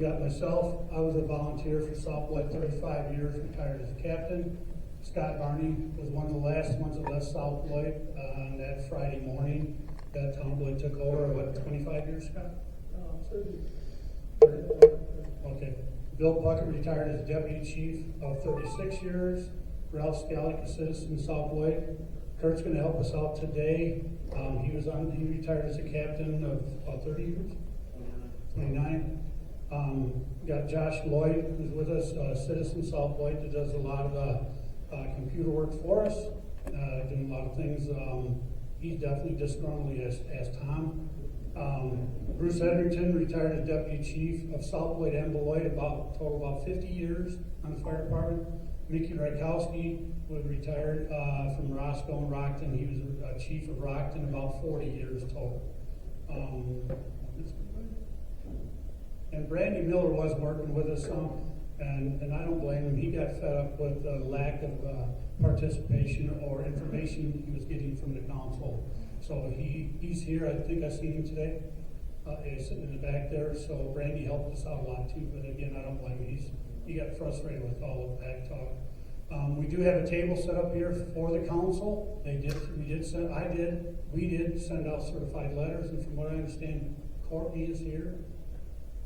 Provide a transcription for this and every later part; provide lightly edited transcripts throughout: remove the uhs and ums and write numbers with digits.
got myself. I was a volunteer for South Beloit 35 years, retired as a captain. Scott Barney was one of the last ones that left South Beloit on that Friday morning that Tom Beloit took over. What, 25 years, Scott? 30. Okay. Bill Puckett retired as deputy chief of 36 years. Ralph Scalick, a citizen of South Beloit. Kurt's going to help us out today. He retired as a captain of 30 years? 29. Got Josh Lloyd, who's with us, citizen South Beloit, that does a lot of computer work for us, doing a lot of things. He's definitely disgruntled as Tom. Bruce Edrington retired as deputy chief of South Beloit and Beloit, total about 50 years on the fire department. Mickey Rykowski was retired from Roscoe and Rockton. He was chief of Rockton about 40 years total. And Brandy Miller was working with us some, and I don't blame him. He got fed up with the lack of participation or information he was getting from the council. So he's here. I think I seen him today. He's sitting in the back there. So Brandy helped us out a lot too. But again, I don't blame him. He got frustrated with all the back talk. We do have a table set up here for the council. We did send out certified letters, and from what I understand, Courtney is here.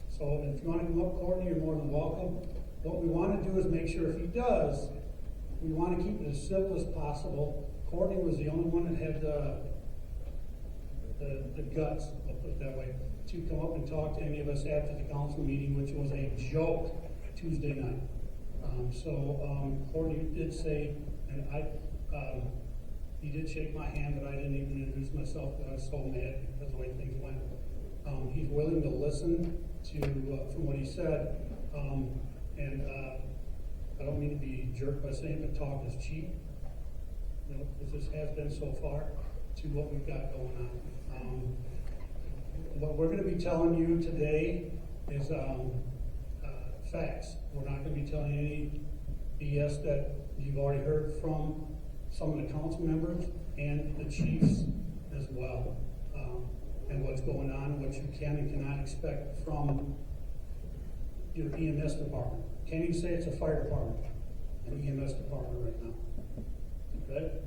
So if you want to come up, Courtney, you're more than welcome. What we want to do is make sure if he does, we want to keep it as simple as possible. Courtney was the only one that had the guts, I'll put it that way, to come up and talk to any of us after the council meeting, which was a joke Tuesday night. Courtney did say, and he did shake my hand, but I didn't even introduce myself because I was so mad because of the way things went. He's willing to listen to from what he said, and I don't mean to be a jerk by saying that talk is cheap, as this has been so far, to what we've got going on. What we're going to be telling you today is facts. We're not going to be telling you any BS that you've already heard from some of the council members and the chiefs as well, and what's going on and what you can and cannot expect from your EMS department. Can't even say it's a fire department, an EMS department right now. Okay?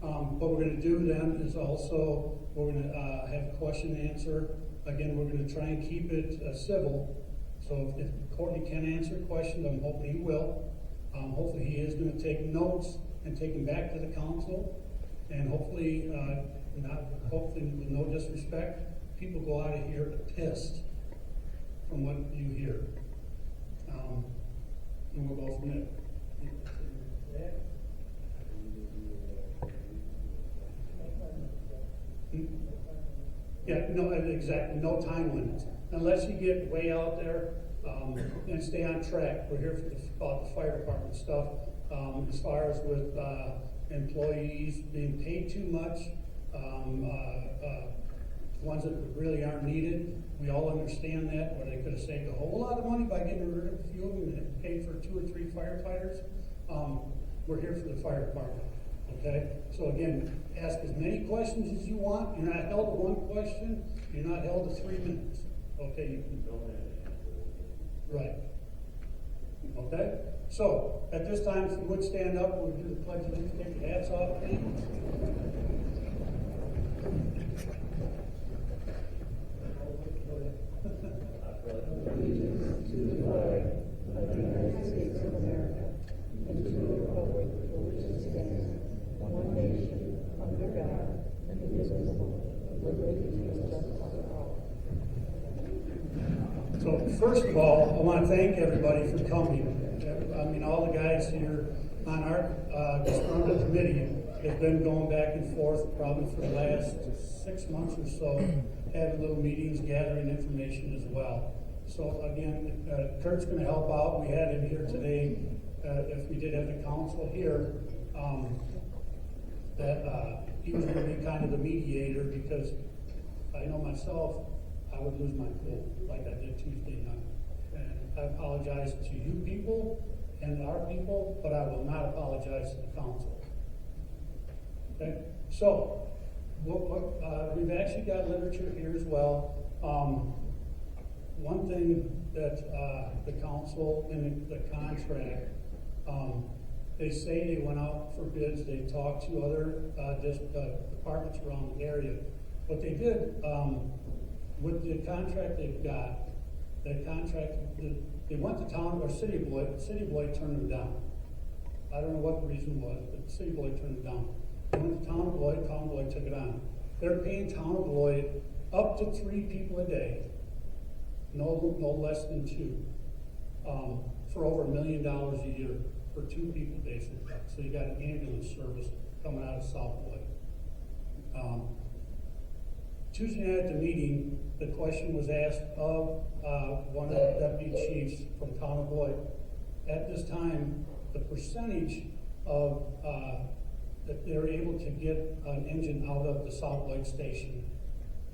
What we're going to do then is also we're going to have question and answer. Again, we're going to try and keep it civil. So if Courtney can answer questions, I'm hoping he will. Hopefully he is going to take notes and take them back to the council. And hopefully, with no disrespect, people go out of here pissed from what you hear. And we'll go from there. Yeah, no, exactly, no time limits. Unless you get way out there and stay on track. We're here for about the fire department stuff. As far as with employees being paid too much, ones that really aren't needed, we all understand that, where they could have saved a whole lot of money by getting rid of a few of them and paid for 2 or 3 firefighters. We're here for the fire department. Okay? So again, ask as many questions as you want. You're not held to one question. You're not held to 3 minutes. Okay? You can go ahead. Right. Okay? So, at this time, if you would stand up, we'll do the pledge of allegiance. Take your hats off, please. Allegiance to the flag of the United States of America and to the republic for which it stands, one nation, under God, indivisible, with liberty and justice for all. So, first of all, I want to thank everybody for coming. I mean, all the guys here on our disgruntled committee have been going back and forth probably for the last 6 months or so, having little meetings, gathering information as well. So again, Kurt's going to help out. We had him here today, if we did have the council here, that he was going to be kind of the mediator, because I know myself, I would lose my cool like I did Tuesday night. And I apologize to you people and our people, but I will not apologize to the council. Okay? So, we've actually got literature here as well. one thing that, the council and the contract, they say they went out for bids, they talked to other, departments around the area. What they did, with the contract they've got, they went to town, or City of Beloit, City of Beloit turned them down. I don't know what the reason was, but the City of Beloit turned them down. They went to town of Beloit took it on. They're paying town of Beloit up to 3 people a day, no less than 2, for over $1 million a year for 2 people basically. So you got an ambulance service coming out of South Beloit. Tuesday night at the meeting, the question was asked of one of the deputy chiefs from town of Beloit. At this time, the percentage of that they're able to get an engine out of the South Beloit station,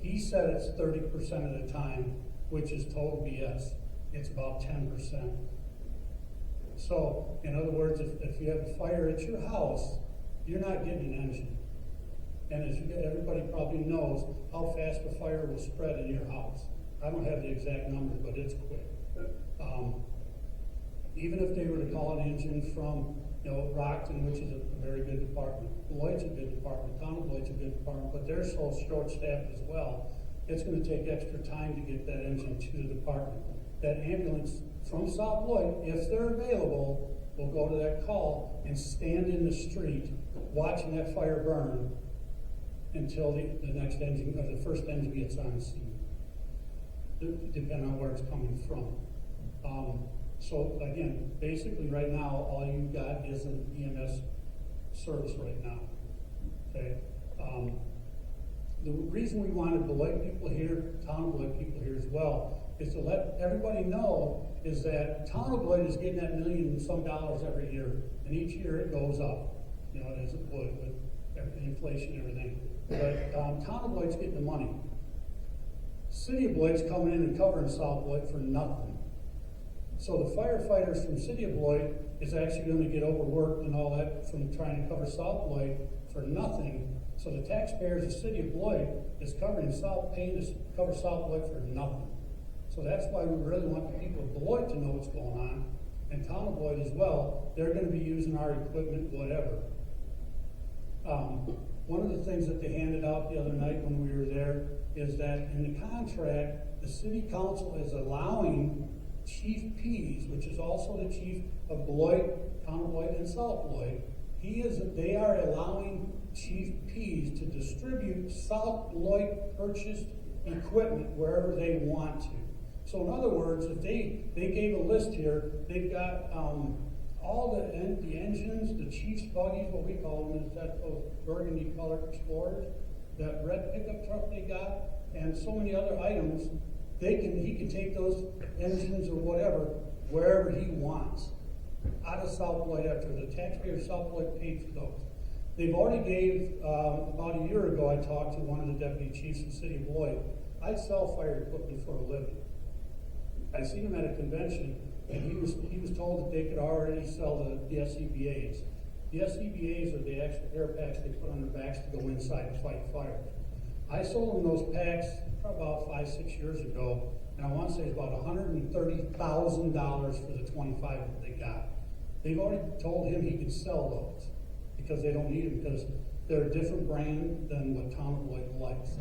he said it's 30% of the time, which is total BS. It's about 10%. So, in other words, if you have a fire at your house, you're not getting an engine. And as everybody probably knows, how fast a fire will spread in your house. I don't have the exact numbers, but it's quick. Even if they were to call an engine from, Rockton, which is a very good department, Beloit's a good department, town of Beloit's a good department, but they're so short-staffed as well, it's going to take extra time to get that engine to the department. That ambulance from South Beloit, if they're available, will go to that call and stand in the street watching that fire burn until the next engine, or the first engine gets on the scene, depending on where it's coming from. So again, basically right now, all you've got is an EMS service right now. Okay. The reason we wanted Beloit people here, town of Beloit people here as well, is to let everybody know is that town of Beloit is getting that $1 million and some every year, and each year it goes up. As it would with inflation and everything. But town of Beloit's getting the money. City of Beloit's coming in and covering South Beloit for nothing. So the firefighters from City of Beloit is actually going to get overworked and all that from trying to cover South Beloit for nothing. So the taxpayers of City of Beloit is paying to cover South Beloit for nothing. So that's why we really want the people of Beloit to know what's going on, and town of Beloit as well. They're going to be using our equipment, whatever. One of the things that they handed out the other night when we were there is that in the contract, the city council is allowing Chief Pease, which is also the chief of Beloit, town of Beloit, and South Beloit. They are allowing Chief Pease to distribute South Beloit purchased equipment wherever they want to. So in other words, if they gave a list here, they've got all the engines, the chief's buggies, what we call them, is that those burgundy colored Explorers, that red pickup truck they got, and so many other items. He can take those engines or whatever wherever he wants out of South Beloit after the taxpayers of South Beloit paid for those. They've already gave, about a year ago, I talked to one of the deputy chiefs in the City of Beloit. I sell fire equipment for a living. I seen him at a convention, and he was told that they could already sell the SCBAs. The SCBAs are the extra air packs they put on their backs to go inside and fight fire. I sold them those packs about 5-6 years ago, and I want to say it's about $130,000 for the 25 that they got. They've already told him he could sell those because they don't need them because they're a different brand than what town of Beloit likes.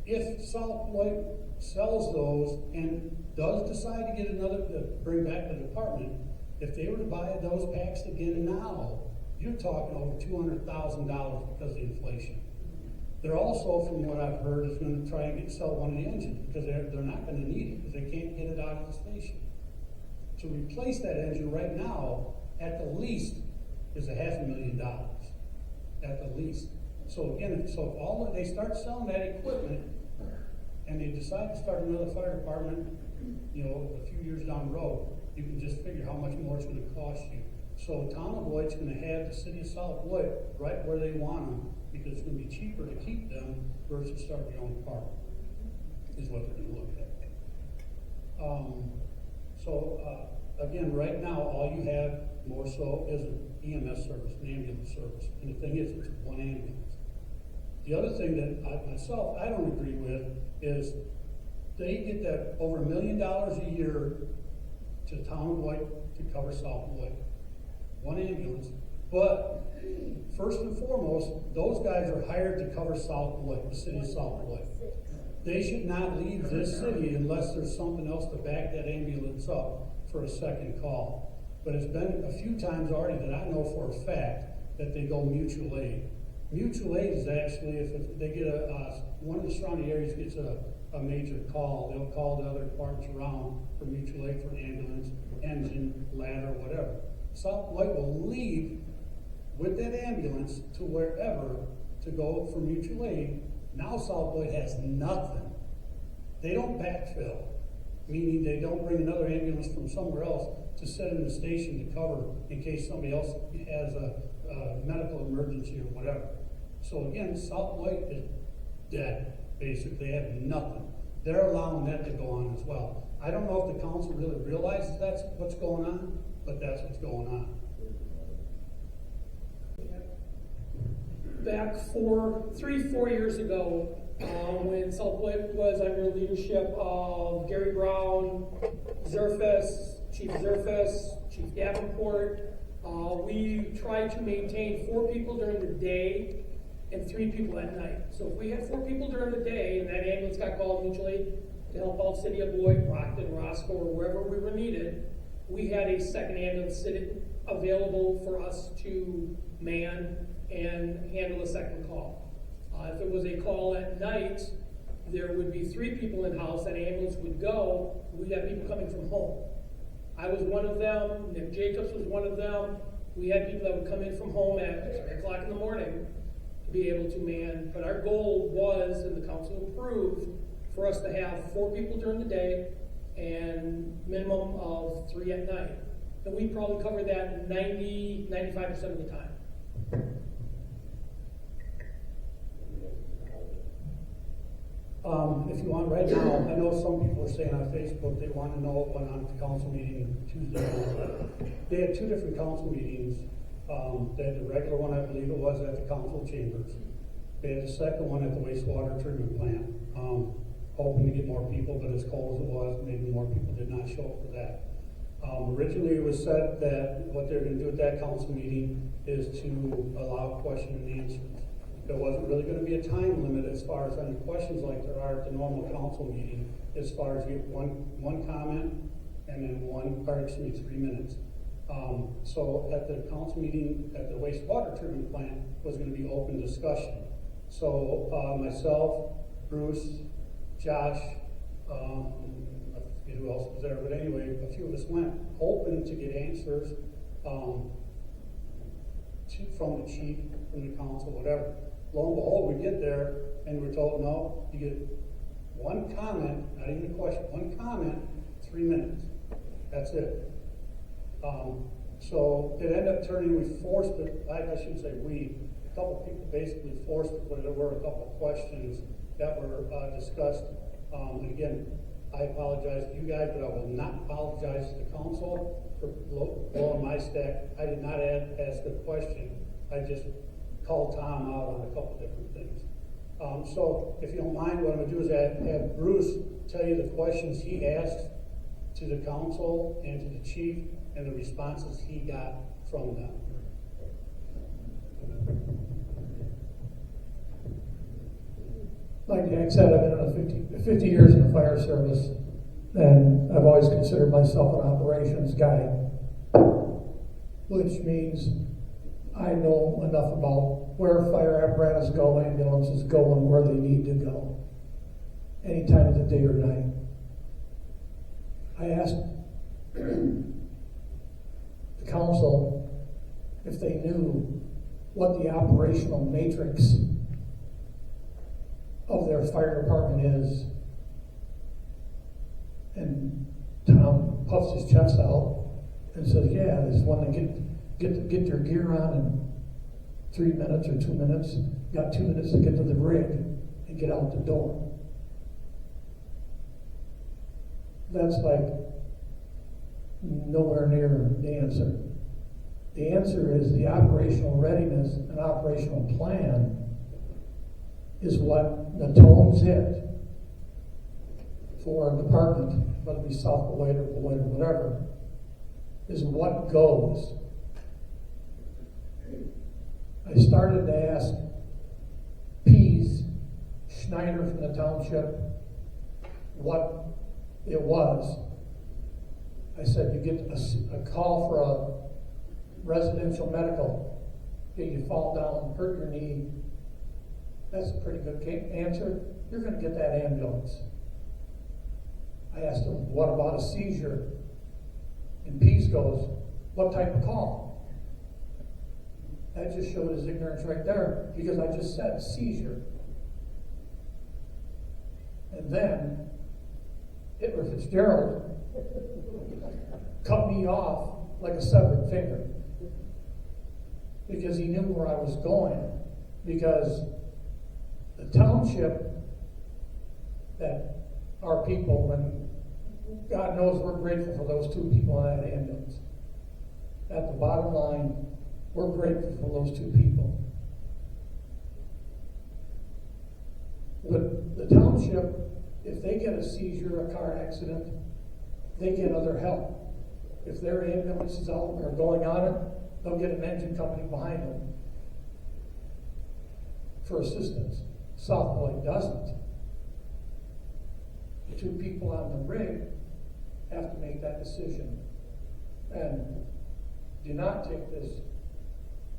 If South Beloit sells those and does decide to get another to bring back the department, if they were to buy those packs again now, you're talking over $200,000 because of the inflation. They're also, from what I've heard, is going to try and sell one of the engines because they're not going to need it because they can't get it out of the station. To replace that engine right now, at the least, is $500,000 at the least. So again, if they start selling that equipment and they decide to start another fire department, a few years down the road, you can just figure how much more it's going to cost you. So town of Beloit's going to have the city of South Beloit right where they want them because it's going to be cheaper to keep them versus starting your own department, is what they're going to look at. Again, right now, all you have more so is an EMS service, an ambulance service. And the thing is, it's one ambulance. The other thing that I don't agree with is They get that over $1 million a year to the town of Beloit to cover South Beloit. One ambulance. But first and foremost, those guys are hired to cover South Beloit, the city of South Beloit. They should not leave this city unless there's something else to back that ambulance up for a second call. But it's been a few times already that I know for a fact that they go mutual aid. Mutual aid is actually if they get one of the surrounding areas gets a major call, they'll call the other departments around for mutual aid for an ambulance, engine, ladder, whatever. South Beloit will leave with that ambulance to wherever to go for mutual aid. Now South Beloit has nothing. They don't backfill, meaning they don't bring another ambulance from somewhere else to set in the station to cover in case somebody else has a medical emergency or whatever. So again, South Beloit is dead, basically. They have nothing. They're allowing that to go on as well. I don't know if the council really realizes that's what's going on, but that's what's going on. Back 4 years ago, when South Beloit was under leadership of Gary Brown, Chief Zerfus, Chief Davenport, we tried to maintain 4 people during the day and 3 people at night. So if we had 4 people during the day and that ambulance got called mutually to help out City of Beloit, Brockton, Roscoe, or wherever we were needed, we had a second ambulance available for us to man and handle a second call. If it was a call at night, there would be 3 people in house, that ambulance would go, we'd have people coming from home. I was one of them, Nick Jacobs was one of them. We had people that would come in from home at 3 o'clock in the morning to be able to man, but our goal was, and the council approved, for us to have 4 people during the day and minimum of 3 at night. And we probably covered that 95% of the time. If you want right now, I know some people are saying on Facebook they want to know what went on at the council meeting Tuesday night. They had 2 different council meetings. They had the regular one, I believe it was, at the council chambers. They had the second one at the wastewater treatment plant. Hoping to get more people, but as cold as it was, maybe more people did not show up for that. Originally it was said that what they're going to do at that council meeting is to allow question and answers. There wasn't really going to be a time limit as far as any questions like there are at the normal council meeting, as far as you get one comment and then 3 minutes. So at the council meeting at the wastewater treatment plant was going to be open discussion. So myself, Bruce, Josh, I forget who else was there, but anyway, a few of us went hoping to get answers from the chief, from the council, whatever. Lo and behold, we get there and we're told, no, you get 1 comment, not even a question, 1 comment, 3 minutes. That's it. So it ended up turning, we forced it, I shouldn't say we, a couple people basically forced it, but there were a couple of questions that were discussed. And again, I apologize to you guys, but I will not apologize to the council for blowing my stack. I did not ask a question. I just called Tom out on a couple different things. So if you don't mind, what I'm going to do is have Bruce tell you the questions he asked to the council and to the chief and the responses he got from them. Like Hank said, I've been in 50 years in the fire service, and I've always considered myself an operations guy, which means I know enough about where fire apparatus go, ambulances go, and where they need to go, any time of the day or night. I asked the council if they knew what the operational matrix of their fire department is. And Tom puffs his chest out and says, yeah, there's one that get their gear on in 3 minutes or 2 minutes, got 2 minutes to get to the rig and get out the door. That's like nowhere near the answer. The answer is the operational readiness and operational plan is what atones it for a department, whether it be South Beloit or Beloit or whatever, is what goes. I started to ask Pease, Schneider from the township, what it was. I said, you get a call for a residential medical. You fall down, hurt your knee. That's a pretty good answer. You're going to get that ambulance. I asked him, what about a seizure? And Pease goes, what type of call? That just showed his ignorance right there, because I just said seizure. And then Hitler Fitzgerald cut me off like a severed finger, because he knew where I was going. Because the township that our people, and God knows we're grateful for those two people in that ambulance. At the bottom line, we're grateful for those two people. But the township, if they get a seizure, a car accident, they get other help. If their ambulance is out or going on it, they'll get an engine company behind them for assistance. South Beloit doesn't. The two people on the rig have to make that decision. And do not take this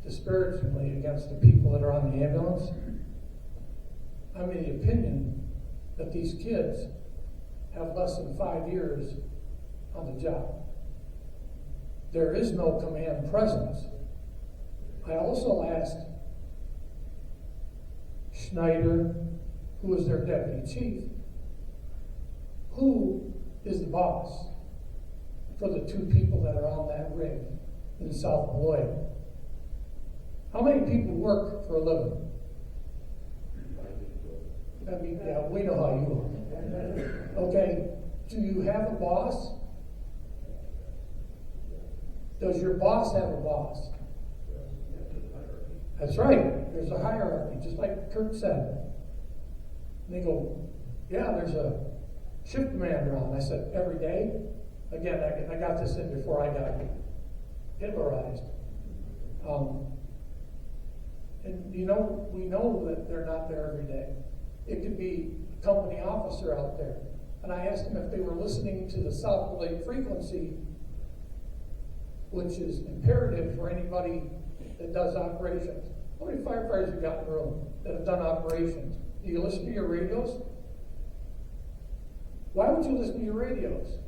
disparagingly against the people that are on the ambulance. I'm in the opinion that these kids have less than 5 years on the job. There is no command presence. I also asked Schneider, who is their deputy chief, who is the boss for the two people that are on that rig in South Beloit? How many people work for a living? I mean, yeah, we know how you are. Okay, do you have a boss? Does your boss have a boss? That's right. There's a hierarchy, just like Kurt said. And they go, yeah, there's a shift commander on. I said, every day? Again, I got this in before I got Hitlerized. And we know that they're not there every day. It could be a company officer out there. And I asked them if they were listening to the South Beloit frequency, which is imperative for anybody that does operations. How many firefighters have got in the room that have done operations? Do you listen to your radios? Why would you listen to your radios?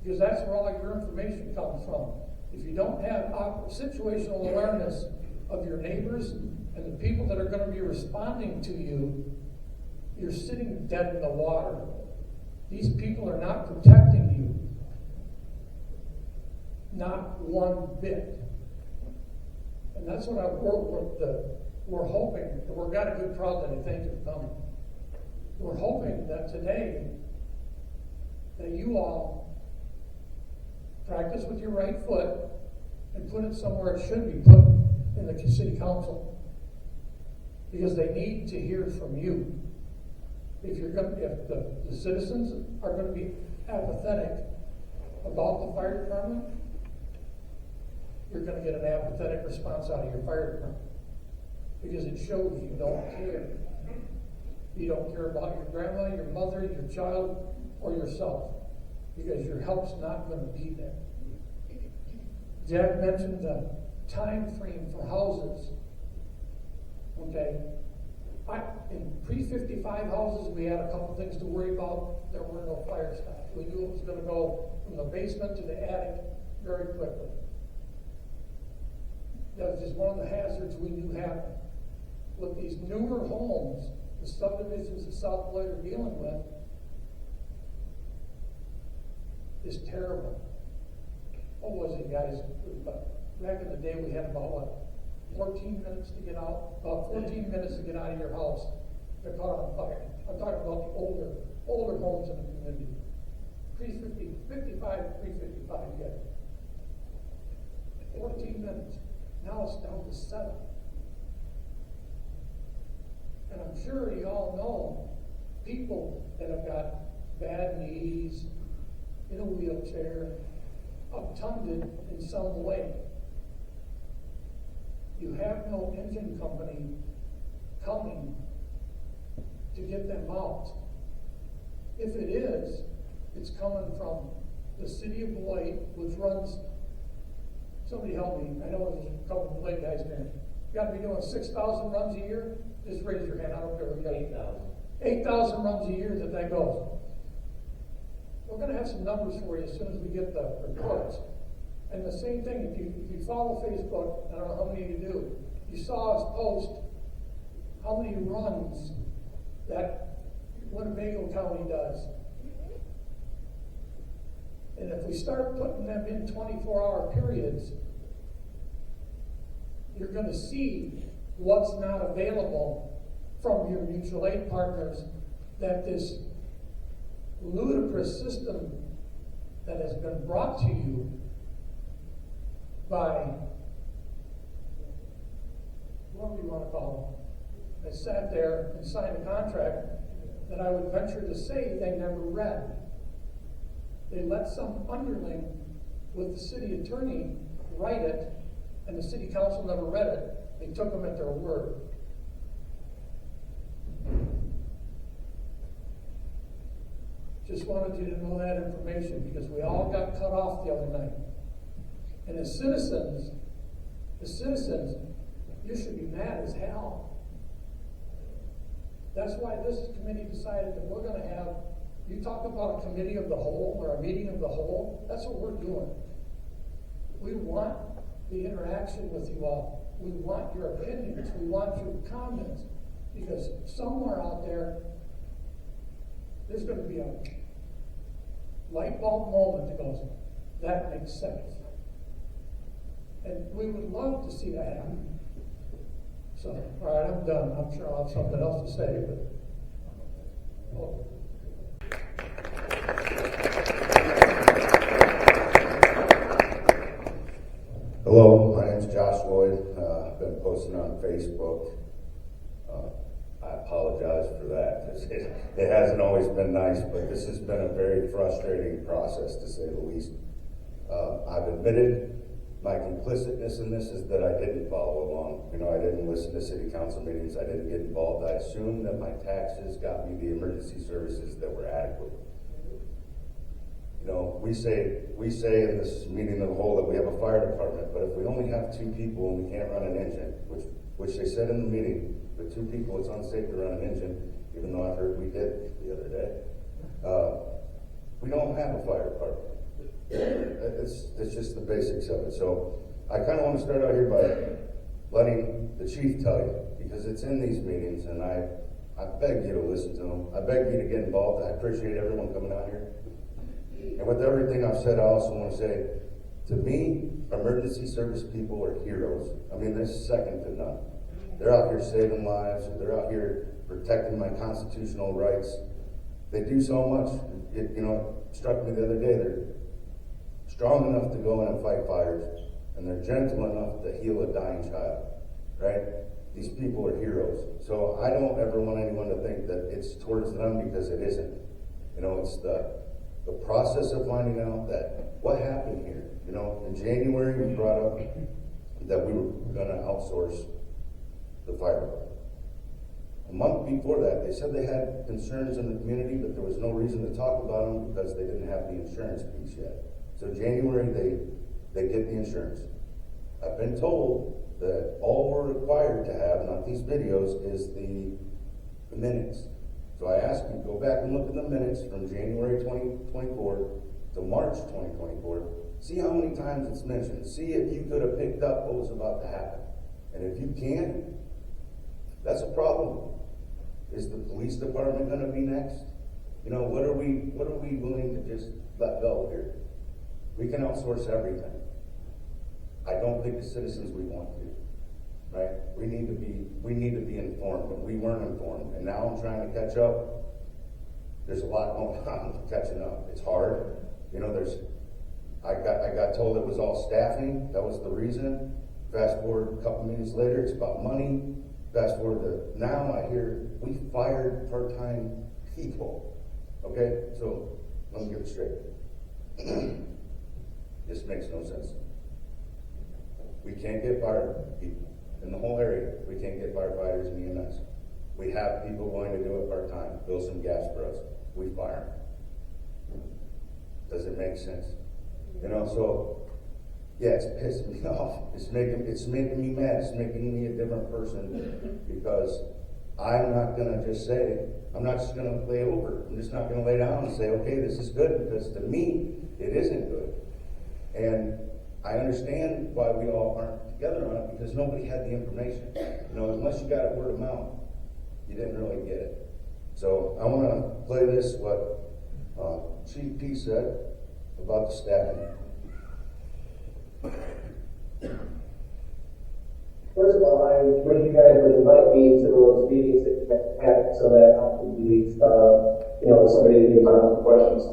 Because that's where all your information comes from. If you don't have situational awareness of your neighbors and the people that are going to be responding to you, you're sitting dead in the water. These people are not protecting you. Not one bit. And that's what we're hoping. We've got a good crowd that I think is coming. We're hoping that today that you all practice with your right foot and put it somewhere it should be put in the city council, because they need to hear from you. If the citizens are going to be apathetic about the fire department, you're going to get an apathetic response out of your fire department, because it shows you don't care. You don't care about your grandma, your mother, your child, or yourself, because your help's not going to be there. Jack mentioned the time frame for houses. Okay, in pre-55 houses, we had a couple things to worry about. There were no fire stops. We knew it was going to go from the basement to the attic very quickly. That was just one of the hazards we knew happened. With these newer homes, the subdivisions that South Beloit are dealing with, is terrible. What was it, guys? Back in the day, we had about 14 minutes to get out. About 14 minutes to get out of your house. They're caught on fire. I'm talking about the older homes in the community. Pre-55, pre-55, yeah. 14 minutes. Now it's down to 7. And I'm sure you all know people that have got bad knees, in a wheelchair, obtunded in some way. You have no engine company coming to get them out. If it is, it's coming from the city of Beloit, which runs, somebody help me, I know there's a couple of Beloit guys there. You gotta be doing 6,000 runs a year? Just raise your hand, I don't care. 8,000. 8,000 runs a year that goes. We're gonna have some numbers for you as soon as we get the reports. And the same thing, if you follow Facebook, I don't know how many of you do, you saw us post how many runs that Winnebago County does. And if we start putting them in 24-hour periods, you're gonna see what's not available from your mutual aid partners, that this ludicrous system that has been brought to you by whoever you want to call them. They sat there and signed a contract that I would venture to say they never read. They let some underling with the city attorney write it, and the city council never read it. They took them at their word. Just wanted you to know that information, because we all got cut off the other night. And as citizens, you should be mad as hell. That's why this committee decided that we're going to have, you talk about a committee of the whole or a meeting of the whole, that's what we're doing. We want the interaction with you all. We want your opinions. We want your comments. Because somewhere out there's going to be a light bulb moment that goes, that makes sense. And we would love to see that happen. So, all right, I'm done. I'm sure I'll have something else to say, but. Oh. Hello, my name's Josh Lloyd. I've been posting on Facebook. I apologize for that. It hasn't always been nice, but this has been a very frustrating process, to say the least. I've admitted my complicitness in this is that I didn't follow along. I didn't listen to city council meetings. I didn't get involved. I assumed that my taxes got me the emergency services that were adequate. We say in this meeting of the whole that we have a fire department, but if we only have 2 people and we can't run an engine, which they said in the meeting, with 2 people it's unsafe to run an engine, even though I heard we did the other day. We don't have a fire department. It's just the basics of it. So I kind of want to start out here by letting the chief tell you, because it's in these meetings, and I beg you to listen to them. I beg you to get involved. I appreciate everyone coming out here. And with everything I've said, I also want to say, to me, emergency service people are heroes. I mean, they're second to none. They're out here saving lives. They're out here protecting my constitutional rights. They do so much. It struck me the other day. They're strong enough to go in and fight fires, and they're gentle enough to heal a dying child, right? These people are heroes. So I don't ever want anyone to think that it's towards them, because it isn't. It's the process of finding out that what happened here. In January we brought up that we were going to outsource the fire department. A month before that, they said they had concerns in the community, but there was no reason to talk about them because they didn't have the insurance piece yet. So January, they get the insurance. I've been told that all we're required to have, not these videos, is the minutes. So I ask you, go back and look at the minutes from January 2024 to March 2024. See how many times it's mentioned. See if you could have picked up what was about to happen. And if you can't, that's a problem. Is the police department going to be next? What are we willing to just let go here? We can outsource everything. I don't think as citizens we want to, right? We need to be informed, but we weren't informed, and now I'm trying to catch up. There's a lot going on with catching up. It's hard. I got told it was all staffing. That was the reason. Fast forward a couple minutes later, it's about money. Fast forward to now, I hear we fired part-time people. Okay, so let me get it straight. This makes no sense. We can't get fire people in the whole area. We can't get firefighters and EMS. We have people willing to do it part-time, fill some gas for us. We fire them. Does it make sense? You know, so yeah, it's pissing me off. It's making me mad. It's making me a different person because I'm not gonna just say, I'm not just gonna play over. I'm just not gonna lay down and say, okay, this is good, because to me, it isn't good. And I understand why we all aren't together on it, because nobody had the information. You know, unless you got it word of mouth, you didn't really get it. So I want to play this, what Chief P said about the staffing. First of all, I wish you guys would invite me to those meetings that you have so that I can be, somebody to answer questions.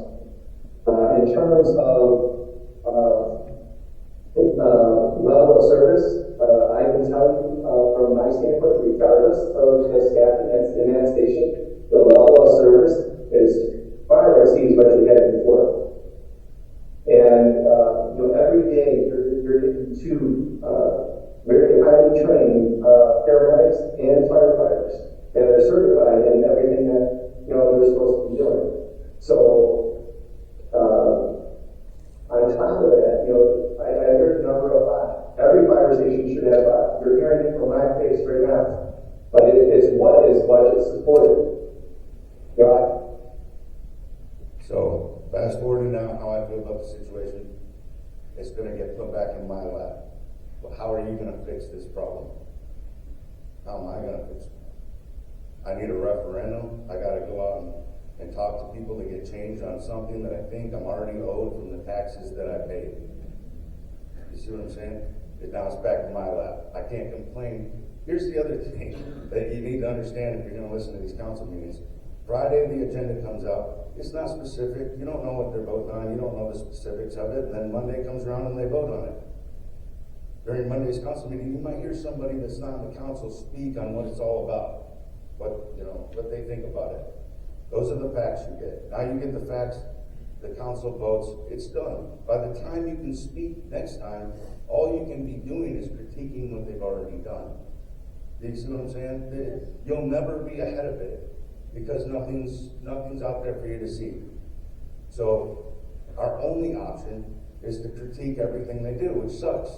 In terms of level of service, I can tell you from my standpoint, regardless of the staffing that's in that station, the level of service is far exceeds what you had before. And every day you're getting two very highly trained paramedics and firefighters that are certified in everything that they're supposed to be doing. So on top of that, I heard the number of 5. Every fire station should have 5. You're hearing it from my face right now. But it's what is budget supported. So fast forward to now, how I feel about the situation. It's going to get put back in my lap. But how are you going to fix this problem? How am I going to fix it? I need a referendum. I got to go out and talk to people to get changed on something that I think I'm already owed from the taxes that I paid. You see what I'm saying? Now it's back in my lap. I can't complain. Here's the other thing that you need to understand if you're going to listen to these council meetings. Friday, the agenda comes out. It's not specific. You don't know what they're voting on. You don't know the specifics of it. And then Monday comes around and they vote on it. During Monday's council meeting, you might hear somebody that's not on the council speak on what it's all about, what they think about it. Those are the facts you get. Now you get the facts, the council votes, it's done. By the time you can speak next time, all you can be doing is critiquing what they've already done. Do you see what I'm saying? You'll never be ahead of it because nothing's out there for you to see. So our only option is to critique everything they do, which sucks.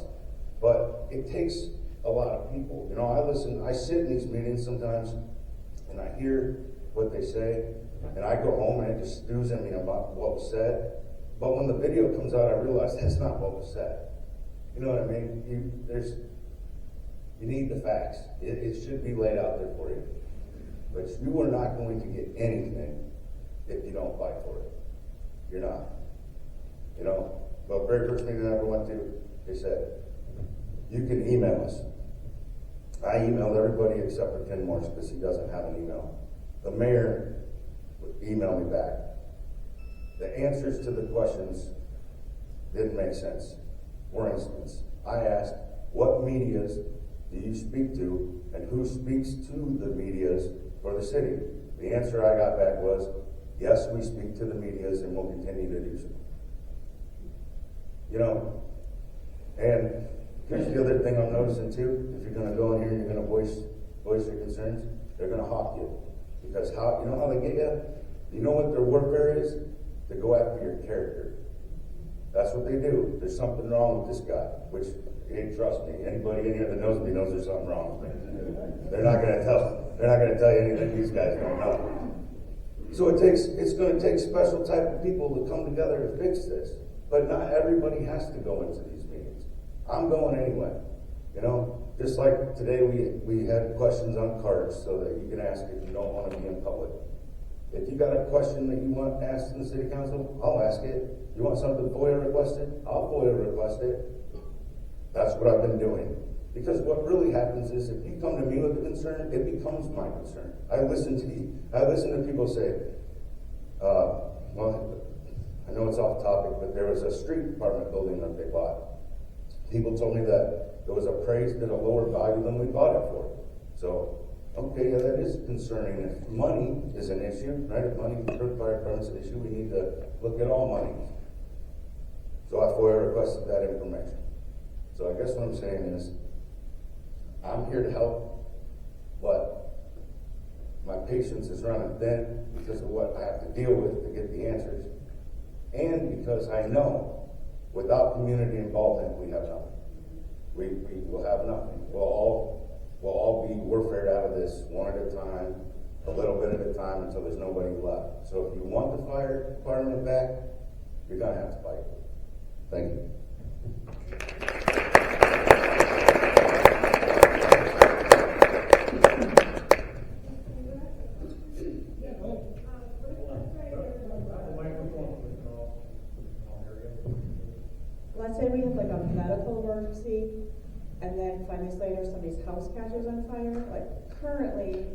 But it takes a lot of people. I sit in these meetings sometimes and I hear what they say, and I go home and it just stews in me about what was said. But when the video comes out, I realize that's not what was said. You know what I mean? You need the facts. It should be laid out there for you. But you are not going to get anything if you don't fight for it. You're not. The very first meeting I ever went to, they said, you can email us. I emailed everybody except for Ken Morse because he doesn't have an email. The mayor would email me back. The answers to the questions didn't make sense. For instance, I asked, what medias do you speak to and who speaks to the medias for the city? The answer I got back was, yes, we speak to the medias and will continue to do so. And here's the other thing I'm noticing too. If you're going to go in here and you're going to voice your concerns, they're going to hawk you. Because how they get you? You know what their warfare is? They go after your character. That's what they do. There's something wrong with this guy, which, trust me, anybody in here that knows me knows there's something wrong with me. They're not going to tell you anything these guys don't know. So it's going to take special type of people to come together to fix this. But not everybody has to go into these meetings. I'm going anyway. Just like today we had questions on cards so that you can ask if you don't want to be in public. If you got a question that you want asked in the city council, I'll ask it. You want something FOIA requested? I'll FOIA request it. That's what I've been doing. Because what really happens is if you come to me with a concern, it becomes my concern. I listen to people say, I know it's off topic, but there was a street department building that they bought. People told me that it was appraised at a lower value than we bought it for. So Okay, yeah, that is concerning. If money is an issue, right? If money for fire department's an issue, we need to look at all money. So I FOIA requested that information. So I guess what I'm saying is, I'm here to help, but my patience is running thin because of what I have to deal with to get the answers. And because I know without community involvement, we have nothing. We will have nothing. We'll all be warfared out of this one at a time, a little bit at a time until there's nobody left. So if you want the fire department back, you're gonna have to fight. Thank you. Let's say we have like a medical emergency, and then 5 minutes later, somebody's house catches on fire. Like currently,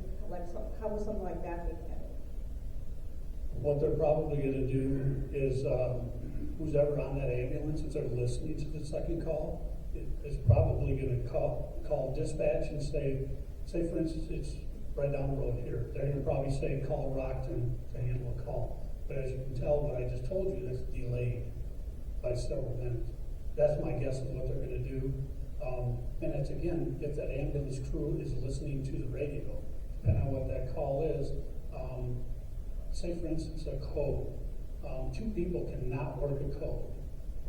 how will something like that be handled? What they're probably gonna do is, who's ever on that ambulance, if they're listening to the second call, is probably gonna call dispatch and say for instance, it's right down the road here. They're gonna probably say, call Rockton to handle a call. But as you can tell, what I just told you, that's delayed by several minutes. That's my guess of what they're gonna do. And it's again, if that ambulance crew is listening to the radio, depending on what that call is, say for instance, a code. 2 people cannot work a code.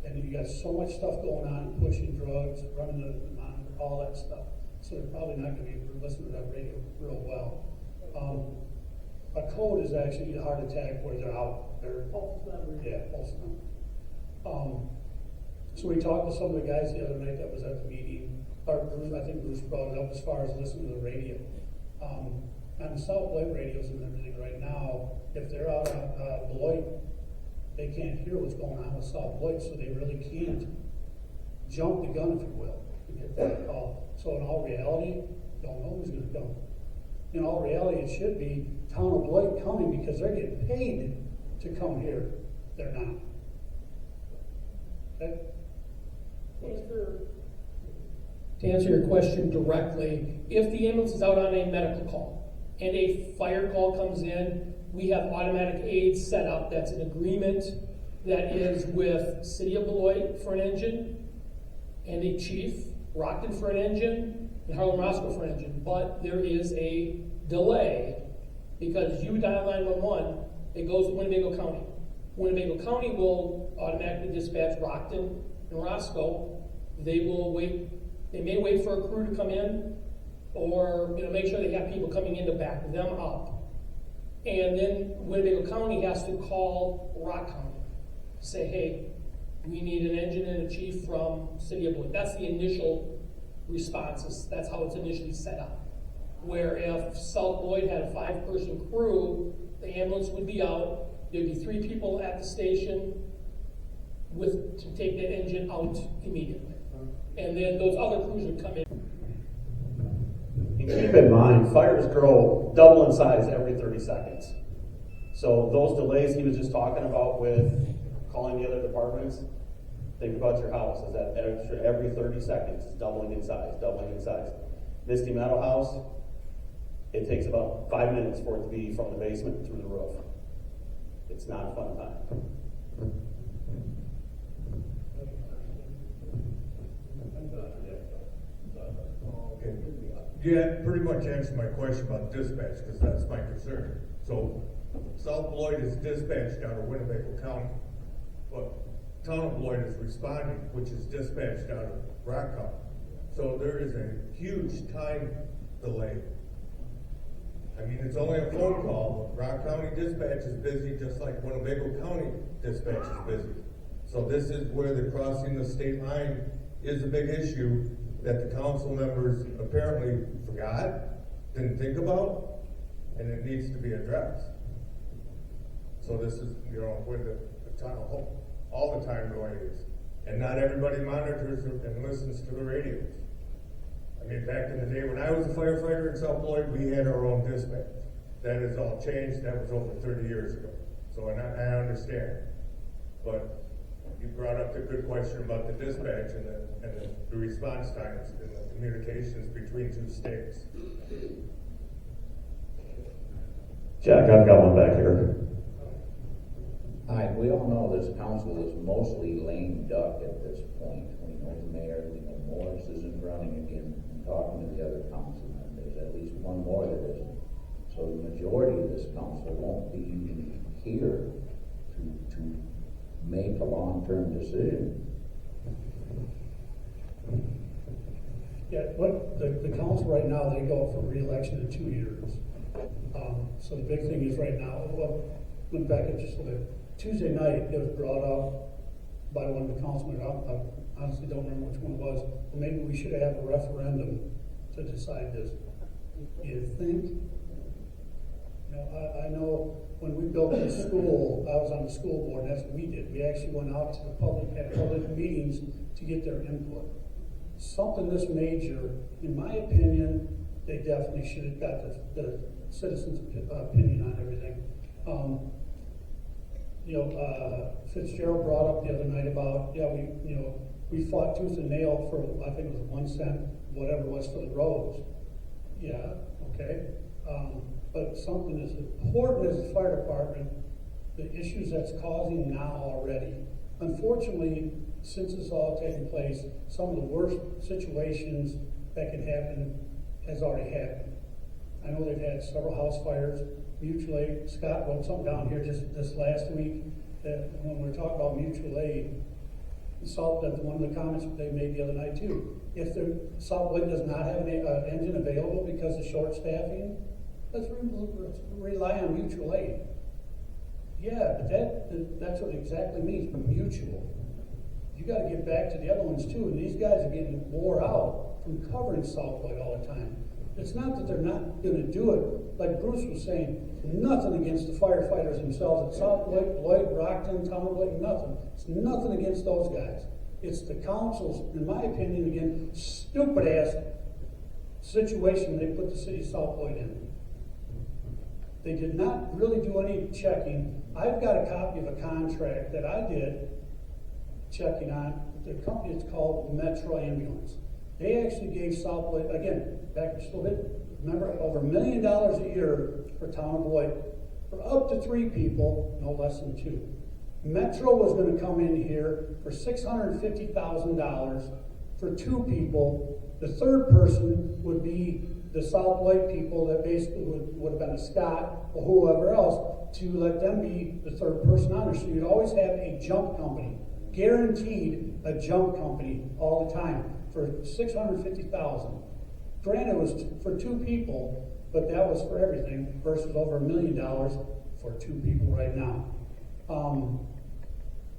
And you got so much stuff going on, pushing drugs, running the monitor, all that stuff. So they're probably not gonna be able to listen to that radio real well. A code is actually a heart attack where they're out. They're pulse number. Yeah, pulse number. So we talked to some of the guys the other night that was at the meeting, or Bruce, I think Bruce brought it up as far as listening to the radio. On the South Beloit radios and everything right now, if they're out on Beloit, they can't hear what's going on with South Beloit, so they really can't jump the gun, if you will, to get that call. So in all reality, don't know who's gonna come. In all reality, it should be town of Beloit coming because they're getting paid to come here. They're not. Okay? To answer your question directly, if the ambulance is out on a medical call and a fire call comes in, we have automatic aids set up. That's an agreement that is with City of Beloit for an engine and a chief, Rockton for an engine, and Harlem Roscoe for an engine. But there is a delay because you dial 911, it goes to Winnebago County. Winnebago County will automatically dispatch Rockton and Roscoe. They will wait. They may wait for a crew to come in, or make sure they have people coming in to back them up. And then Winnebago County has to call Rock County to say, hey, we need an engine and a chief from City of Beloit. That's the initial responses. That's how it's initially set up. Where if South Beloit had a 5-person crew, the ambulance would be out. There'd be 3 people at the station to take that engine out immediately. And then those other crews would come in. And keep in mind, fires grow double in size every 30 seconds. So those delays he was just talking about with calling the other departments, think about your house. Is that extra every 30 seconds, it's doubling in size, doubling in size. Misty Meadow House, it takes about 5 minutes for it to be from the basement through the roof. It's not a fun time. Okay. Yeah, pretty much answered my question about dispatch, because that's my concern. So, South Beloit is dispatched out of Winnebago County, but Town of Beloit is responding, which is dispatched out of Rock County. So there is a huge time delay. I mean, it's only a phone call, but Rock County dispatch is busy just like Winnebago County dispatch is busy. So this is where the crossing the state line is a big issue that the council members apparently forgot, didn't think about, and it needs to be addressed. So this is, where the town, all the time delay is. And not everybody monitors and listens to the radios. I mean, back in the day when I was a firefighter in South Beloit, we had our own dispatch. That has all changed. That was over 30 years ago. So I understand. But you brought up the good question about the dispatch and the response times and the communications between 2 states. Jack, I've got one back here. Hi, we all know this council is mostly lame duck at this point. We know the mayor, we know Morris isn't running again, and talking to the other councilmen, there's at least one more that isn't. So the majority of this council won't be here to make a long-term decision. Yeah, what, the council right now, they go for re-election in 2 years. So the big thing is right now, well, went back up just a little bit. Tuesday night, it was brought up by one of the councilmen, I honestly don't remember which one it was, but maybe we should have a referendum to decide this. You think? You know, I know when we built this school, I was on the school board, and that's what we did. We actually went out to the public, had public meetings to get their input. Something this major, in my opinion, they definitely should have got the citizens' opinion on everything. Fitzgerald brought up the other night about, we fought tooth and nail for, I think it was 1 cent, whatever it was for the roads. Yeah, okay. But something as important as the fire department, the issues that's causing now already. Unfortunately, since it's all taken place, some of the worst situations that can happen has already happened. I know they've had several house fires, mutual aid. Scott wrote something down here just this last week that when we were talking about mutual aid, that one of the comments they made the other night too. If the Beloit does not have an engine available because of short staffing, let's rely on mutual aid. Yeah, but that's what it exactly means, mutual. You got to get back to the other ones too, and these guys are getting wore out from covering Beloit all the time. It's not that they're not going to do it. Like Bruce was saying, nothing against the firefighters themselves at Beloit, Rockton, Town of Beloit, nothing. It's nothing against those guys. It's the council's, in my opinion, again, stupid-ass situation they put the city of Beloit in. They did not really do any checking. I've got a copy of a contract that I did checking on. The company is called Metro Ambulance. They actually gave Beloit, again, back just a little bit, remember, over $1 million a year for Town of Beloit, for up to 3 people, no less than 2. Metro was going to come in here for $650,000 for 2 people. The third person would be the Beloit people that basically would have been a Scott or whoever else to let them be the third person on there. So you'd always have a jump company, guaranteed a jump company all the time for $650,000. Granted, it was for 2 people, but that was for everything versus over $1 million for 2 people right now.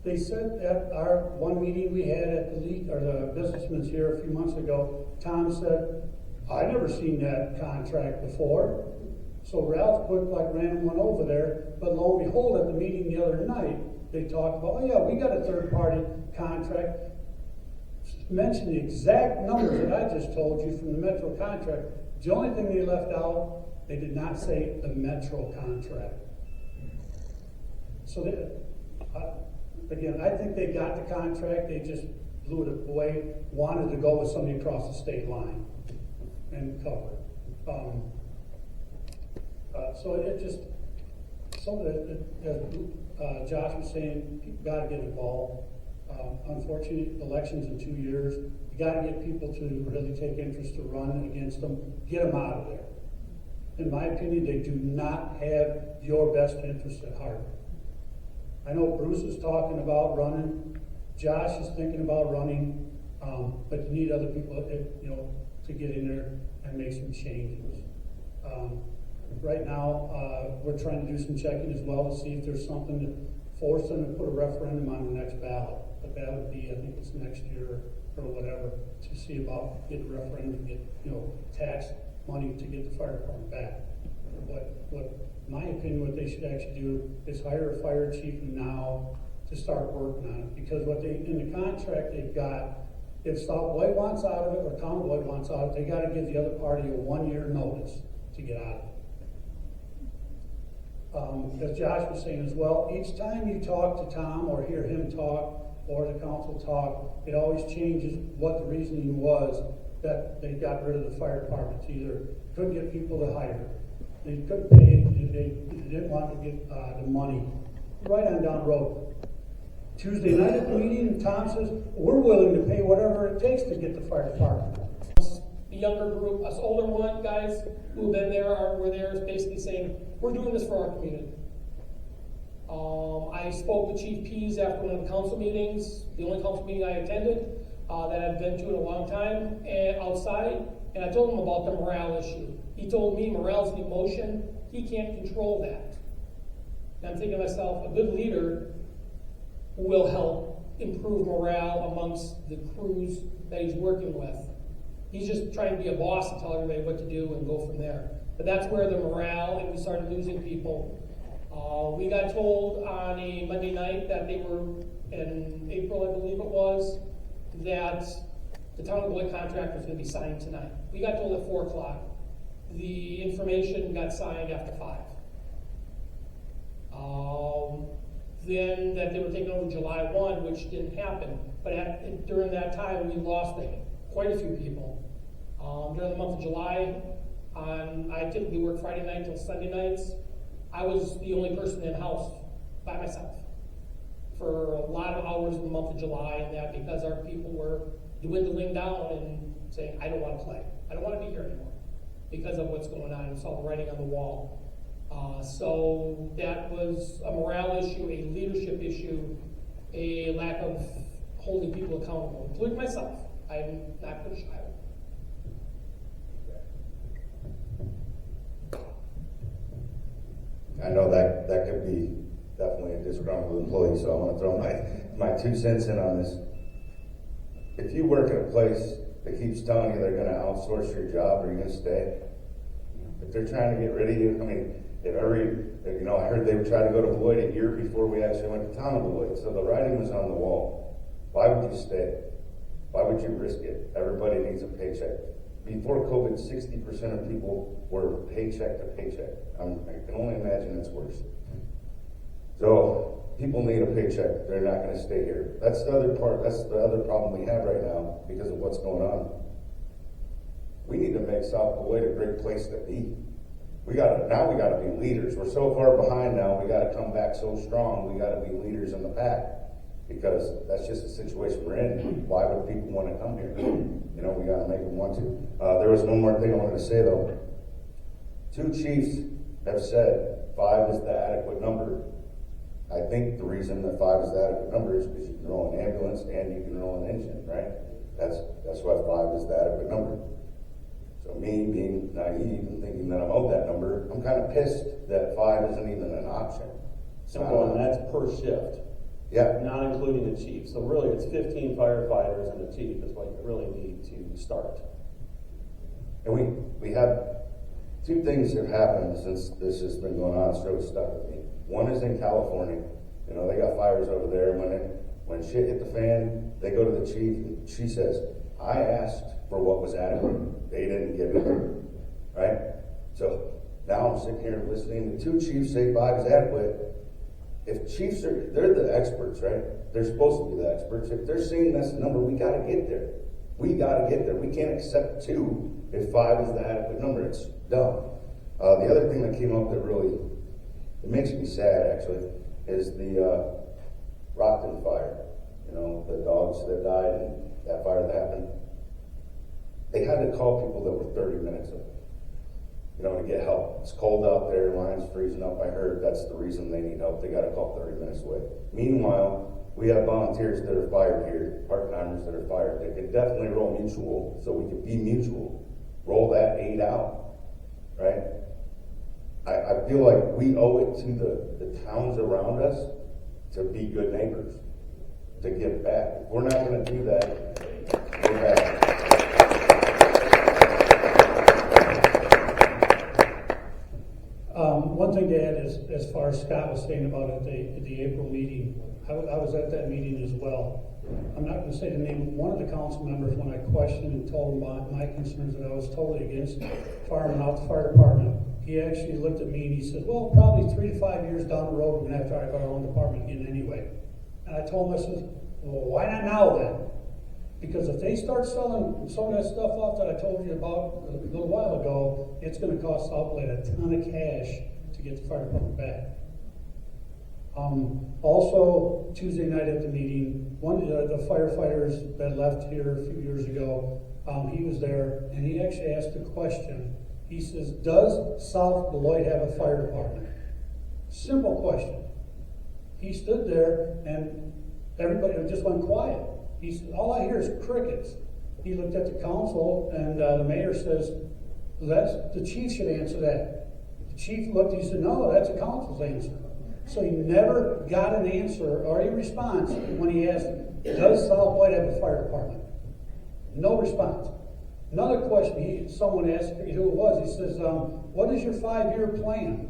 They said at our one meeting we had at the businessmen's here a few months ago, Tom said, I never seen that contract before. So Ralph put like random one over there, but lo and behold, at the meeting the other night, they talked about, oh yeah, we got a third-party contract. Mentioned the exact numbers that I just told you from the Metro contract. The only thing they left out, they did not say the Metro contract. So again, I think they got the contract, they just blew it away, wanted to go with somebody across the state line and cover it. So it just, some of the, Josh was saying, you got to get involved. Unfortunately, elections in 2 years, you got to get people to really take interest to run against them, get them out of there. In my opinion, they do not have your best interest at heart. I know Bruce is talking about running, Josh is thinking about running, but you need other people, to get in there and make some changes. Right now, we're trying to do some checking as well to see if there's something to force them to put a referendum on the next ballot. But that would be, I think it's next year or whatever, to see about getting a referendum, get, tax money to get the fire department back. What my opinion, what they should actually do is hire a fire chief now to start working on it. Because what they, in the contract they've got, if Beloit wants out of it or Town of Beloit wants out of it, they got to give the other party a 1-year notice to get out of it. As Josh was saying as well, each time you talk to Tom or hear him talk or the council talk, it always changes what the reasoning was that they got rid of the fire department. Either couldn't get people to hire, They couldn't pay it, they didn't want to get, the money. Right on down the road. Tuesday night at the meeting, Tom says, we're willing to pay whatever it takes to get the fire department. The younger group, us older one guys who've been there, were there, is basically saying, we're doing this for our community. I spoke with Chief Pease after one of the council meetings, the only council meeting I attended, that I've been to in a long time, and outside, and I told him about the morale issue. He told me morale's an emotion, he can't control that. And I'm thinking to myself, a good leader will help improve morale amongst the crews that he's working with. He's just trying to be a boss and tell everybody what to do and go from there. But that's where the morale, and we started losing people. We got told on a Monday night that they were, in April I believe it was, that the town of Beloit contract was going to be signed tonight. We got told at 4 o'clock. The information got signed after 5. Then that they were taking over July 1, which didn't happen. But during that time, we lost quite a few people. During the month of July, I typically work Friday night till Sunday nights. I was the only person in the house by myself for a lot of hours in the month of July, and that because our people were dwindling down and saying, I don't want to play. I don't want to be here anymore because of what's going on. We saw the writing on the wall. So that was a morale issue, a leadership issue, a lack of holding people accountable, including myself. I'm not going to shy away. I know that could be definitely a disgruntled employee, so I want to throw my 2 cents in on this. If you work at a place that keeps telling you they're going to outsource your job, are you going to stay? If they're trying to get rid of you, I mean, I heard they would try to go to Beloit a year before we actually went to town of Beloit, so the writing was on the wall. Why would you stay? Why would you risk it? Everybody needs a paycheck. Before COVID, 60% of people were paycheck to paycheck. I can only imagine it's worse. So people need a paycheck. They're not going to stay here. That's the other part. That's the other problem we have right now because of what's going on. We need to make South Beloit a great place to be. We got to be leaders. We're so far behind now. We got to come back so strong. We got to be leaders in the pack because that's just the situation we're in. Why would people want to come here? We got to make them want to. There was one more thing I wanted to say though. 2 chiefs have said 5 is the adequate number. I think the reason that 5 is the adequate number is because you can roll an ambulance and you can roll an engine, right? That's why 5 is the adequate number. So me being naive and thinking that I'm owed that number, I'm kind of pissed that 5 isn't even an option. Simple, and that's per shift. Yeah. Not including the chief. So really it's 15 firefighters and the chief is what you really need to start. And we have 2 things that have happened since this has been going on. It's really stuck with me. One is in California. They got fires over there. When shit hit the fan, they go to the chief and she says, I asked for what was adequate. They didn't give it. Right? So now I'm sitting here listening to 2 chiefs say 5 is adequate. If chiefs they're the experts, right? They're supposed to be the experts. If they're saying that's the number, we got to get there. We got to get there. We can't accept 2 if 5 is the adequate number. It's dumb. The other thing that came up that really, it makes me sad actually, is the Rockton fire. The dogs that died in that fire that happened. They had to call people that were 30 minutes away. To get help. It's cold out there, lines freezing up. I heard that's the reason they need help. They got to call 30 minutes away. Meanwhile, we have volunteers that are fired here, part-timers that are fired. They could definitely roll mutual, so we could be mutual. Roll that 8 out, right? I feel like we owe it to the towns around us to be good neighbors, to give back. If we're not going to do that, we're bad. One thing to add is, as far as Scott was saying about at the April meeting, I was at that meeting as well. I'm not going to say the name of one of the council members when I questioned and told him about my concerns that I was totally against farming out the fire department. He actually looked at me and he said, well, probably 3 to 5 years down the road, we're going to have to have our own department again anyway. And I told him, I said, well, why not now then? Because if they start selling some of that stuff off that I told you about a little while ago, it's gonna cost South Beloit a ton of cash to get the fire department back. Also, Tuesday night at the meeting, one of the firefighters that left here a few years ago, he was there, and he actually asked a question. He says, does South Beloit have a fire department? Simple question. He stood there, and everybody just went quiet. He said, all I hear is crickets. He looked at the council, and the mayor says, the chief should answer that. The chief looked, he said, no, that's the council's answer. So he never got an answer or a response when he asked, does South Beloit have a fire department? No response. Another question, someone asked me who it was, he says, what is your 5-year plan?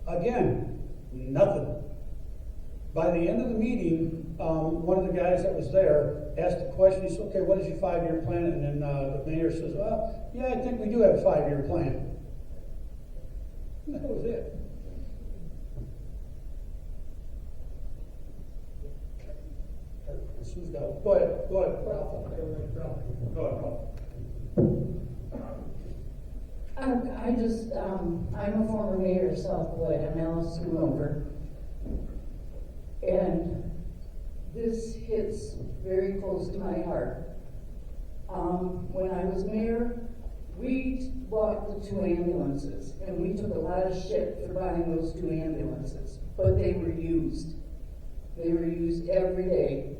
Again, nothing. By the end of the meeting, one of the guys that was there asked a question. He said, okay, what is your 5-year plan? And then the mayor says, well, yeah, I think we do have a 5-year plan. And that was it. Who's got it? Go ahead, Ralph. Go ahead, Ralph. I'm a former mayor of South Beloit. I'm Alice Schoonover. And this hits very close to my heart. When I was mayor, we bought the 2 ambulances, and we took a lot of shit for buying those 2 ambulances, but they were used. They were used every day.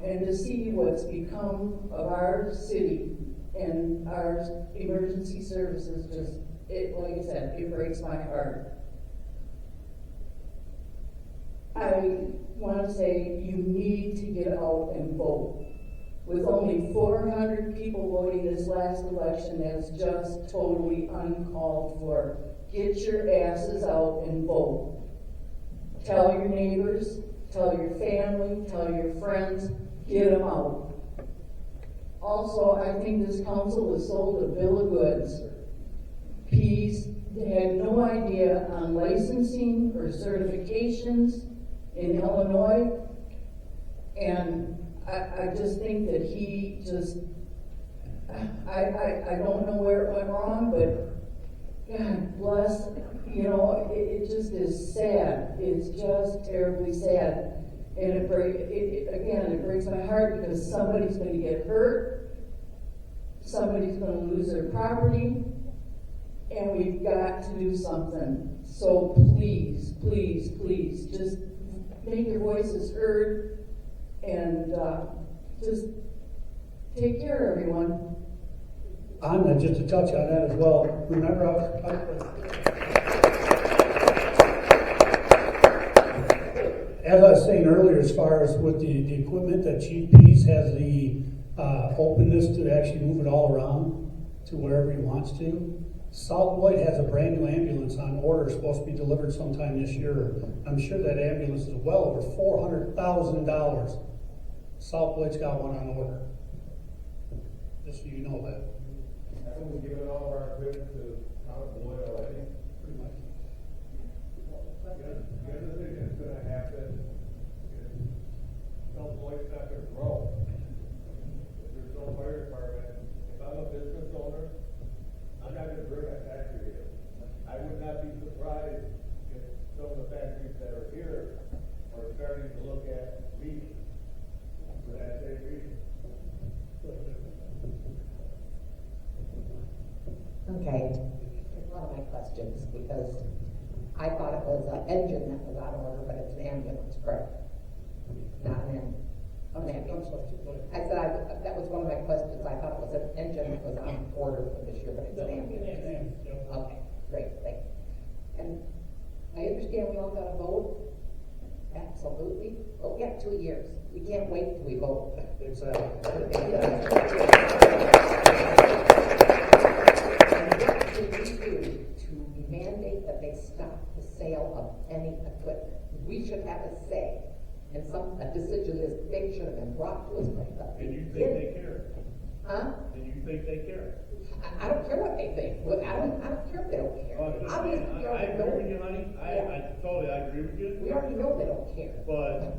And to see what's become of our city and our emergency services, like I said, it breaks my heart. I want to say you need to get out and vote. With only 400 people voting this last election, that's just totally uncalled for. Get your asses out and vote. Tell your neighbors, tell your family, tell your friends, get them out. Also, I think this council was sold a bill of goods. They had no idea on licensing or certifications in Illinois, and I just think that he just, I don't know where it went wrong, but God bless, it just is sad. It's just terribly sad. And it breaks my heart because somebody's going to get hurt, somebody's going to lose their property, and we've got to do something. So please, please, please, just make your voices heard and just take care of everyone. Just to touch on that as well, remember as I was saying earlier, as far as with the equipment, that Chief Pease has the openness to actually move it all around to wherever he wants to. South Beloit has a brand new ambulance on order, supposed to be delivered sometime this year. I'm sure that ambulance is well over $400,000. South Beloit's got one on order. Just so you know that. Haven't we given all of our equipment to town of Beloit already? Pretty much. The other thing that's gonna happen is South Beloit's not gonna grow. If there's no fire department, if I'm a business owner, I'm not gonna bring my factory here. I would not be surprised if some of the factories that are here are starting to look at leaving for that same reason. Okay, here's one of my questions, because I thought it was an engine that was on order, but it's an ambulance, correct? Not an ambulance. I said, that was one of my questions. I thought it was an engine that was on order for this year, but it's an ambulance. Okay, great, thank you. And I understand we all got to vote. Absolutely. But we have 2 years. We can't wait till we vote. Exactly. What do we do to mandate that they stop the sale of any equipment? We should have a say. And a decision this big should have been brought to us by the. And you think they care? Huh? And you think they care? I don't care what they think. I don't care if they don't care. Obviously, we I already agree with know. you, honey. Yeah. I agree with you. We already know they don't care. But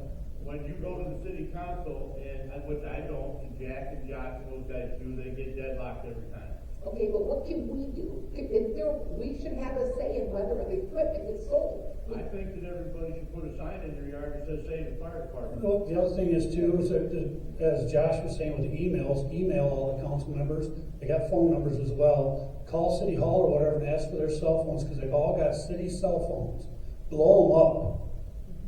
when you go to the city council, which I don't, and Jack and Josh and those guys do, they get deadlocked every time. Okay, but what can we do? We should have a say in whether the equipment is sold. I think that everybody should put a sign in their yard that says, "Save the fire department." Well, the other thing is too, is that, as Josh was saying with the emails, email all the council members, they got phone numbers as well, call City Hall or whatever and ask for their cell phones, because they've all got city cell phones. Blow them up.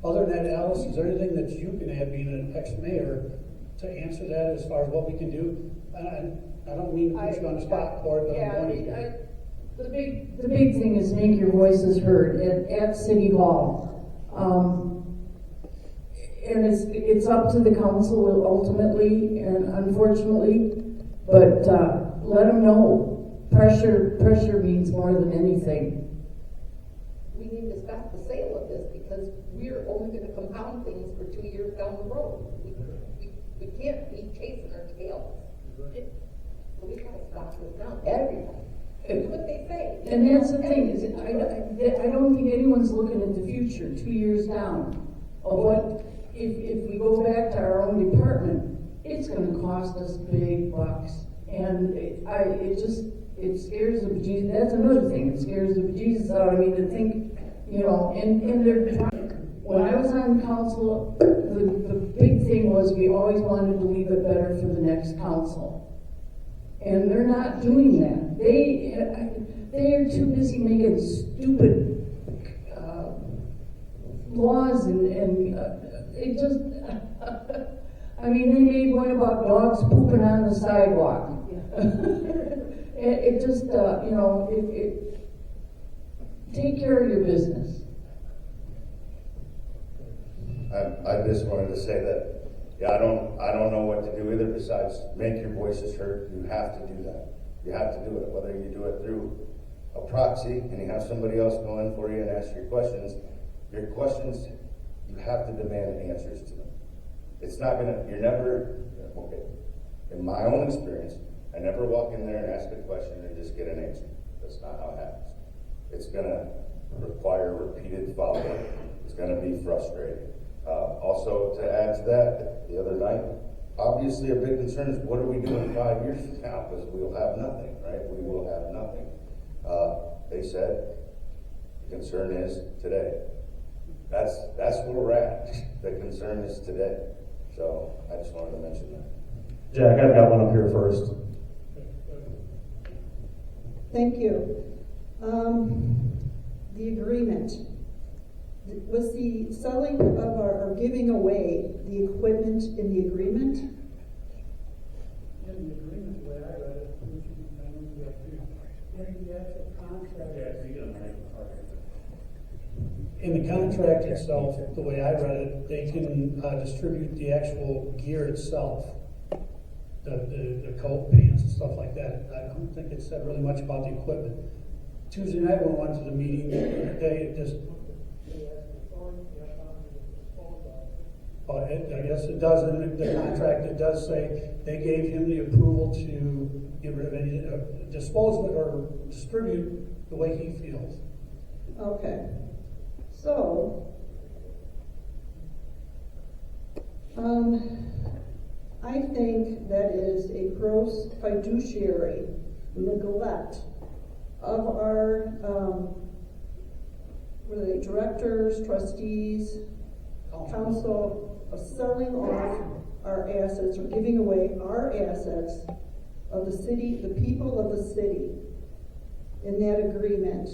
Other than that, Alice, is there anything that you can add, being an ex-mayor, to answer that as far as what we can do? I don't mean to put you on the spot for it, but I'm going to. The big thing is make your voices heard at City Hall. And it's up to the council ultimately and unfortunately, but let them know. Pressure means more than anything. We need to stop the sale of this because we're only going to compound things for 2 years down the road. We can't be chasing our tails. So we got to stop this now. Everybody. Do what they say. And that's the thing, is I don't think anyone's looking at the future, 2 years down, of what, if we go back to our own department, it's gonna cost us big bucks. And it scares the bejesus, that's another thing, it scares the bejesus out of me to think, and they're trying. When I was on council, the big thing was we always wanted to leave it better for the next council. And they're not doing that. They are too busy making stupid laws and it just. I mean, they made one about dogs pooping on the sidewalk. it just, take care of your business. I just wanted to say that. Yeah, I don't know what to do either besides make your voices heard. You have to do that. You have to do it, whether you do it through a proxy and you have somebody else go in for you and ask your questions, you have to demand answers to them. It's not you're never, okay, in my own experience, I never walk in there and ask a question and just get an answer. That's not how it happens. It's gonna require repeated follow-up. It's gonna be frustrating. Also, to add to that, the other night, obviously a big concern is what are we doing 5 years from now? Because we'll have nothing, right? We will have nothing. They said the concern is today. That's where we're at. The concern is today. So I just wanted to mention that. Jack, I've got one up here first. Thank you. The agreement. Was the selling of or giving away the equipment in the agreement? In the agreement, the way I read it, in the actual contract. In the contract itself, the way I read it, they can distribute the actual gear itself, the coat, pants, and stuff like that. I don't think it said really much about the equipment. Tuesday night when we went to the meeting, it just. But I guess it does in the contract. It does say they gave him the approval to get rid of any, dispose of it or distribute the way he feels. Okay. So, I think that is a gross fiduciary neglect of our, what are they, directors, trustees, council, of selling off our assets or giving away our assets of the city, the people of the city in that agreement.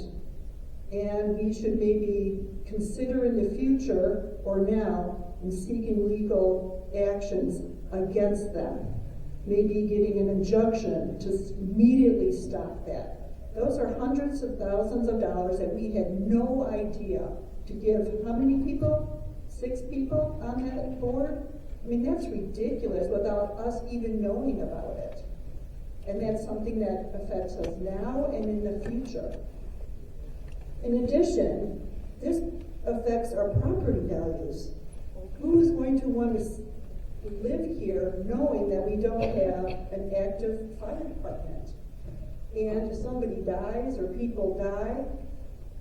And we should maybe consider in the future or now in seeking legal actions against them. Maybe getting an injunction to immediately stop that. Those are hundreds of thousands of dollars that we had no idea to give. How many people? 6 people on that board? I mean, that's ridiculous without us even knowing about it. And that's something that affects us now and in the future. In addition, this affects our property values. Who is going to want to live here knowing that we don't have an active fire department? And if somebody dies or people die,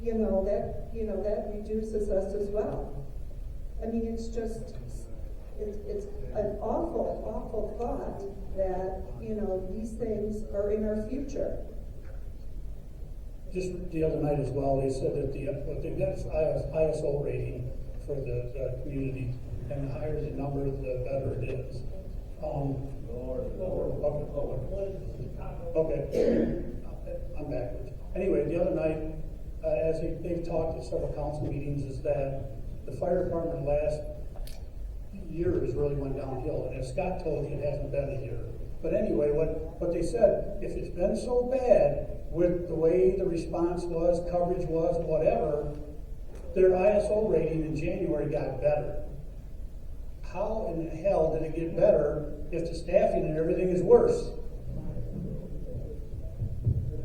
that reduces us as well. I mean, it's just it's an awful, awful thought that, you know, these things are in our future. Just the other night as well, they said that what they got is ISO rating for the community, and the higher the number, the better it is. Okay, I'm backwards. Anyway, the other night, as they've talked at several council meetings, is that the fire department last year has really went downhill, and as Scott told you, it hasn't been a year. But anyway, what they said, if it's been so bad with the way the response was, coverage was, whatever, their ISO rating in January got better. How in the hell did it get better if the staffing and everything is worse?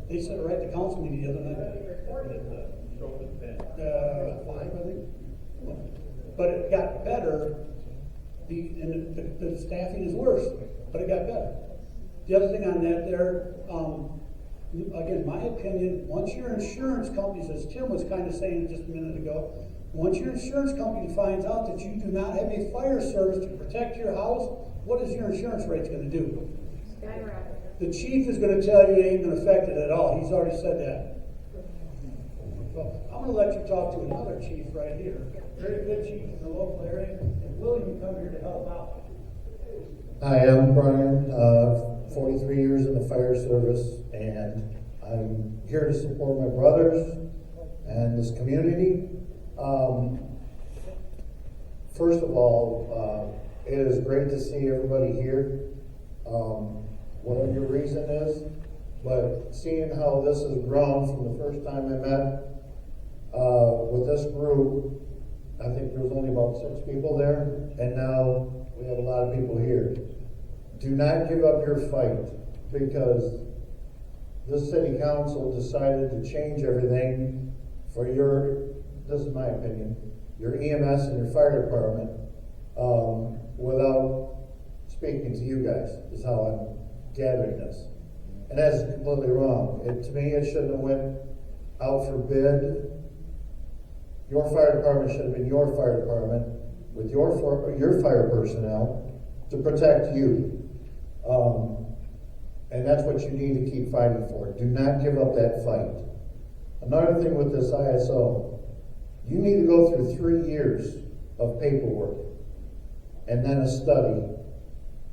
They said it right at the council meeting the other night. 5, I think. But it got better, and the staffing is worse, but it got better. The other thing on that there, again, my opinion, once your insurance company, as Tim was kind of saying just a minute ago, once your insurance company finds out that you do not have a fire service to protect your house, what is your insurance rates going to do? The chief is going to tell you it ain't going to affect it at all. He's already said that. Well, I'm going to let you talk to another chief right here. Very good chief in the local area, and willing to come here to help out. Hi, I'm Brian, 43 years in the fire service, and I'm here to support my brothers and this community. First of all, it is great to see everybody here, whatever your reason is, but seeing how this has grown from the first time I met with this group, I think there was only about 6 people there, and now we have a lot of people here. Do not give up your fight, because this city council decided to change everything for this is my opinion, your EMS and your fire department, without speaking to you guys, is how I'm gathering this. And that's completely wrong. To me, it shouldn't have went out for bid. Your fire department should have been your fire department with your fire personnel to protect you. And that's what you need to keep fighting for. Do not give up that fight. Another thing with this ISO, you need to go through 3 years of paperwork and then a study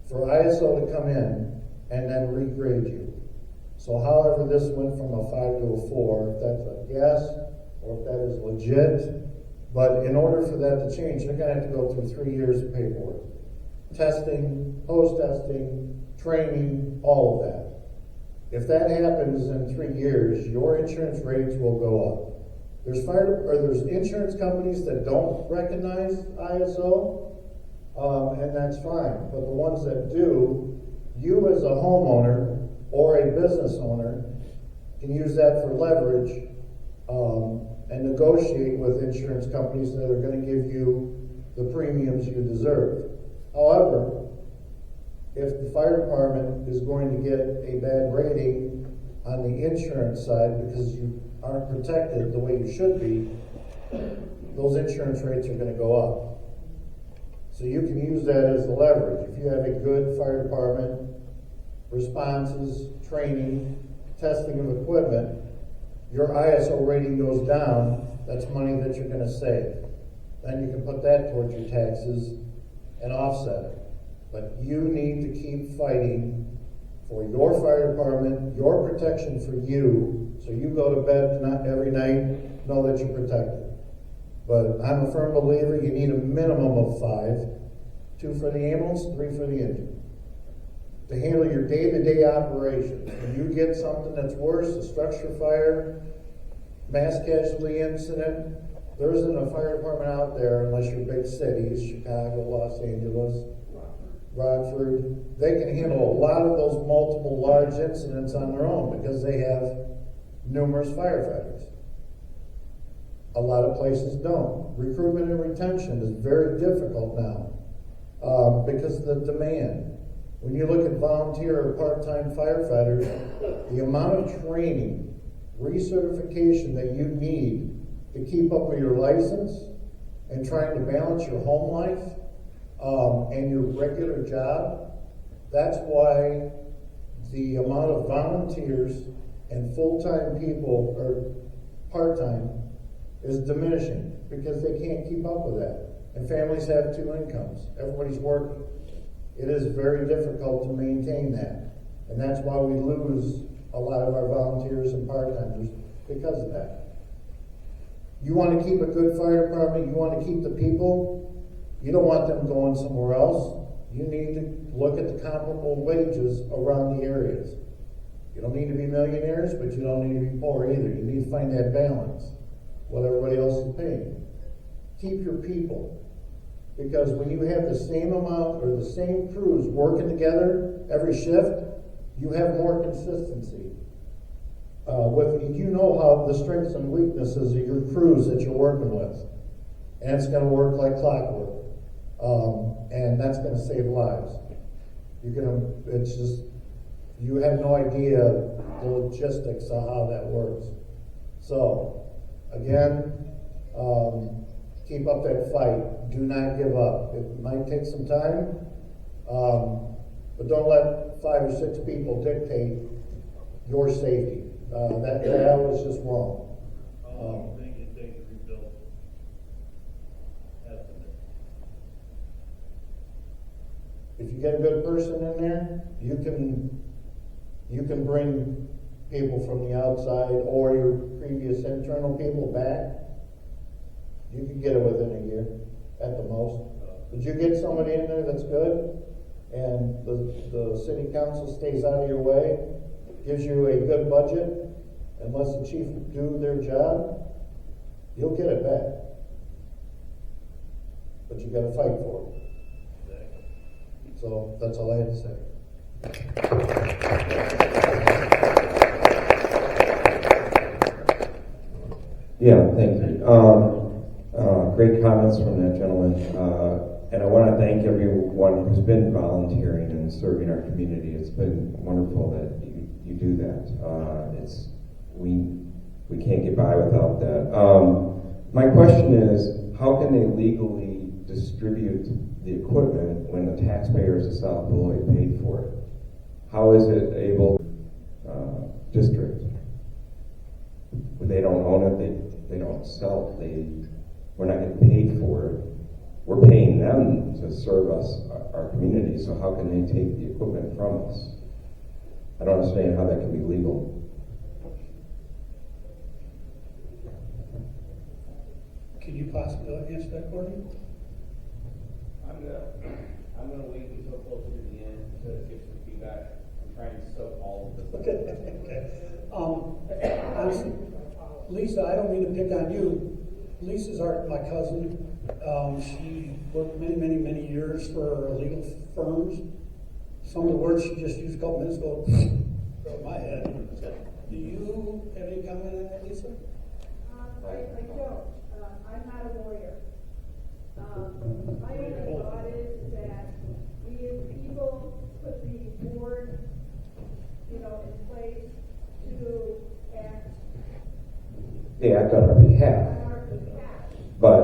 for ISO to come in and then regrade you. So however this went from a 5 to a 4, if that's a guess or if that is legit, but in order for that to change, you're going to have to go through 3 years of paperwork. Testing, post-testing, training, all of that. If that happens in 3 years, your insurance rates will go up. There's insurance companies that don't recognize ISO, and that's fine. But the ones that do, you as a homeowner or a business owner can use that for leverage and negotiate with insurance companies that are going to give you the premiums you deserve. However, if the fire department is going to get a bad rating on the insurance side because you aren't protected the way you should be, those insurance rates are going to go up. So you can use that as a leverage. If you have a good fire department, responses, training, testing of equipment, your ISO rating goes down, that's money that you're going to save. Then you can put that towards your taxes and offset it. But you need to keep fighting for your fire department, your protection for you, so you go to bed every night, know that you're protected. But I'm a firm believer you need a minimum of 5, 2 for the ambulance, 3 for the engine, to handle your day-to-day operations. When you get something that's worse, a structure fire, mass casualty incident, there isn't a fire department out there, unless you're big cities, Chicago, Los Angeles, Rockford, they can handle a lot of those multiple large incidents on their own because they have numerous firefighters. A lot of places don't. Recruitment and retention is very difficult now because of the demand. When you look at volunteer or part-time firefighters, the amount of training, recertification that you need to keep up with your license and trying to balance your home life and your regular job, that's why the amount of volunteers and full-time people, or part-time, is diminishing because they can't keep up with that. And families have 2 incomes. Everybody's working. It is very difficult to maintain that. And that's why we lose a lot of our volunteers and part-timers because of that. You want to keep a good fire department, you want to keep the people, you don't want them going somewhere else. You need to look at the comparable wages around the areas. You don't need to be millionaires, but you don't need to be poor either. You need to find that balance, what everybody else is paying. Keep your people. Because when you have the same amount or the same crews working together every shift, you have more consistency. You know how the strengths and weaknesses of your crews that you're working with. And it's going to work like clockwork. And that's going to save lives. You have no idea the logistics of how that works. So, again, keep up that fight. Do not give up. It might take some time, but don't let 5 or 6 people dictate your safety. That was just wrong. How long do you think it takes to rebuild? Estimate. If you get a good person in there, you can bring people from the outside or your previous internal people back. You can get it within a year at the most. But you get somebody in there that's good, and the city council stays out of your way, gives you a good budget, and lets the chief do their job, you'll get it back. But you got to fight for it. So that's all I had to say. Yeah, thank you. Great comments from that gentleman. And I want to thank everyone who's been volunteering and serving our community. It's been wonderful that you do that. We can't get by without that. My question is, how can they legally distribute the equipment when the taxpayers of South Beloit paid for it? How is it able district? They don't own it, they don't sell it, we're not getting paid for it. We're paying them to serve us, our community, so how can they take the equipment from us? I don't understand how that can be legal. Can you possibly answer that, Courtney? I'm gonna wait until closer to the end to give some feedback. I'm trying to soak all of this. Okay. Honestly, Lisa, I don't mean to pick on you. Lisa's my cousin. She worked many years for legal firms. Some of the words she just used a couple minutes ago over my head. Do you have any comment on that, Lisa? I don't. I'm not a lawyer. My only thought is that we as people put the board, in place to act. They act on our behalf. But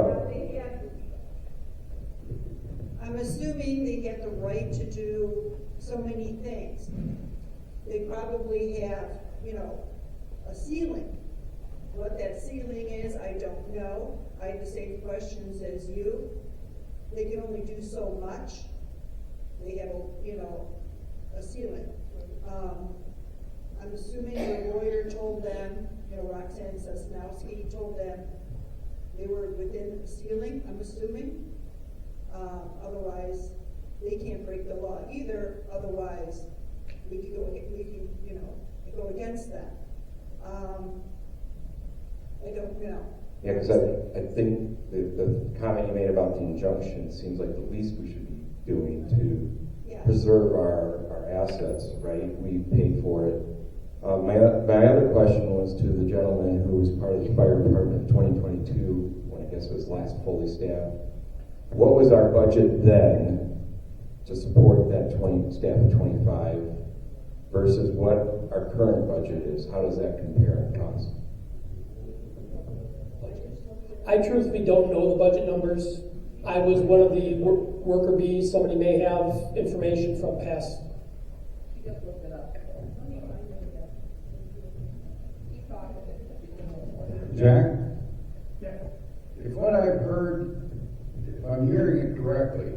I'm assuming they get the right to do so many things. They probably have, a ceiling. What that ceiling is, I don't know. I have the same questions as you. They can only do so much. They have, a ceiling. I'm assuming the lawyer told them, Roxanne Sosnowski told them they were within the ceiling, I'm assuming. Otherwise, they can't break the law either. Otherwise, we can go against them. I don't know. yeah, because I think the comment you made about the injunction seems like the least we should be doing to preserve our assets, right? We paid for it. My other question was to the gentleman who was part of the fire department in 2022, when I guess it was last fully staffed. What was our budget then to support that staff of 25 versus what our current budget is? How does that compare in cost? I truthfully don't know the budget numbers. I was one of the worker bees. Somebody may have information from past. You just looked it up. Jack? If what I've heard, if I'm hearing it correctly,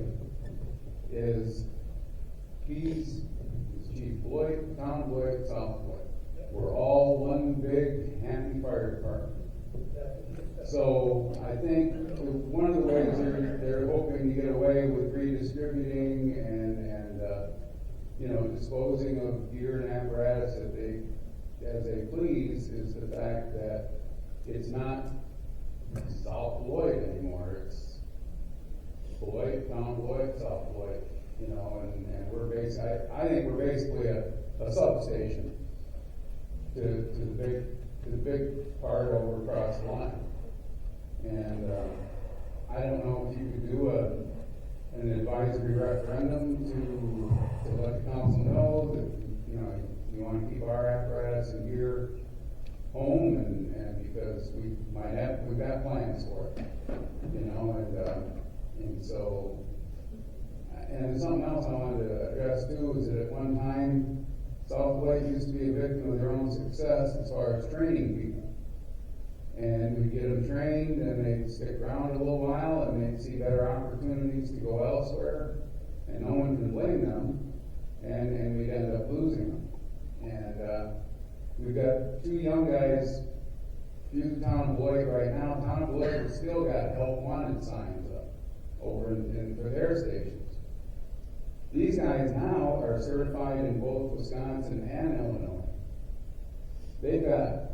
is he's Chief Beloit, Town of Beloit, South Beloit. We're all one big happy fire department. So I think one of the ways they're hoping to get away with redistributing and disposing of gear and apparatus as they please is the fact that it's not South Beloit anymore. It's Beloit, Town of Beloit, South Beloit. And we're I think we're basically a substation to the big part over across the line. And I don't know if you could do an advisory referendum to let the council know that you want to keep our apparatus and gear home, and because we've got plans for it, and so. And something else I wanted to address too is that at one time, South Beloit used to be a victim of their own success as far as training people. And we get them trained and they'd stick around a little while and they'd see better opportunities to go elsewhere. And no one can blame them. And we'd end up losing them. And we've got 2 young guys through the Town of Beloit right now. Town of Beloit has still got help wanted signs up over for their stations. These guys now are certified in both Wisconsin and Illinois. They've got,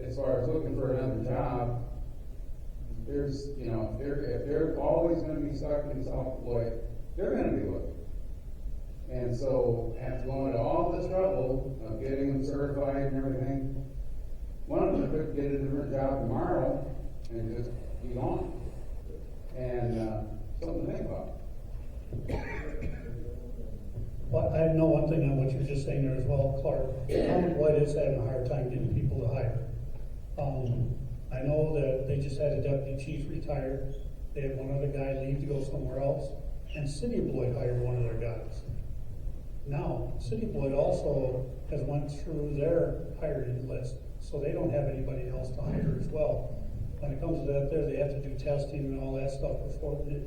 as far as looking for another job, there's, if they're always going to be stuck in South Beloit, they're going to be looking. And so, after going to all this trouble of getting them certified and everything, one of them could get a different job tomorrow and just be gone. And something to think about. Well, I know one thing on what you were just saying there as well, Clark. Town of Beloit is having a hard time getting people to hire. I know that they just had a deputy chief retire. They had one other guy leave to go somewhere else, and City of Beloit hired one of their guys. Now, City of Beloit also has went through their hiring list, so they don't have anybody else to hire as well. When it comes to that, they have to do testing and all that stuff before they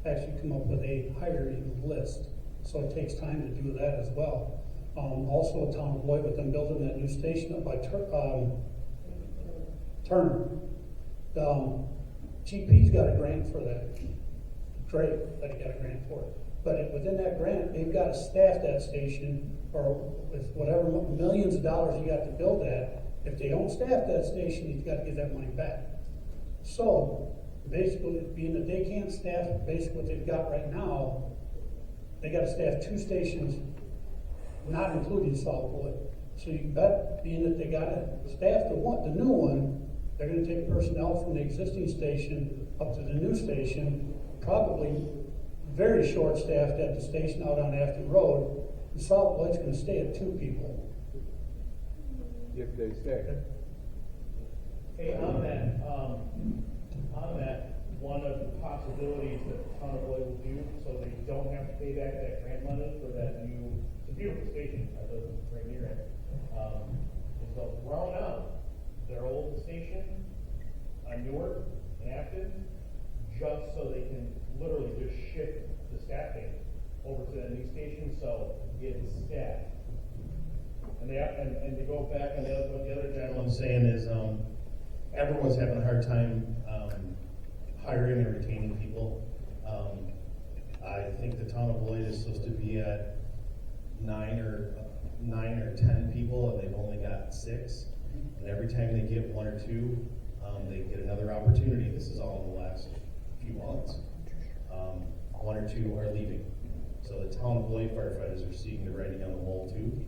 actually come up with a hiring list. So it takes time to do that as well. Also, Town of Beloit, with them building that new station up by Turner. GP's got a grant for that. Great that he got a grant for it. But within that grant, they've got to staff that station, or with whatever millions of dollars you got to build that. If they don't staff that station, you've got to get that money back. So basically, being that they can't staff basically what they've got right now, they got to staff 2 stations, not including South Beloit. So you can bet, being that they got to staff the new one, they're going to take personnel from the existing station up to the new station, probably very short staffed at the station out on Afton Road. And South Beloit's going to stay at 2 people. If they stay. Hey, on that, one of the possibilities that the Town of Beloit will do, so they don't have to pay back that grant money for that new, it's a beautiful station, I live right near it, is they'll round out their old station on Newark and Afton, just so they can literally just shift the staffing over to that new station, so it's staffed. And to go back on what the other gentleman's saying is, everyone's having a hard time hiring and retaining people. I think the Town of Beloit is supposed to be at 9 or 10 people, and they've only got 6. And every time they get 1 or 2, they get another opportunity. This is all in the last few months. 1 or 2 are leaving. So the Town of Beloit firefighters are seeing the writing on the wall too.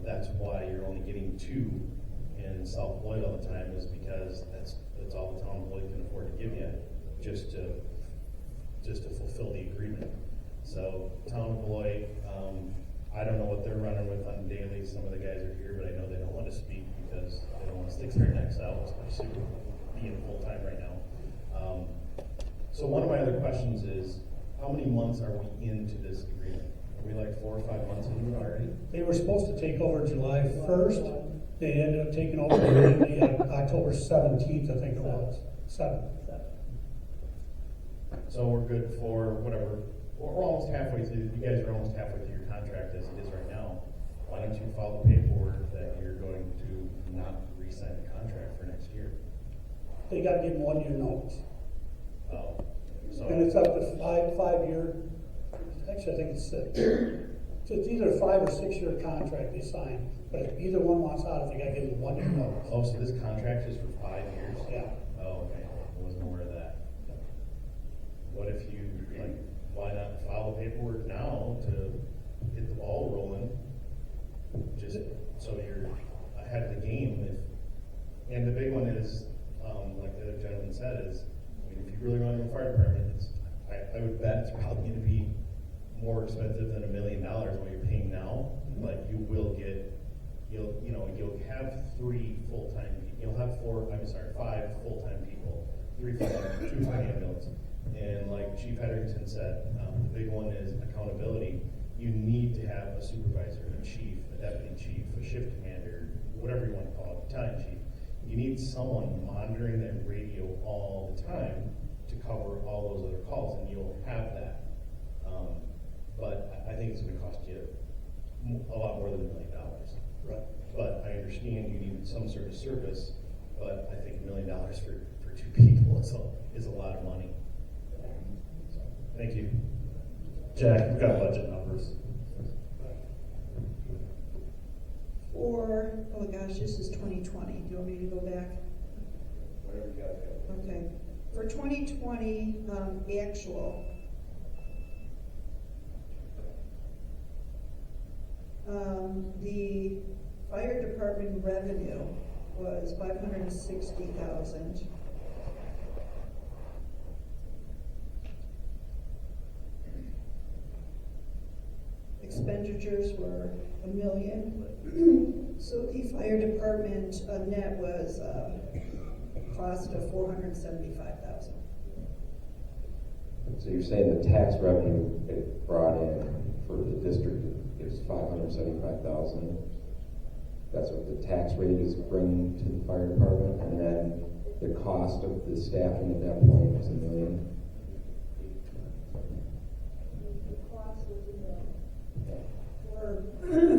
That's why you're only getting 2 in South Beloit all the time, is because that's all the Town of Beloit can afford to give you, just to fulfill the agreement. So Town of Beloit, I don't know what they're running with on daily. Some of the guys are here, but I know they don't want to speak because they don't want to stick their necks out, especially being full time right now. So one of my other questions is, how many months are we into this agreement? Are we like 4 or 5 months into it already? They were supposed to take over July 1st. They ended up taking over October 17th, I think it was. 7th. So we're good for whatever, we're almost halfway through, you guys are almost halfway through your contract as it is right now. Why don't you file the paperwork that you're going to not re-sign the contract for next year? They got to give them 1 year notice. Oh, so. And it's up to 5 year, actually I think it's 6. So it's either a 5 or 6 year contract they sign, but if either one wants out, they got to give them 1 year notice. Oh, so this contract is for 5 years? Yeah. Oh, okay, I wasn't aware of that. What if you, like, why not file the paperwork now to get the ball rolling? Just so you're ahead of the game. And the big one is, like the other gentleman said, is, I mean, if you really want to do a fire department, I would bet it's probably going to be more expensive than $1 million what you're paying now, but you will get, you'll have 3 full-time people. You'll have 5 full-time people, 2 for the ambulance. And like Chief Hedrington said, the big one is accountability. You need to have a supervisor, a chief, a deputy chief, a shift commander, whatever you want to call it, battalion chief. You need someone monitoring that radio all the time to cover all those other calls, and you'll have that. But I think it's going to cost you a lot more than $1 million. Right. But I understand you need some sort of service, but I think $1 million for 2 people is a lot of money. So, thank you. Jack, you've got budget numbers. Oh gosh, this is 2020. Do you want me to go back? Whatever you guys got. Okay. For 2020, actual, the fire department revenue was $560,000. Expenditures were $1 million. So the fire department net was cost of $475,000. So you're saying the tax revenue it brought in for the district is $575,000. That's what the tax rate is bringing to the fire department, and then the cost of the staffing at that point was $1 million. The cost was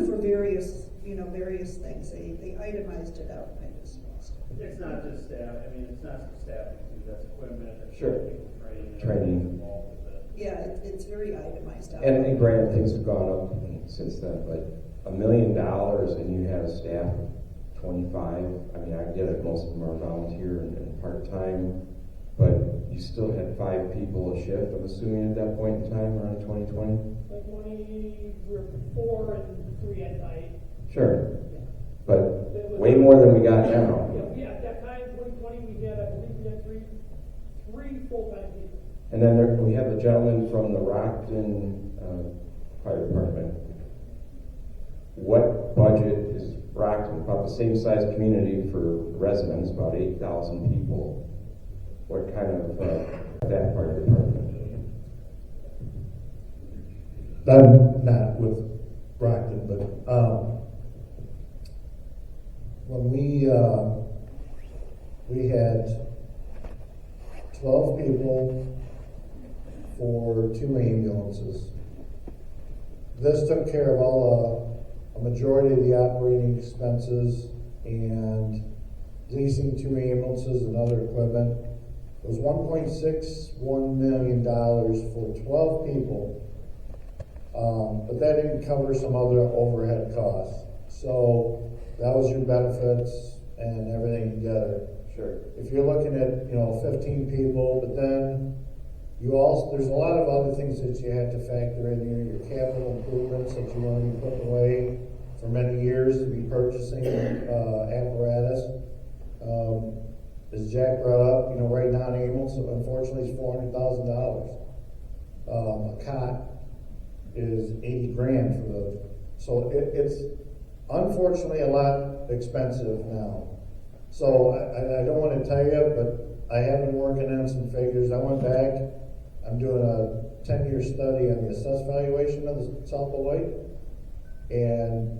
for various things. They itemized it out. I just lost it. It's not just staff, I mean, it's not just staffing too, that's equipment, that's Sure. people training. Training. Involved with it. Yeah, it's very itemized out. And granted, things have gone up since then, but $1 million and you have a staff of 25. I mean, I get it, most of them are volunteer and part-time, but you still had 5 people a shift, I'm assuming, at that point in time, around 2020? 2020, we're 4 and 3 at night. Sure. But way more than we got now. Yeah, at that time, 2020, we had, I believe we had three full-time people. And then we have the gentleman from the Rockton Fire Department. What budget is Rockton? About the same size community for residents, about 8,000 people. What kind of that fire department? I'm not with Brockton, but when we had 12 people for 2 ambulances. This took care of a majority of the operating expenses and leasing 2 ambulances and other equipment. It was $1.61 million for 12 people, but that didn't cover some other overhead costs. So that was your benefits and everything together. Sure. If you're looking at 15 people, but then there's a lot of other things that you had to factor in here. Your capital improvements that you want to be putting away for many years to be purchasing apparatus. As Jack brought up, right now an ambulance, unfortunately, is $400,000. A cot is $80,000 for so it's unfortunately a lot expensive now. So I don't want to tell you, but I have been working on some figures. I went back, I'm doing a 10-year study on the assessed valuation of the South Beloit, and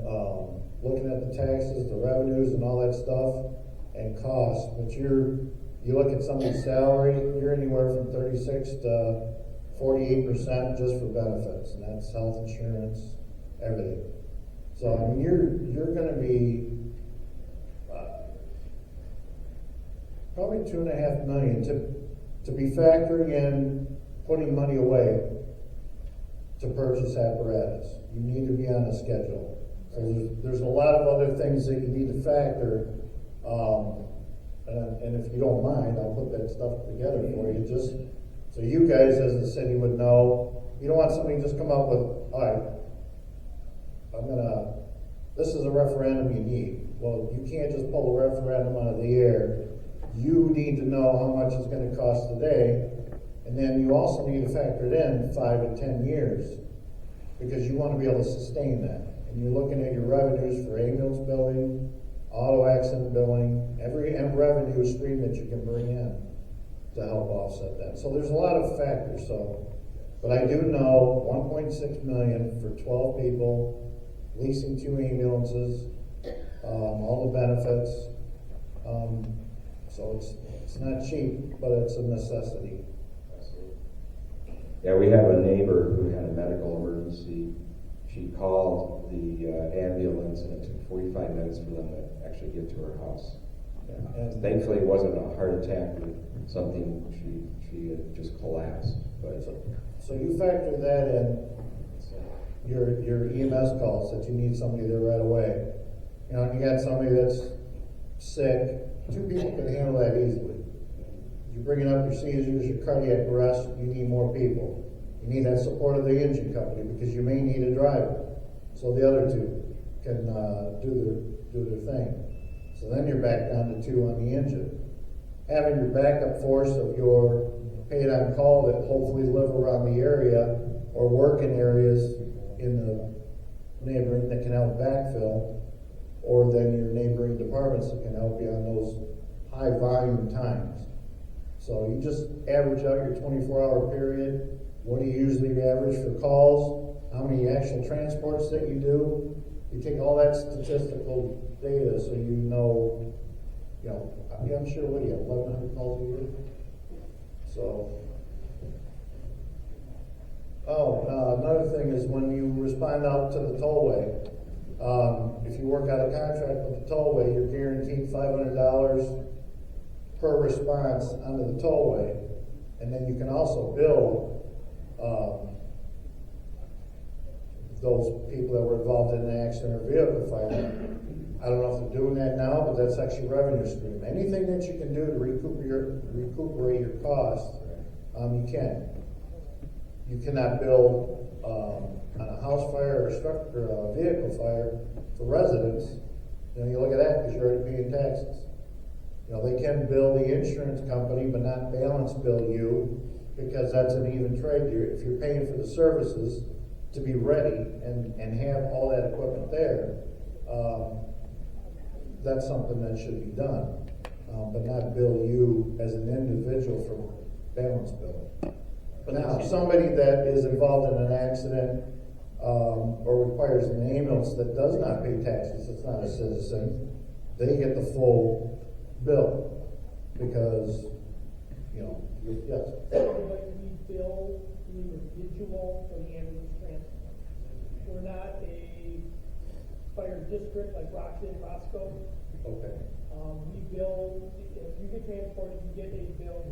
looking at the taxes, the revenues, and all that stuff, and costs. But you look at somebody's salary, you're anywhere from 36 to 48% just for benefits, and that's health insurance, everything. So I mean, you're going to be probably $2.5 million to be factoring in putting money away to purchase apparatus. You need to be on a schedule. So there's a lot of other things that you need to factor. And if you don't mind, I'll put that stuff together for you, just so you guys as the city would know. You don't want somebody to just come up with, all right, this is a referendum you need. Well, you can't just pull a referendum out of the air. You need to know how much it's going to cost today, and then you also need to factor it in 5 to 10 years, because you want to be able to sustain that. And you're looking at your revenues for ambulance billing, auto accident billing, every revenue stream that you can bring in to help offset that. So there's a lot of factors. But I do know 1.6 million for 12 people, leasing 2 ambulances, all the benefits. So it's not cheap, but it's a necessity. Yeah, we have a neighbor who had a medical emergency. She called the ambulance, and it took 45 minutes for them to actually get to her house. And thankfully, it wasn't a heart attack or something. She had just collapsed. But so you factor that in your EMS calls that you need somebody there right away. You know, you got somebody that's sick. 2 people can handle that easily. You're bringing up your seizures, your cardiac arrest. You need more people. You need that support of the engine company, because you may need a driver. So the other 2 can do their thing. So then you're back down to 2 on the engine. Having your backup force of your paid on call that hopefully live around the area or work in areas in the neighboring that can help backfill, or then your neighboring departments that can help you on those high volume times. So you just average out your 24-hour period. What do you usually average for calls? How many actual transports that you do? You take all that statistical data so you know, I'm sure, what do you have, 1,100 calls a year? So, another thing is when you respond out to the tollway, if you work out a contract with the tollway, you're guaranteed $500 per response onto the tollway, and then you can also bill those people that were involved in an accident or vehicle fire. I don't know if they're doing that now, but that's actually revenue stream. Anything that you can do to recuperate your costs, you can. You cannot bill on a house fire or a vehicle fire for residents. You look at that because you're already paying taxes. They can bill the insurance company, but not balance bill you, because that's an even trade. If you're paying for the services to be ready and have all that equipment there, that's something that should be done, but not bill you as an individual for balance bill. Now, somebody that is involved in an accident or requires an ambulance that does not pay taxes, it's not a citizen, they get the full bill, because, yes. We bill the individual for the ambulance transport. We're not a fire district like Rockland, Roscoe. Okay. We bill, if you get transported, you get a bill,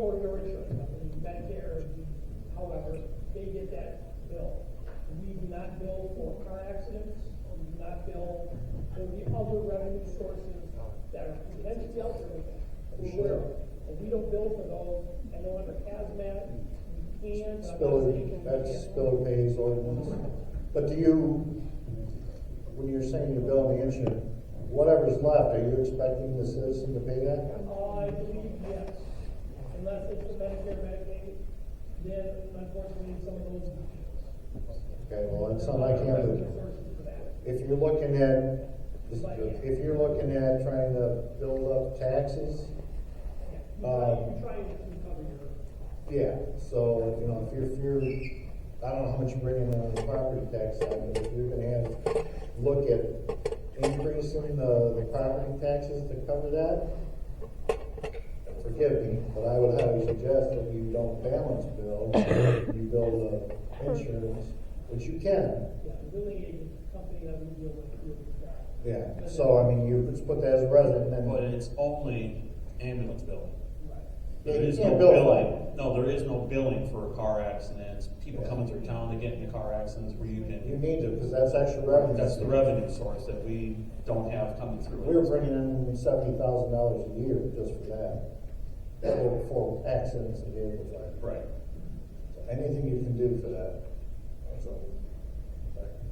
or your insurance company, Medicare, however, they get that bill. We do not bill for car accidents, we do not bill for the other revenue sources that are confidential, we're aware of. And we don't bill for those. I know under hazmat, we can. That's spiller pays ordinance. But when you're saying you're billing the insurance, whatever's left, are you expecting the citizen to pay that? I believe yes. Unless it's the Medicare, Medicaid, then unfortunately some of those. Okay, well, it's not like him. If you're looking at trying to build up taxes, You're trying to cover your. Yeah, so, you know, if you're, I don't know how much you bring in on the property tax side, but if you're gonna have, look at increasing the property taxes to cover that, forgive me, but I would highly suggest that you don't balance bill, you build insurance, which you can. Yeah, the billing agent company that we deal with. Yeah, so I mean, you just put that as a resident, and But then, it's only ambulance billing. yeah, There you is can't no bill billing. No, there is no billing for car accidents, people coming through town to get into car accidents where you You can. need to, because that's extra revenue. That's the revenue source that we don't have coming through. We were bringing in $70,000 a year just for that, for accidents and vehicle fire. Right. So anything you can do for that. So,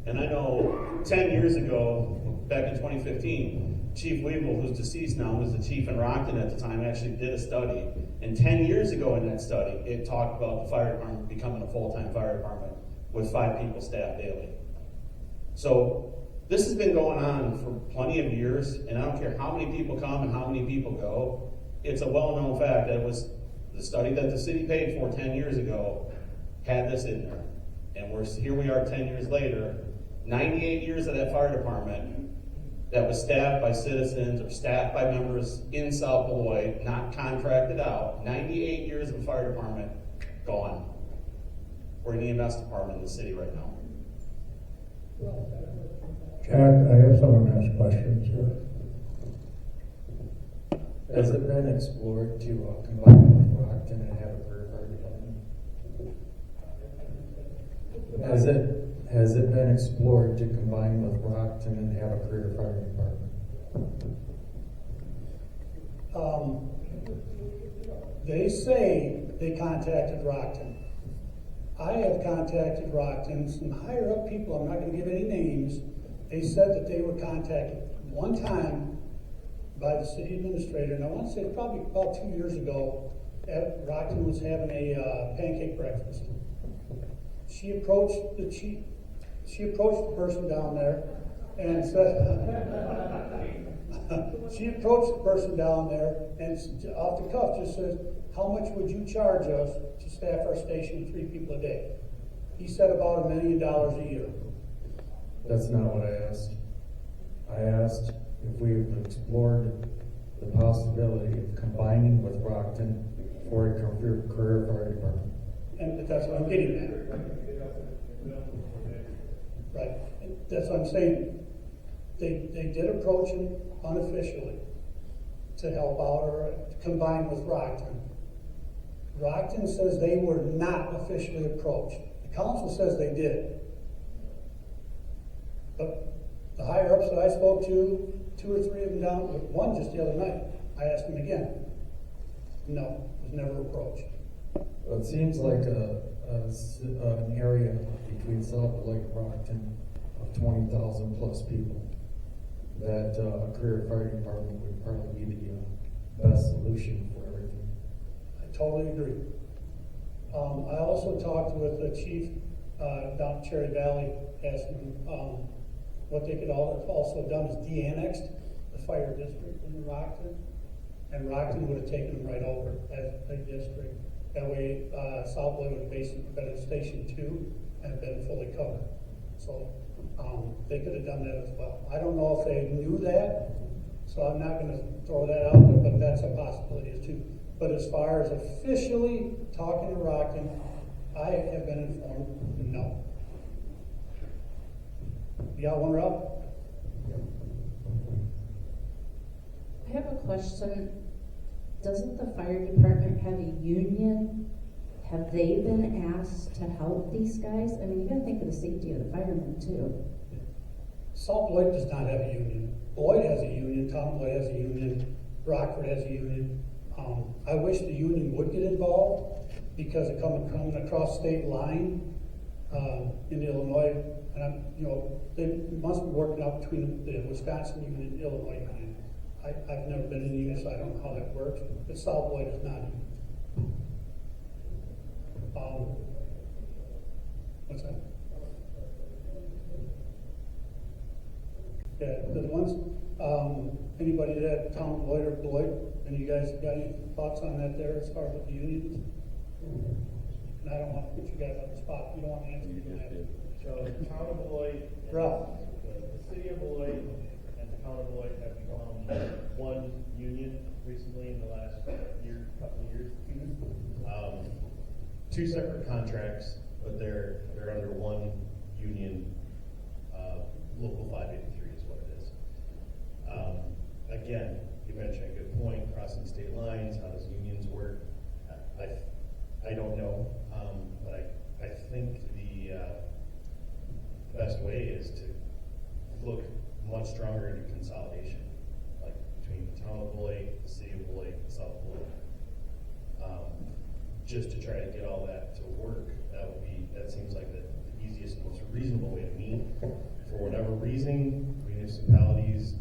And I know 10 years ago, back in 2015, Chief Weevil, who's deceased now, was the chief in Rockton at the time, actually did a study. And 10 years ago in that study, it talked about the fire department becoming a full-time fire department with 5 people staffed daily. So this has been going on for plenty of years, and I don't care how many people come and how many people go. It's a well-known fact that it was the study that the city paid for 10 years ago had this in there. And here we are 10 years later, 98 years of that fire department that was staffed by citizens or staffed by members in South Beloit, not contracted out. 98 years of a fire department gone. We're in the EMS department in the city right now. Jack, I have someone ask questions here. Has it been explored to combine with Rockton and have a career fire department? Has it been explored to combine with Rockton and have a career fire department? They say they contacted Rockton. I have contacted Rockton, some higher up people, I'm not gonna give any names, they said that they were contacted one time by the city administrator, and I want to say probably about 2 years ago, Rockton was having a pancake breakfast. She approached the person down there and said, she approached the person down there and off the cuff just says, how much would you charge us to staff our station with 3 people a day? He said about $1 million a year. That's not what I asked. I asked if we've explored the possibility of combining with Rockton for a career fire department. And that's what I'm getting at. Right. That's what I'm saying. They did approach him unofficially to help out or to combine with Rockton. Rockton says they were not officially approached. The council says they did. But the higher ups that I spoke to, 2 or 3 of them down, one just the other night, I asked him again. No, was never approached. Well, it seems like an area between South Beloit and Rockton of 20,000 plus people that a career fire department would probably be the best solution for everything. I totally agree. I also talked with the chief down at Cherry Valley, asking what they could also done is de-annexed the fire district in Rockton, and Rockton would have taken them right over as a district. That way, South Beloit would have basically been in Station 2 and been fully covered. So they could have done that as well. I don't know if they knew that, so I'm not going to throw that out there, but that's a possibility too. But as far as officially talking to Rockton, I have been informed, no. You got one, Rob? I have a question. Doesn't the fire department have a union? Have they been asked to help these guys? I mean, you gotta think of the safety of the firemen too. Salt Beloit does not have a union. Beloit has a union, Town Beloit has a union, Rockford has a union. I wish the union would get involved because of coming across state line in Illinois, and they must be working out between the Wisconsin union and Illinois union. I've never been in the union, so I don't know how that works, but South Beloit is not. What's that? Yeah, the ones, anybody that Town Beloit or Beloit And you guys got any thoughts on that there as far as with the unions? And I don't want to put you guys on the spot, you don't want to answer tonight. So the town of Beloit, Ralph? the city of Beloit and the town of Beloit have become one union recently in the last couple of years. Two separate contracts, but they're under one union, local 583 is what it is. Again, you mentioned a good point, crossing state lines, how does unions work? I don't know, but I think the best way is to look much stronger into consolidation, like between the town of Beloit, the city of Beloit, and South Beloit. Just to try to get all that to work, that seems like the easiest, most reasonable way to meet. For whatever reason, municipalities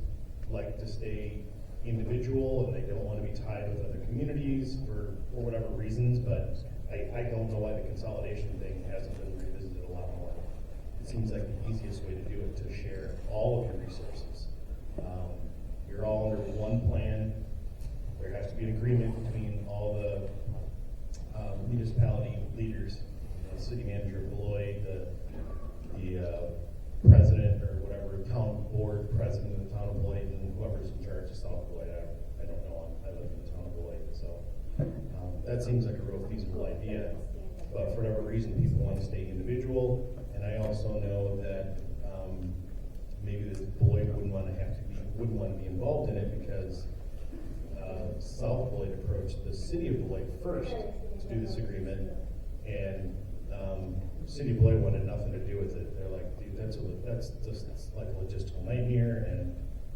like to stay individual and they don't want to be tied with other communities for whatever reasons, but I don't know why the consolidation thing hasn't been revisited a lot more. It seems like the easiest way to do it, to share all of your resources. You're all under one plan. There has to be an agreement between all the municipality leaders, the city manager of Beloit, the president or whatever, town board president of the town of Beloit, and whoever's in charge of South Beloit. I don't know. I live in the town of Beloit, so that seems like a real feasible idea. But for whatever reason, people want to stay individual, and I also know that maybe the Beloit wouldn't want to be involved in it because South Beloit approached the city of Beloit first to do this agreement, and city of Beloit wanted nothing to do with it. They're like, dude, that's just like a logistical nightmare, and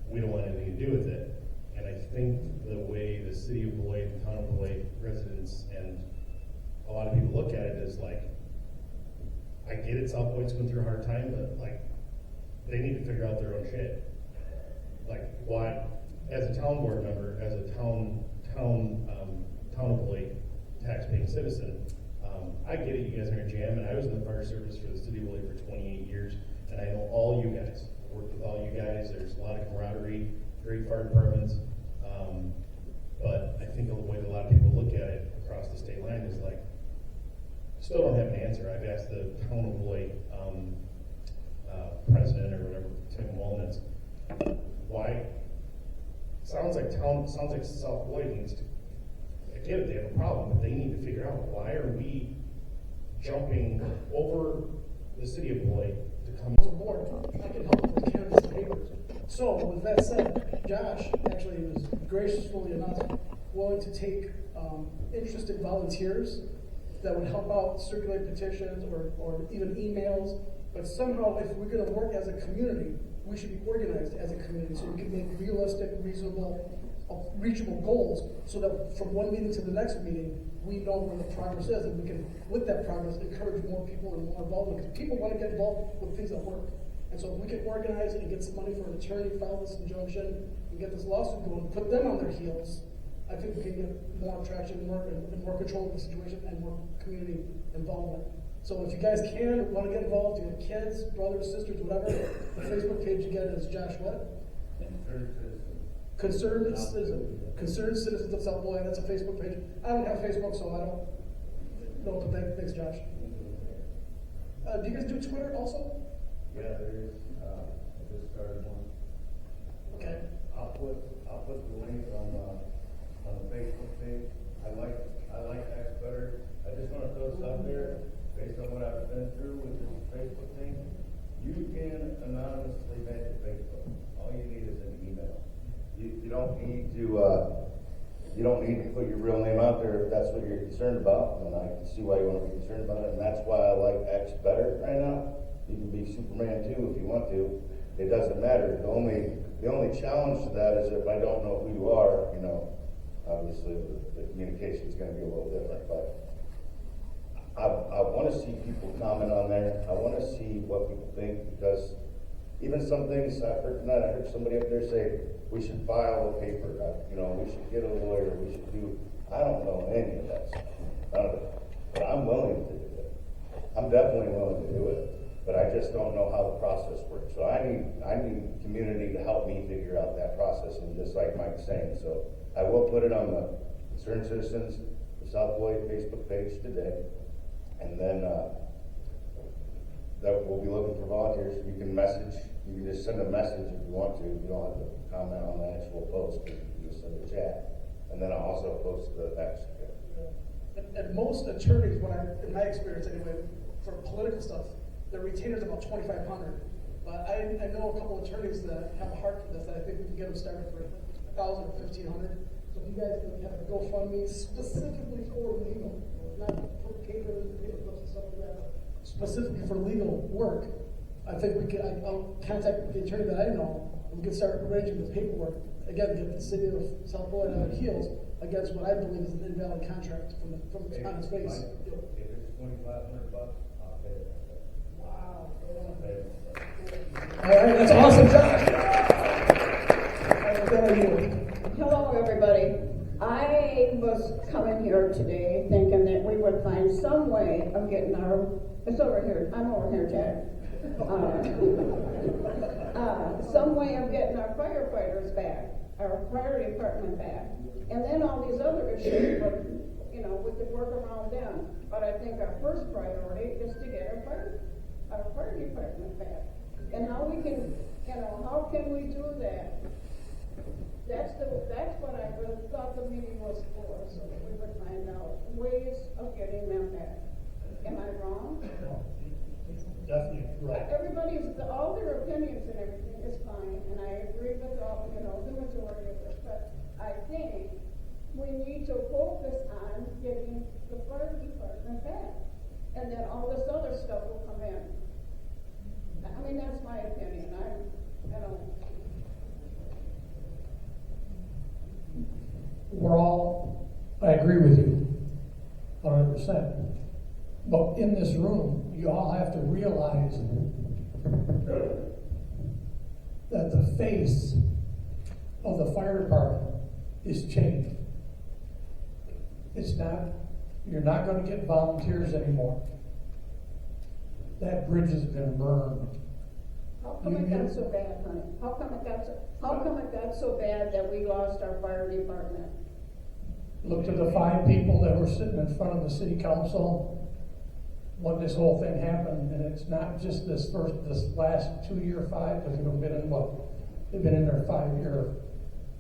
we don't want anything to do with it. And I think the way the city of Beloit, the town of Beloit residents, and a lot of people look at it is like, I get it, South Beloit's going through a hard time, but like, they need to figure out their own shit. Like, why? As a town board member, as a town of Beloit tax-paying citizen, I get it, you guys are in jam, and I was in the fire service for the city of Beloit for 28 years, and I know all you guys. I worked with all you guys. There's a lot of camaraderie, great fire departments, but I think the way that a lot of people look at it across the state line is like, still don't have an answer. I've asked the town of Beloit president or whatever, Tim Walnuts, why? Sounds like South Beloit needs to, I get it, they have a problem, but they need to figure out, why are we jumping over the city of Beloit to come? As a board, I can help with candidates and papers. So with that said, Josh actually was graciously enough willing to take interested volunteers that would help out circulate petitions or even emails. But somehow, if we're going to work as a community, we should be organized as a community so we can make realistic, reasonable, reachable goals, so that from one meeting to the next meeting, we know where the progress is, and we can, with that progress, encourage more people and more involvement. Because people want to get involved with things that work. And so if we can organize it and get some money for an attorney, file this injunction, and get this lawsuit going, put them on their heels, I think we can get more traction and more control of the situation and more community involvement. So if you guys want to get involved, you have kids, brothers, sisters, whatever, the Facebook page you get is Josh what? Concerned Citizens of South Beloit. That's a Facebook page. I don't have Facebook, so I don't know what to think. Thanks, Josh. Do you guys do Twitter also? Yeah, there is. I just started one. Okay. I'll put the link on the Facebook page. I like X better. I just want to throw this out there. Based on what I've been through with this Facebook thing, you can anonymously vent to Facebook. All you need is an email. You don't need to put your real name out there if that's what you're concerned about, and I can see why you want to be concerned about it, and that's why I like X better right now. You can be Superman too if you want to. It doesn't matter. The only challenge to that is if I don't know who you are, obviously the communication is going to be a little different, but I want to see people comment on there. I want to see what people think, because even some things I heard tonight, I heard somebody up there say, we should file a paper, we should get a lawyer, we should do, I don't know any of that stuff, none of it. But I'm willing to do it. I'm definitely willing to do it. but I just don't know how the process works. So I need community to help me figure out that process, and just like Mike's saying, so I will put it on the Concerned Citizens, the South Beloit Facebook page today, and then that we'll be looking for volunteers. You can just send a message if you want to. You don't have to comment on the actual post, but you can just send a chat, and then I'll also post the next. And most attorneys, in my experience anyway, for political stuff, their retainers about 2,500. But I know a couple of attorneys that have a heart for this, and I think we can get them started for 1,000 or 1,500. So if you guys can have a GoFundMe specifically for legal, not for paper clips and stuff like that, specifically for legal work, I think we can. I'll contact the attorney that I know, and we can start arranging the paperwork. Again, get the city of South Beloit on their heels against what I believe is an invalid contract from on its face. If it's $2,500, I'll pay it. Wow. I'll pay it. All right, that's awesome, Josh. Hello, everybody. I was coming here today thinking that we would find some way of getting it's over here, I'm over here, Jack. Some way of getting our firefighters back, our fire department back. And then all these other issues, but, we could work around them. But I think our first priority is to get our fire department back. And how we can, how can we do that? That's what I really thought the meeting was for, so that we would find out ways of getting them back. Am I wrong? Definitely right. All their opinions and everything is fine, and I agree with all, the majority of it, but I think we need to focus on getting the fire department back, and then all this other stuff will come in. I mean, that's my opinion. I agree with you 100%. But in this room, you all have to realize that the face of the fire department is changing. You're not going to get volunteers anymore. That bridge has been burned. How come it got so bad, honey? How come it got so bad that we lost our fire department? Looked at the 5 people that were sitting in front of the city council when this whole thing happened, and it's not just this last 2-year 5, because they've been in they've been in there 5 year,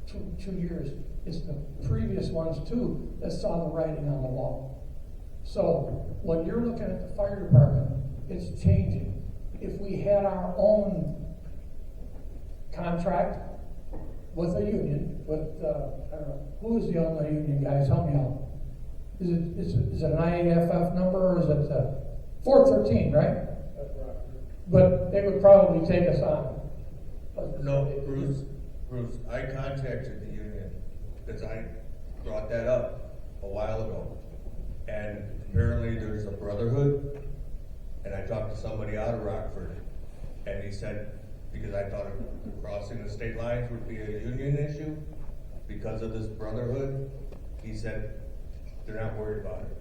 2 years. It's the previous ones too that saw the writing on the wall. So when you're looking at the fire department, it's changing. If we had our own contract with a union, I don't know, who is the only union, guys? Help me out. Is it an IAFF number, or is it 413, right? That's right. But they would probably take us on. No, Bruce, I contacted the union because I brought that up a while ago. And apparently there's a brotherhood, and I talked to somebody out of Rockford, and he said, because I thought crossing the state lines would be a union issue because of this brotherhood, he said they're not worried about it.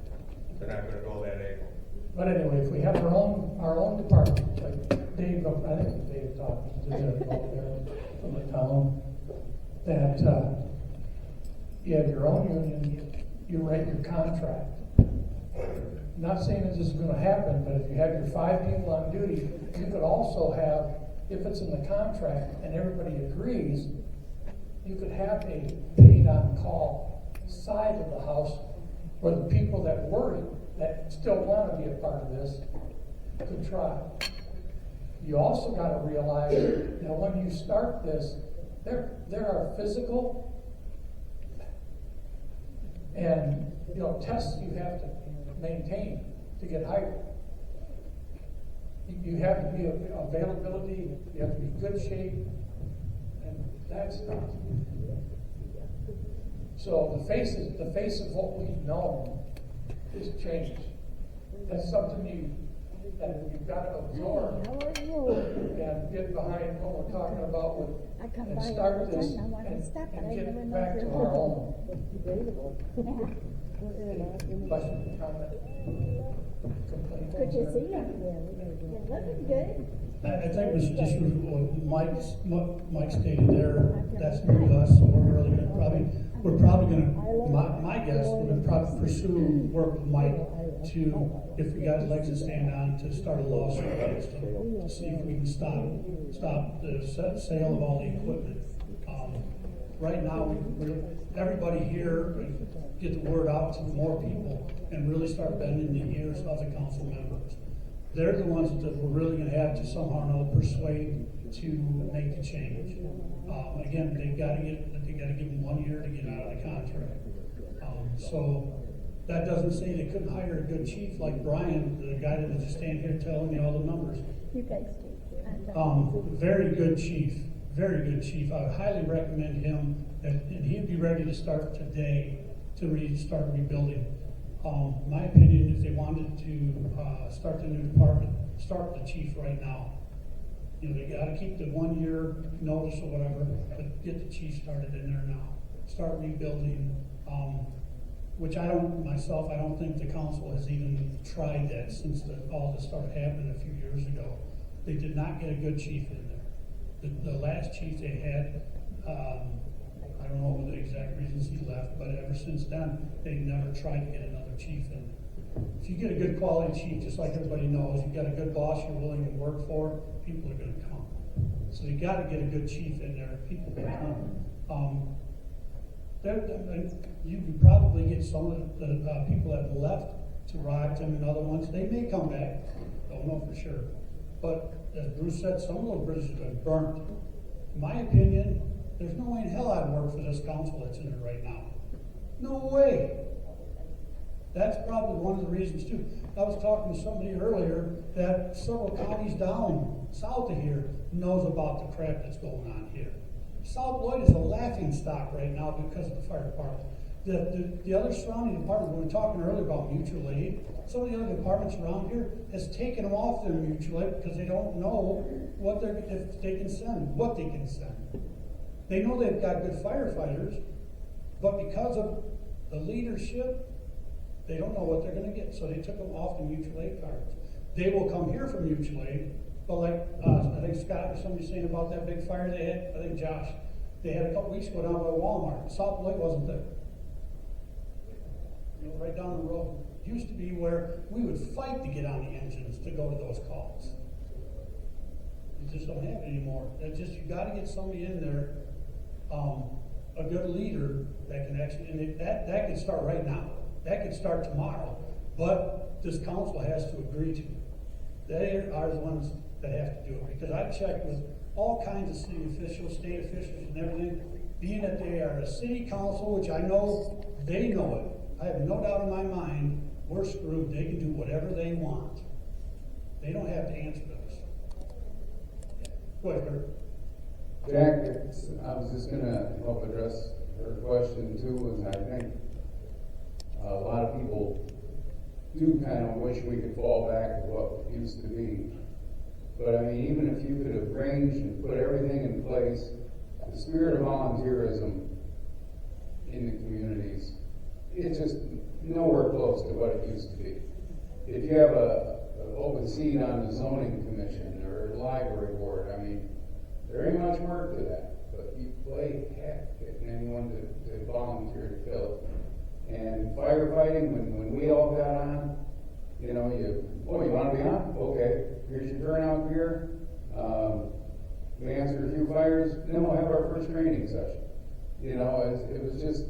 They're not going to go that angle. But anyway, if we have our own department, like Dave, I think Dave talked to the there from the town, that you have your own union, you write your contract. I'm not saying that this is going to happen, but if you have your 5 people on duty, you could also have, if it's in the contract and everybody agrees, you could have a paid-on-call side of the house where the people that worry, that still want to be a part of this, could try. You also got to realize that when you start this, there are physical and tests you have to maintain to get hired. You have to be availability, you have to be good shape, and that's not. So the face of what we've known is changed. That's something you've got to absorb. How are you? get behind what we're talking about with, I come and by start all the this time, I want to stop, but I and never get know back if to you're our looking. own. Question, comment? Complaint? Good to see you. You're looking good. I think we should just, what Mike stated there, that's new to us, so we're really gonna we're probably gonna, my guess, we're gonna probably pursue, work with Mike to, if we got legs to stand on, to start a lawsuit against him, to see if we can stop the sale of all the equipment. Right now, everybody here, get the word out to more people and really start bending the ears of the council members. They're the ones that we're really going to have to somehow or another persuade to make the change. Again, they got to give them 1 year to get out of the contract. So that doesn't say they couldn't hire a good chief like Brian, the guy that was just standing here telling me all the numbers. You guys Very good chief. Very good chief. I would highly recommend him, and he'd be ready to start today to start rebuilding. My opinion, if they wanted to start the new department, start the chief right now. You know, they got to keep the 1 year notice or whatever, but get the chief started in there now. Start rebuilding, which I don't think the council has even tried that since all this started happening a few years ago. They did not get a good chief in there. The last chief they had, I don't know the exact reasons he left, but ever since then, they never tried to get another chief in there. If you get a good quality chief, just like everybody knows, you got a good boss you're willing to work for, people are going to come. So you got to get a good chief in there, people will come. You can probably get some of the people that have left to Rockton and other ones. They may come back, don't know for sure. But as Bruce said, some of those bridges have been burnt. In my opinion, there's no way in hell I'd work for this council that's in it right now. No way. That's probably one of the reasons too. I was talking to somebody earlier that several counties down south of here knows about the crap that's going on here. South Beloit is a laughing stock right now because of the fire department. The other surrounding departments, we were talking earlier about mutual aid, some of the other departments around here has taken them off their mutual aid because they don't know what if they can send, what they can send. They know they've got good firefighters, but because of the leadership, they don't know what they're going to get, so they took them off the mutual aid cards. They will come here for mutual aid, but like I think Scott or somebody saying about that big fire they had, I think Josh, they had a couple weeks ago down by Walmart. South Beloit wasn't there. You know, right down the road. It used to be where we would fight to get on the engines to go to those calls. You just don't have it anymore. You got to get somebody in there, a good leader that can actually, and that could start right now. That could start tomorrow, but this council has to agree to it. They are the ones that have to do it, because I checked with all kinds of city officials, state officials, and everything, being that they are a city council, which I know they know it. I have no doubt in my mind, we're screwed. They can do whatever they want. They don't have to answer to us. Go ahead, Kurt. Jack, I was just going to help address her question too, and I think a lot of people do kind of wish we could fall back to what it used to be. But I mean, even if you could arrange and put everything in place, the spirit of volunteerism in the communities, it's just nowhere close to what it used to be. If you have an open seat on the zoning commission or library board, I mean, there ain't much work to that, but you play heck getting anyone to volunteer to fill it. And firefighting, when we all got on, you know, you want to be on? Okay, here's your turnout gear. We answered a few fires, then we'll have our first training session. You know, it was just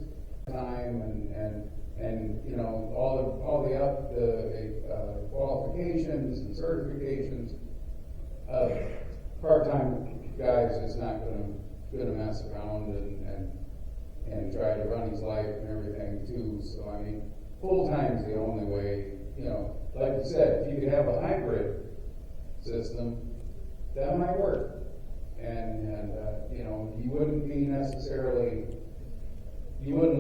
time and you know, all the qualifications and certifications. Part-time guys is not gonna mess around and try to run his life and everything too. So I mean, full-time's the only way. You know, like you said, if you could have a hybrid system, that might work. And you know, you wouldn't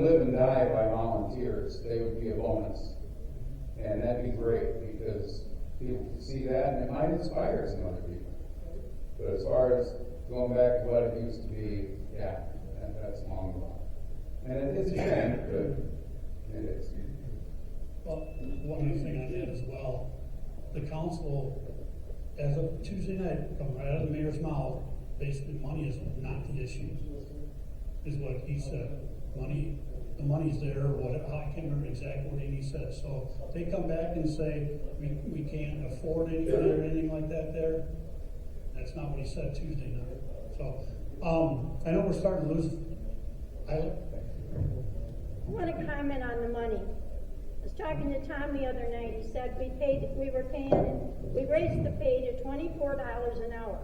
live and die by volunteers. They would be a bonus. And that'd be great because people can see that and it might inspire some other people. But as far as going back to what it used to be, yeah, that's long gone. And it is a shame, but it is. Well, one other thing on that as well, the council, as of Tuesday night, come right out of the mayor's mouth, basically money is not the issue, is what he said. The money's there, I can't remember exactly what he said. So if they come back and say, we can't afford anything or anything like that there, that's not what he said Tuesday night. So, I know we're starting to lose. I want to comment on the money. I was talking to Tom the other night. He said we raised the pay to $24 an hour.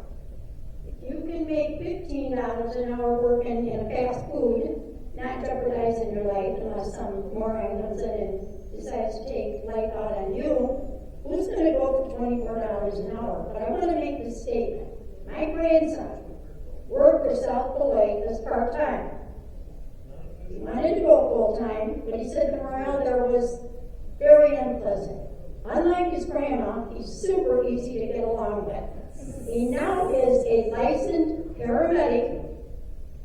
If you can make $15 an hour working in a fast food, not jeopardizing your life unless some moron comes in and decides to take life out on you, who's going to go for $24 an hour? But I want to make this statement. My grandson worked for South Beloit as part-time. He wanted to go full-time, but he said the morale there was very unpleasant. Unlike his grandma, he's super easy to get along with. He now is a licensed paramedic,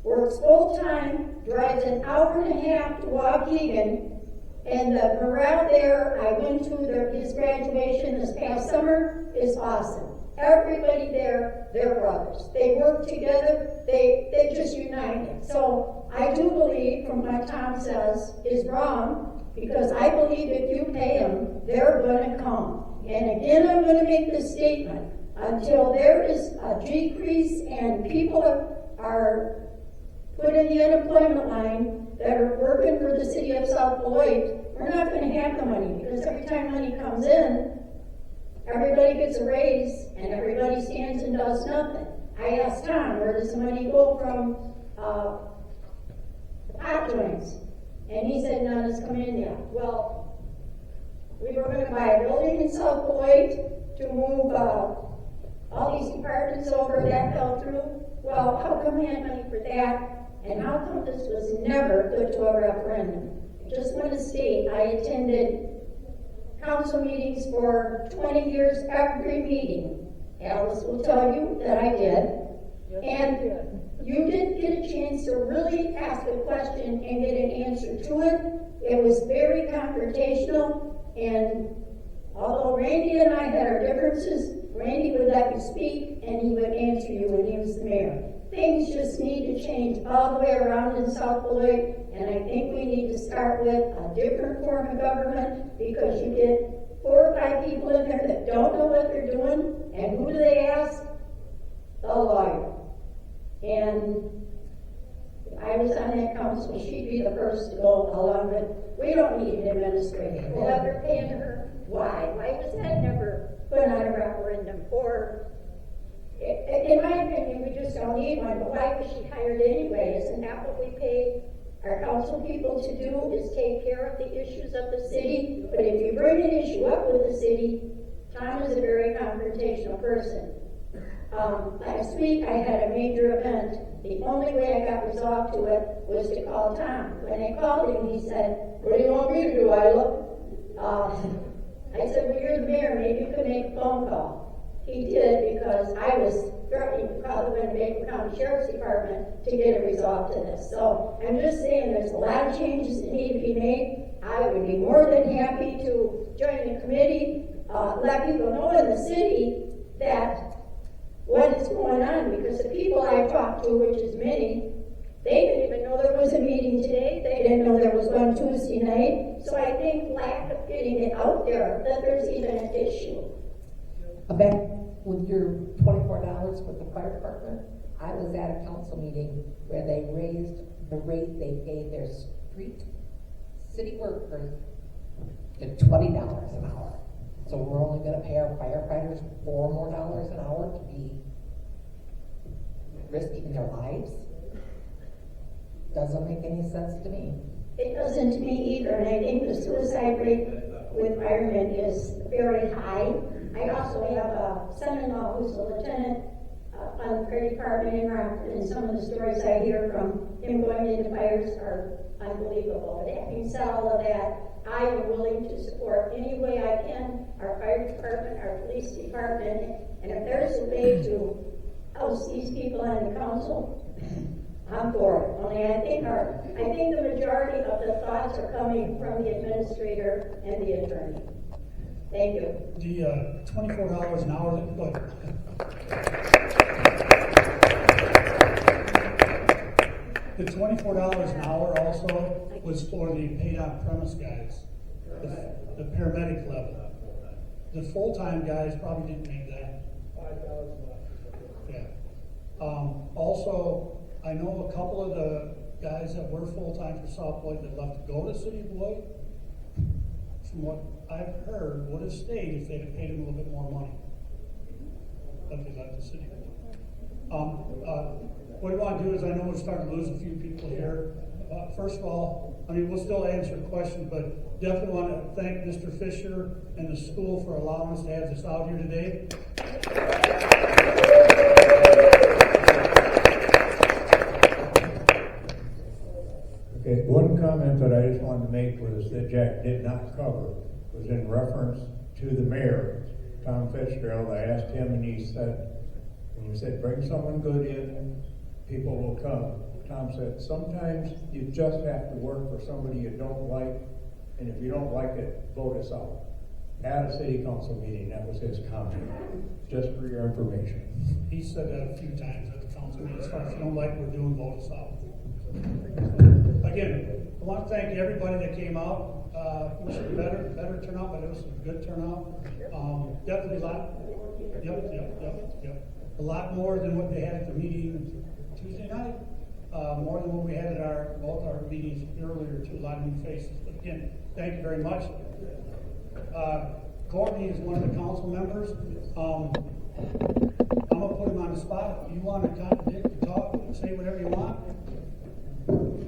works full-time, drives an hour and a half to Waukegan, and the morale there, I went to his graduation this past summer, is awesome. Everybody there, they're brothers. They work together, they just united. So I do believe, from what Tom says, is wrong, because I believe if you pay them, they're going to come. And again, I'm going to make this statement. Until there is a decrease and people are put in the unemployment line that are working for the city of South Beloit, we're not going to have the money, because every time money comes in, everybody gets a raise and everybody stands and does nothing. I asked Tom, where does the money go from pot joints? And he said none has come in yet. Well, we were going to buy a building in South Beloit to move all these departments over. That fell through. Well, how come we had money for that? And how come this was never put to a referendum? I just want to state, I attended council meetings for 20 years, every meeting. Alice will tell you that I did. Yes, and you didn't get a chance to really ask a question and get an answer to it. It was very confrontational, and although Randy and I had our differences, Randy would let you speak and he would answer you when he was the mayor. Things just need to change all the way around in South Beloit, and I think we need to start with a different form of government, because you get 4 or 5 people in there that don't know what they're doing, and who do they ask? The lawyer. And if I was on that council, she'd be the first to go along with, we don't need an administrator. We'll have her paying her. Why? Why was that never put on a referendum? Or, in my opinion, we just don't need one, but why was she hired anyway? Isn't that what we pay our council people to do, is take care of the issues of the city? But if you bring an issue up with the city, Tom is a very confrontational person. Last week I had a major event. The only way I got resolved to it was to call Tom. When I called him, he said, "What do you want me to do, Isla?" I said, "Well, you're the mayor, maybe you could make a phone call." He did, because I was threatening to call the Winnebago County Sheriff's Department to get a resolve to this. So I'm just saying there's a lot of changes that need to be made. I would be more than happy to join the committee, let people know in the city that what is going on, because the people I talked to, which is many, they didn't even know there was a meeting today. They didn't know there was one Tuesday night. So I think lack of getting it out there that there's even an issue. Back with your $24 with the fire department, I was at a council meeting where they raised the rate they pay their street city workers to $20 an hour. So we're only going to pay our firefighters $4 more an hour to be risking their lives? Doesn't make any sense to me. It doesn't to me either, and I think the suicide rate with firemen is very high. I also have a son-in-law who's a lieutenant on the fire department in Rockford, and some of the stories I hear from him going into fires are unbelievable. But having said all of that, I am willing to support any way I can our fire department, our police department, and if there's a way to house these people on the council, I'm for it. Only I think the majority of the thoughts are coming from the administrator and the attorney. Thank you. The $24 an hour, the $24 an hour also was for the paid on premise guys, the paramedic level. The full-time guys probably didn't make that. $5 less. Yeah. Also, I know a couple of the guys that were full-time for South Beloit that left to go to City of Beloit. From what I've heard, would have stayed if they'd have paid them a little bit more money. But they left the city. What I want to do is, I know we're starting to lose a few people here. First of all, I mean, we'll still answer questions, but definitely want to thank Mr. Fisher and the school for allowing us to have this out here today. Okay, one comment that I just wanted to make was that Jack did not cover was in reference to the mayor, Tom Fitzgerald. I asked him, and he said, when you said bring someone good in, people will come. Tom said, sometimes you just have to work for somebody you don't like, and if you don't like it, vote us out. At a city council meeting, that was his comment, just for your information. He said that a few times at the council meeting, as far as you don't like what we're doing, vote us out. Again, I want to thank everybody that came out. Wish it better turnout, but it was a good turnout. Definitely a lot. Yep. A lot more than what they had at the meeting Tuesday night. More than what we had at both our meetings earlier too. A lot of new faces. But again, thank you very much. Courtney is one of the council members. I'm gonna put him on the spot. If you want to contradict and talk and say whatever you want,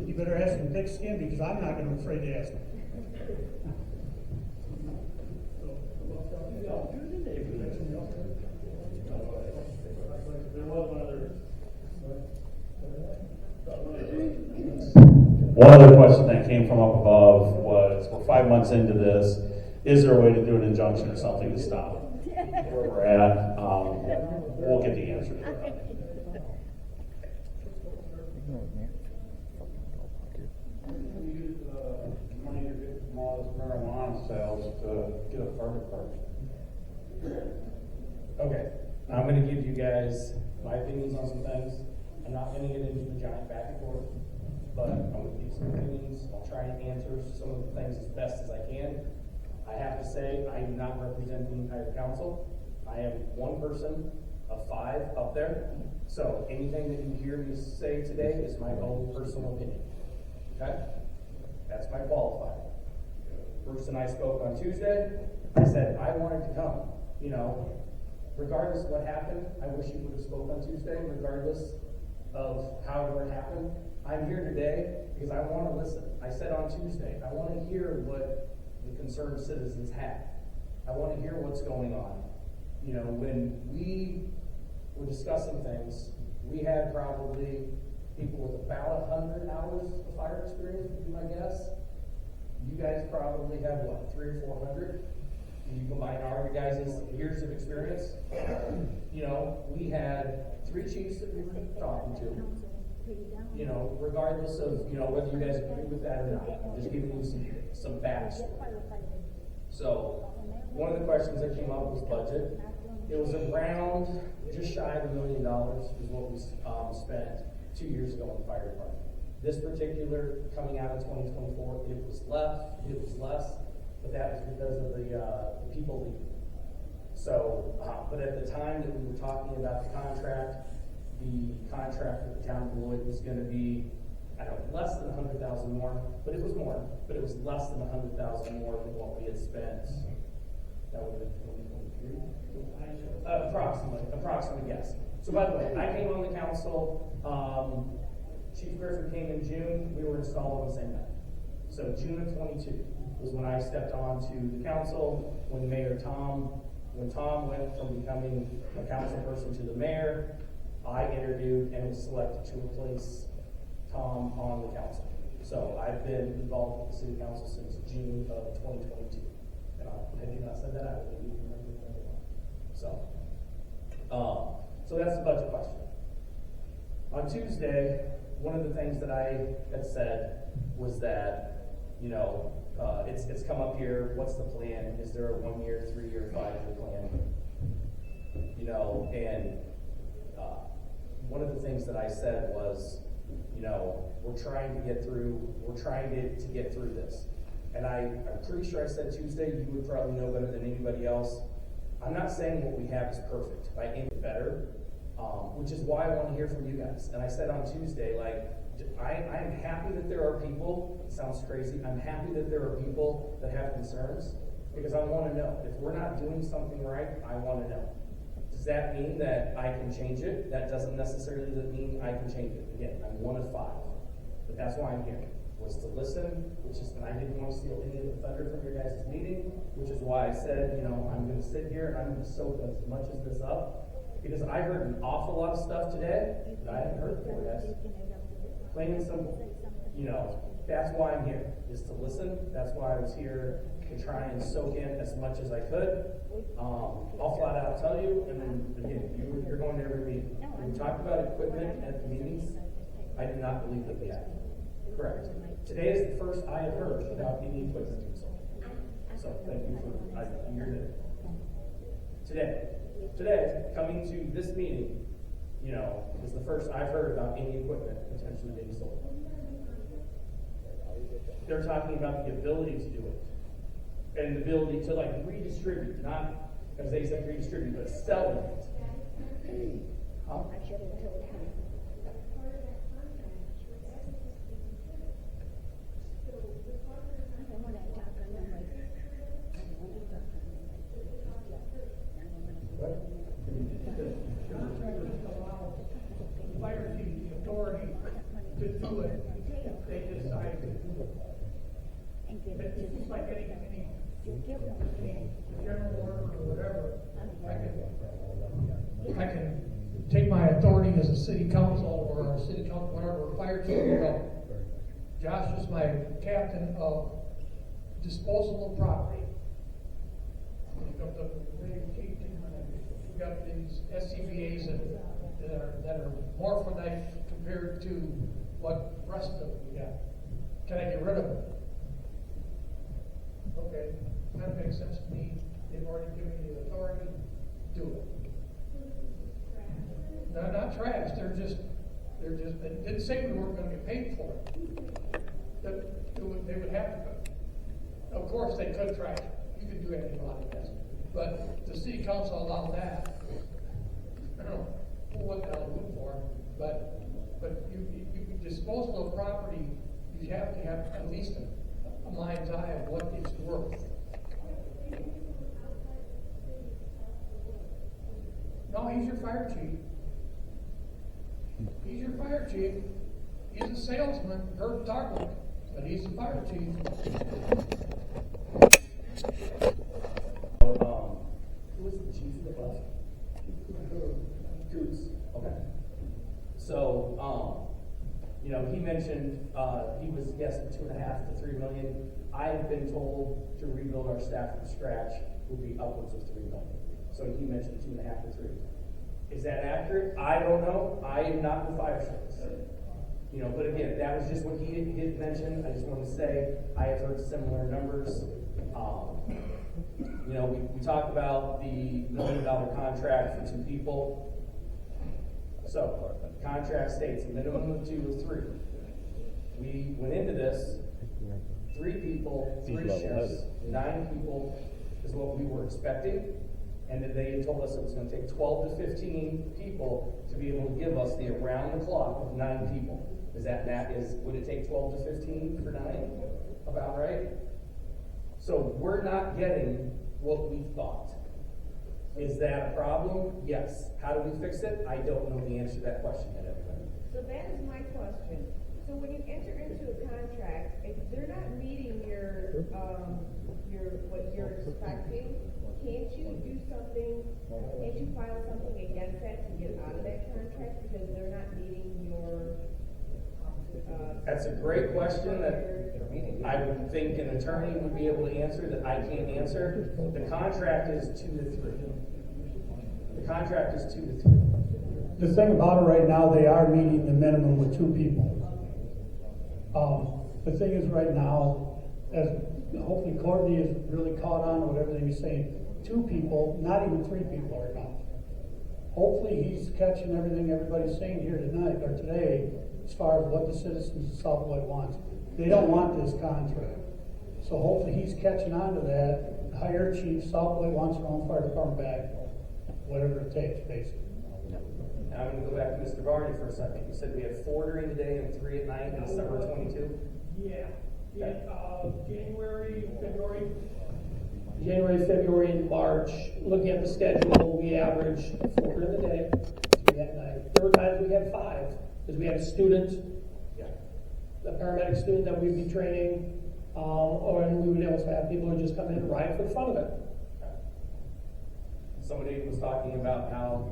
you better have some thick skin, because I'm not going to be afraid to ask him. There was one other. One other question that came from up above was, we're 5 months into this, is there a way to do an injunction or something to stop where we're at? We'll get the answer to that. We use money to get from all this marijuana sales to get a fire department. Okay, I'm gonna give you guys my opinions on some things. I'm not gonna get into the giant back and forth, but I'm gonna give some opinions. I'll try and answer some of the things as best as I can. I have to say, I do not represent the entire council. I am one person of 5 up there. So anything that you hear me say today is my own personal opinion. Okay? That's my qualifier. Bruce and I spoke on Tuesday. I said I wanted to come. You know, regardless of what happened, I wish you would have spoke on Tuesday, regardless of however it happened. I'm here today because I want to listen. I said on Tuesday, I want to hear what the concerned citizens have. I want to hear what's going on. You know, when we were discussing things, we had probably people with about 100 hours of fire experience, would be my guess. You guys probably have, what, 300 or 400? You combine our guys' years of experience. You know, we had 3 chiefs that we were talking to. You know, regardless of, you know, whether you guys agree with that or not. I'm just giving you some backstory. So, one of the questions that came up was budget. It was around just shy of $1 million is what we spent 2 years ago in the fire department. This particular, coming out of 2024, it was less, but that was because of the people leaving. So, but at the time that we were talking about the contract with the town of Beloit was going to be, I don't know, less than 100,000 more, but it was more, but it was less than 100,000 more than what we had spent. That would have been 2023? Approximately, yes. So by the way, I came on the council, Chief Griffin came in June, we were installed on the same night. So June of 22 was when I stepped on to the council, when Tom went from becoming a council person to the mayor, I interviewed and was selected to replace Tom on the council. So I've been involved with the city council since June of 2022. And had you not said that, I would have even remembered that. So So that's the budget question. On Tuesday, one of the things that I had said was that, it's come up here, what's the plan? Is there a 1 year, 3 year, 5 year plan? And one of the things that I said was, we're trying to get through this. And I'm pretty sure I said Tuesday, you would probably know better than anybody else. I'm not saying what we have is perfect, by any better, which is why I want to hear from you guys. And I said on Tuesday, I'm happy that there are people, it sounds crazy, I'm happy that there are people that have concerns, because I want to know. If we're not doing something right, I want to know. Does that mean that I can change it? That doesn't necessarily mean I can change it. Again, I'm 1 of 5. But that's why I'm here, was to listen, and I didn't want to steal any of the thunder from your guys' meeting, which is why I said, I'm going to sit here and I'm going to soak as much of this up, because I heard an awful lot of stuff today that I hadn't heard before, guys. Plain and simple. That's why I'm here, is to listen. That's why I was here to try and soak in as much as I could. I'll flat out tell you, and then again, you're going to every meeting. When we talked about equipment at the meetings, I did not believe that we had. Correct. Today is the first I have heard about any equipment being sold. So thank you for you're there. Today, coming to this meeting, is the first I've heard about any equipment potentially being sold. They're talking about the ability to do it. And the ability to redistribute, not, as they said, redistribute, but selling it. Huh? Fire chief the authority to do it if they decide to. It's just like any general order or whatever. I can take my authority as a city council or a city council, whatever, fire chief, Josh is my captain of disposable property. We've got these SCBA's that are morphodite compared to what rest of we got. Can I get rid of them? Okay, that makes sense to me. They've already given me the authority. Do it. No, not trash. They're just. They didn't say we weren't going to get paid for it. They would have to. Of course, they could trash it. You could do anything about this. But the city council allowed that. I don't know what the hell to do for, but you disposal of property, you have to have at least a mind's eye of what it's worth. No, he's your fire chief. He's your fire chief. He's a salesman, Herb Tartlick, but he's the fire chief. Who is the chief of the bus? Coots. Okay. So, he mentioned he was guessing $2.5 to $3 million. I have been told to rebuild our staff from scratch would be upwards of $3 million. So he mentioned 2.5 to 3. Is that accurate? I don't know. I am not the fire service. But again, that was just what he had mentioned. I just want to say I have heard similar numbers. We talked about the $1 million contract for 2 people. So, contract states a minimum of 2 or 3. We went into this, 3 people, 3 shifts, 9 people is what we were expecting. And then they had told us it was going to take 12 to 15 people to be able to give us the around the clock of 9 people. Would it take 12 to 15 for 9? About right? So we're not getting what we thought. Is that a problem? Yes. How do we fix it? I don't know the answer to that question yet, everybody. So that is my question. So when you enter into a contract, if they're not meeting what you're expecting, can't you do something? Can't you file something against that to get out of that contract because they're not meeting your? That's a great question that I would think an attorney would be able to answer that I can't answer. The contract is 2 to 3. The contract is 2 to 3. The thing about it right now, they are meeting the minimum with 2 people. The thing is right now, as hopefully Courtney is really caught on with everything he's saying, 2 people, not even 3 people are enough. Hopefully he's catching everything everybody's saying here tonight or today as far as what the citizens of South Beloit wants. They don't want this contract. So hopefully he's catching on to that. Hire chief, South Beloit wants their own fire department back, whatever it takes, basically. Now I'm going to go back to Mr. Varney for a second. You said we have 4 during the day and 3 at night in December 22? Yeah. January, February, and March, looking at the schedule, we averaged 4 in the day, 3 at night. There were times we had 5, because we had a student, a paramedic student that we'd be training, or we would also have people who just come in and ride for the fun of it. Somebody was talking about how,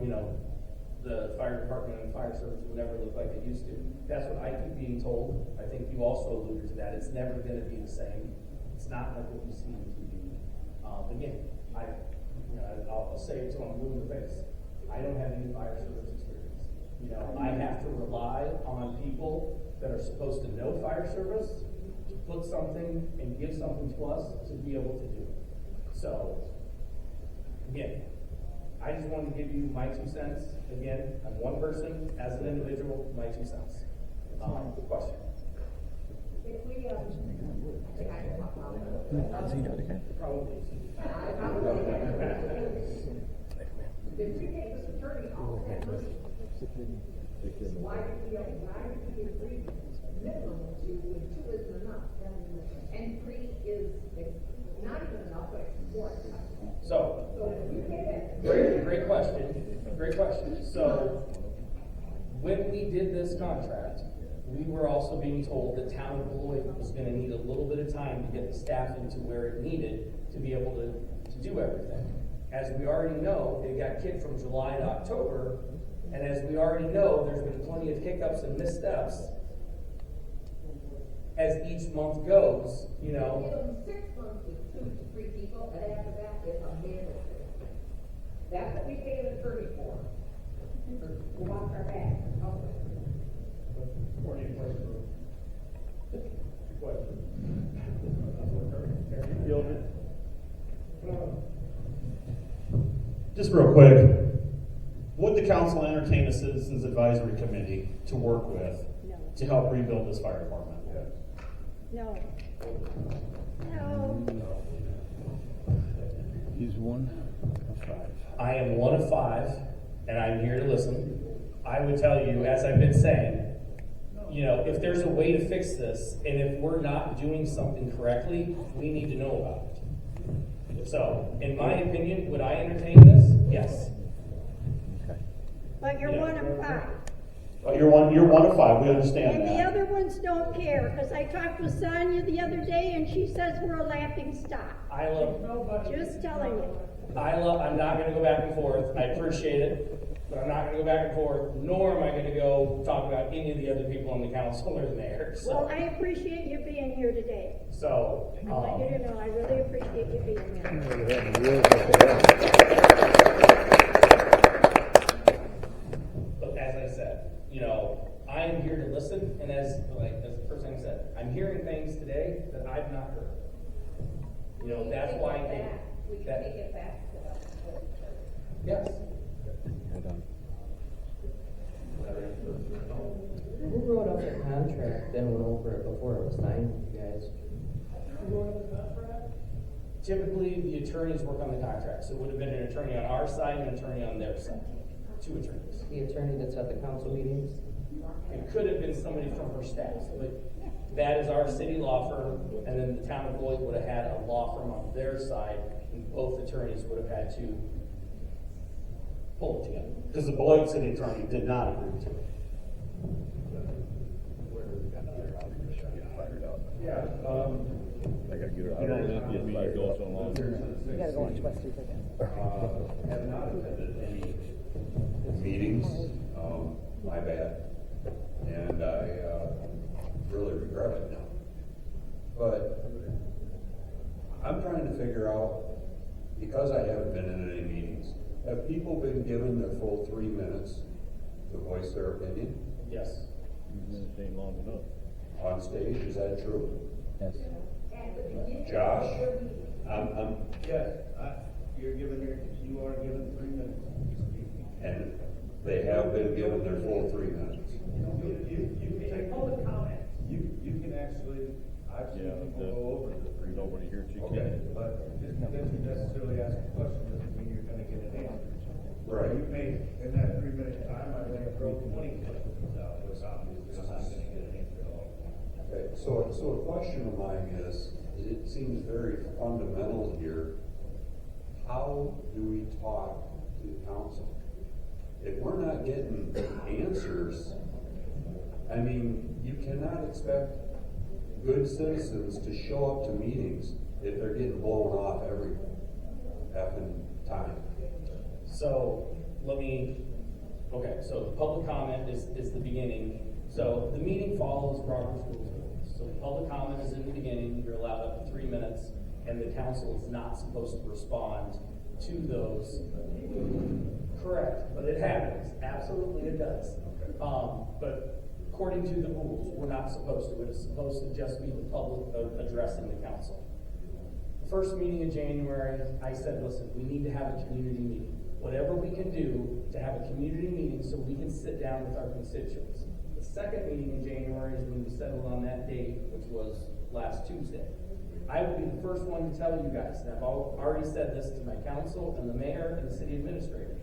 the fire department and fire service will never look like it used to. That's what I keep being told. I think you also alluded to that. It's never going to be the same. It's not like what you see on TV. Again, I'll say it till I'm blue in the face. I don't have any fire service experience. I have to rely on people that are supposed to know fire service to put something and give something to us to be able to do it. So, again, I just wanted to give you my 2 cents. Again, I'm one person, as an individual, my 2 cents. Question? If we, Probably. If we take this attorney off, why did we agree minimum to when 2 isn't enough? And 3 is not even enough, but it's more. So, great question. Great question. So, when we did this contract, we were also being told that town of Beloit was going to need a little bit of time to get the staffing to where it needed to be able to do everything. As we already know, it got kicked from July to October, and as we already know, there's been plenty of hiccups and missteps as each month goes, Give them 6 months with 2 to 3 people, and after that, it's a mandatory. That's what we pay an attorney for. We want our back. Just real quick, would the council entertain a citizens advisory committee to work with to help rebuild this fire department? No. No. He's 1 of 5. I am 1 of 5, and I'm here to listen. I would tell you, as I've been saying, if there's a way to fix this, and if we're not doing something correctly, we need to know about it. So, in my opinion, would I entertain this? Yes. But you're 1 of 5. Well, you're one of 5. We understand And that. the other ones don't care, because I talked with Sonia the other day, and she says we're a laughing stock. Just telling you. I'm not going to go back and forth. I appreciate it, but I'm not going to go back and forth, nor am I going to go talk about any of the other people on the council or the mayor. So. Well, I appreciate you being here today. So, I want you to know, I really appreciate you being here. But as I said, I am here to listen, and as the first thing I said, I'm hearing things today that I've not heard. That's why I think we can take it back to the yes. Who wrote up the contract, then went over it before it was signed, you guys? Typically, the attorneys work on the contract, so it would have been an attorney on our side and an attorney on their side. 2 attorneys. The attorney that's at the council meetings? It could have been somebody from her staff, but that is our city law firm, and then the town of Beloit would have had a law firm on their side, and both attorneys would have had to pull it together. Because the Beloit city attorney did not agree to it. Yeah, I gotta get her out of there. Get me go so long. You gotta go watch West Street again. Have not attended any meetings, my bad, and I really regret it now. But I'm trying to figure out, because I haven't been in any meetings, have people been given their full 3 minutes to voice their opinion Yes. You've been staying long enough. on stage, is that true? Yes. Josh? Yes, you are given 3 minutes. And they have been given their full 3 minutes. You can take public comment. You can actually, I've seen people go over the 3 minutes. Nobody here to Okay. But just because you necessarily ask a question doesn't mean you're gonna get an answer. Right. You may, in that 3 minute time, I may throw 20 questions out, which obviously I'm not gonna get an answer at all. Okay, so a question of mine is, it seems very fundamental here. How do we talk to the council? If we're not getting answers, I mean, you cannot expect good citizens to show up to meetings if they're getting blown off every effing time. So so the public comment is the beginning. So the meeting follows Robert's rules of order. So the public comment is in the beginning, you're allowed up to 3 minutes, and the council is not supposed to respond to those. Correct, but it happens, absolutely it does. But according to the rules, we're not supposed to. It is supposed to just be the public addressing the council. The first meeting in January, I said, listen, we need to have a community meeting. Whatever we can do to have a community meeting so we can sit down with our constituents. The second meeting in January is when we settled on that date, which was last Tuesday. I will be the first one to tell you guys, and I've already said this to my council and the mayor and the city administrator.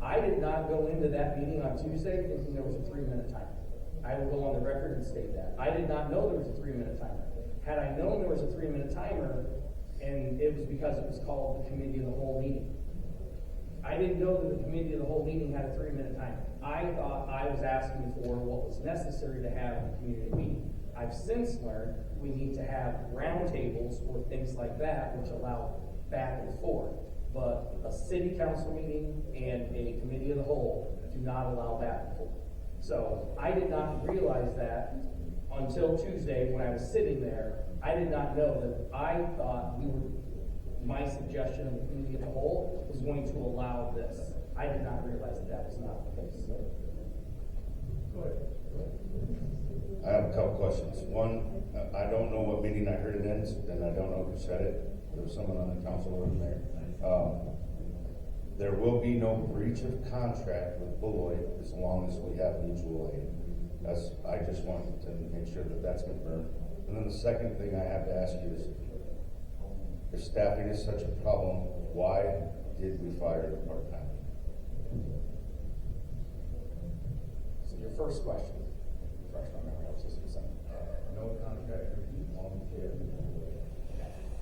I did not go into that meeting on Tuesday thinking there was a 3-minute timer. I will go on the record and state that. I did not know there was a 3-minute timer. Had I known there was a 3-minute timer, and it was because it was called the committee of the whole meeting. I didn't know that the committee of the whole meeting had a 3-minute timer. I thought I was asking for what was necessary to have a community meeting. I've since learned we need to have roundtables or things like that, which allow back and forth. But a city council meeting and a committee of the whole do not allow back and forth. So I did not realize that until Tuesday when I was sitting there. I did not know that. I thought my suggestion of the committee of the whole was going to allow this. I did not realize that was not the case. Go ahead. I have a couple questions. One, I don't know what meeting I heard it in, and I don't know who said it. There was someone on the council over there. There will be no breach of contract with Beloit as long as we have mutual aid. I just wanted to make sure that that's confirmed. And then the second thing I have to ask you is, if staffing is such a problem, why did we fire the part-time? So your first question, refresh my memory, I was listening to something. No contract with volunteer.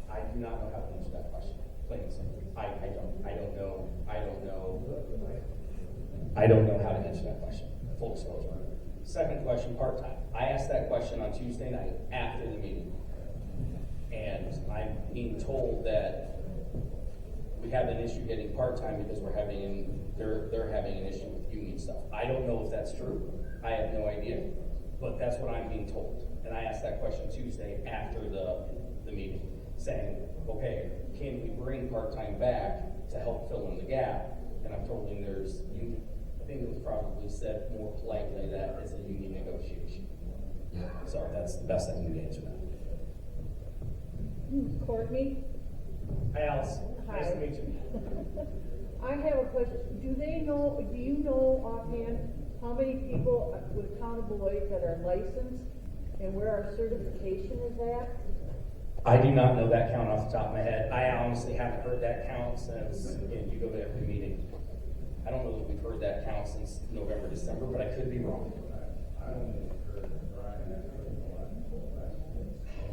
I do not know how to answer that question. Plain and simple. I don't know how to answer that question. Full disclosure. Second question, part-time. I asked that question on Tuesday night after the meeting. And I'm being told that we have an issue getting part-time because they're having an issue with union stuff. I don't know if that's true. I have no idea. But that's what I'm being told. And I asked that question Tuesday after the meeting, saying, okay, can we bring part-time back to help fill in the gap? And I'm told there's union. I think it was probably said more politely that it's a union negotiation. So that's the best I can do to answer that. Courtney? Hi, Alice. Hi. Nice to meet you. I have a question. Do you know offhand how many people with Town of Beloit that are licensed and where our certification is at? I do not know that count off the top of my head. I honestly haven't heard that count since, again, you go to every meeting. I don't know that we've heard that count since November, December, but I could be wrong. I only heard Brian actually the last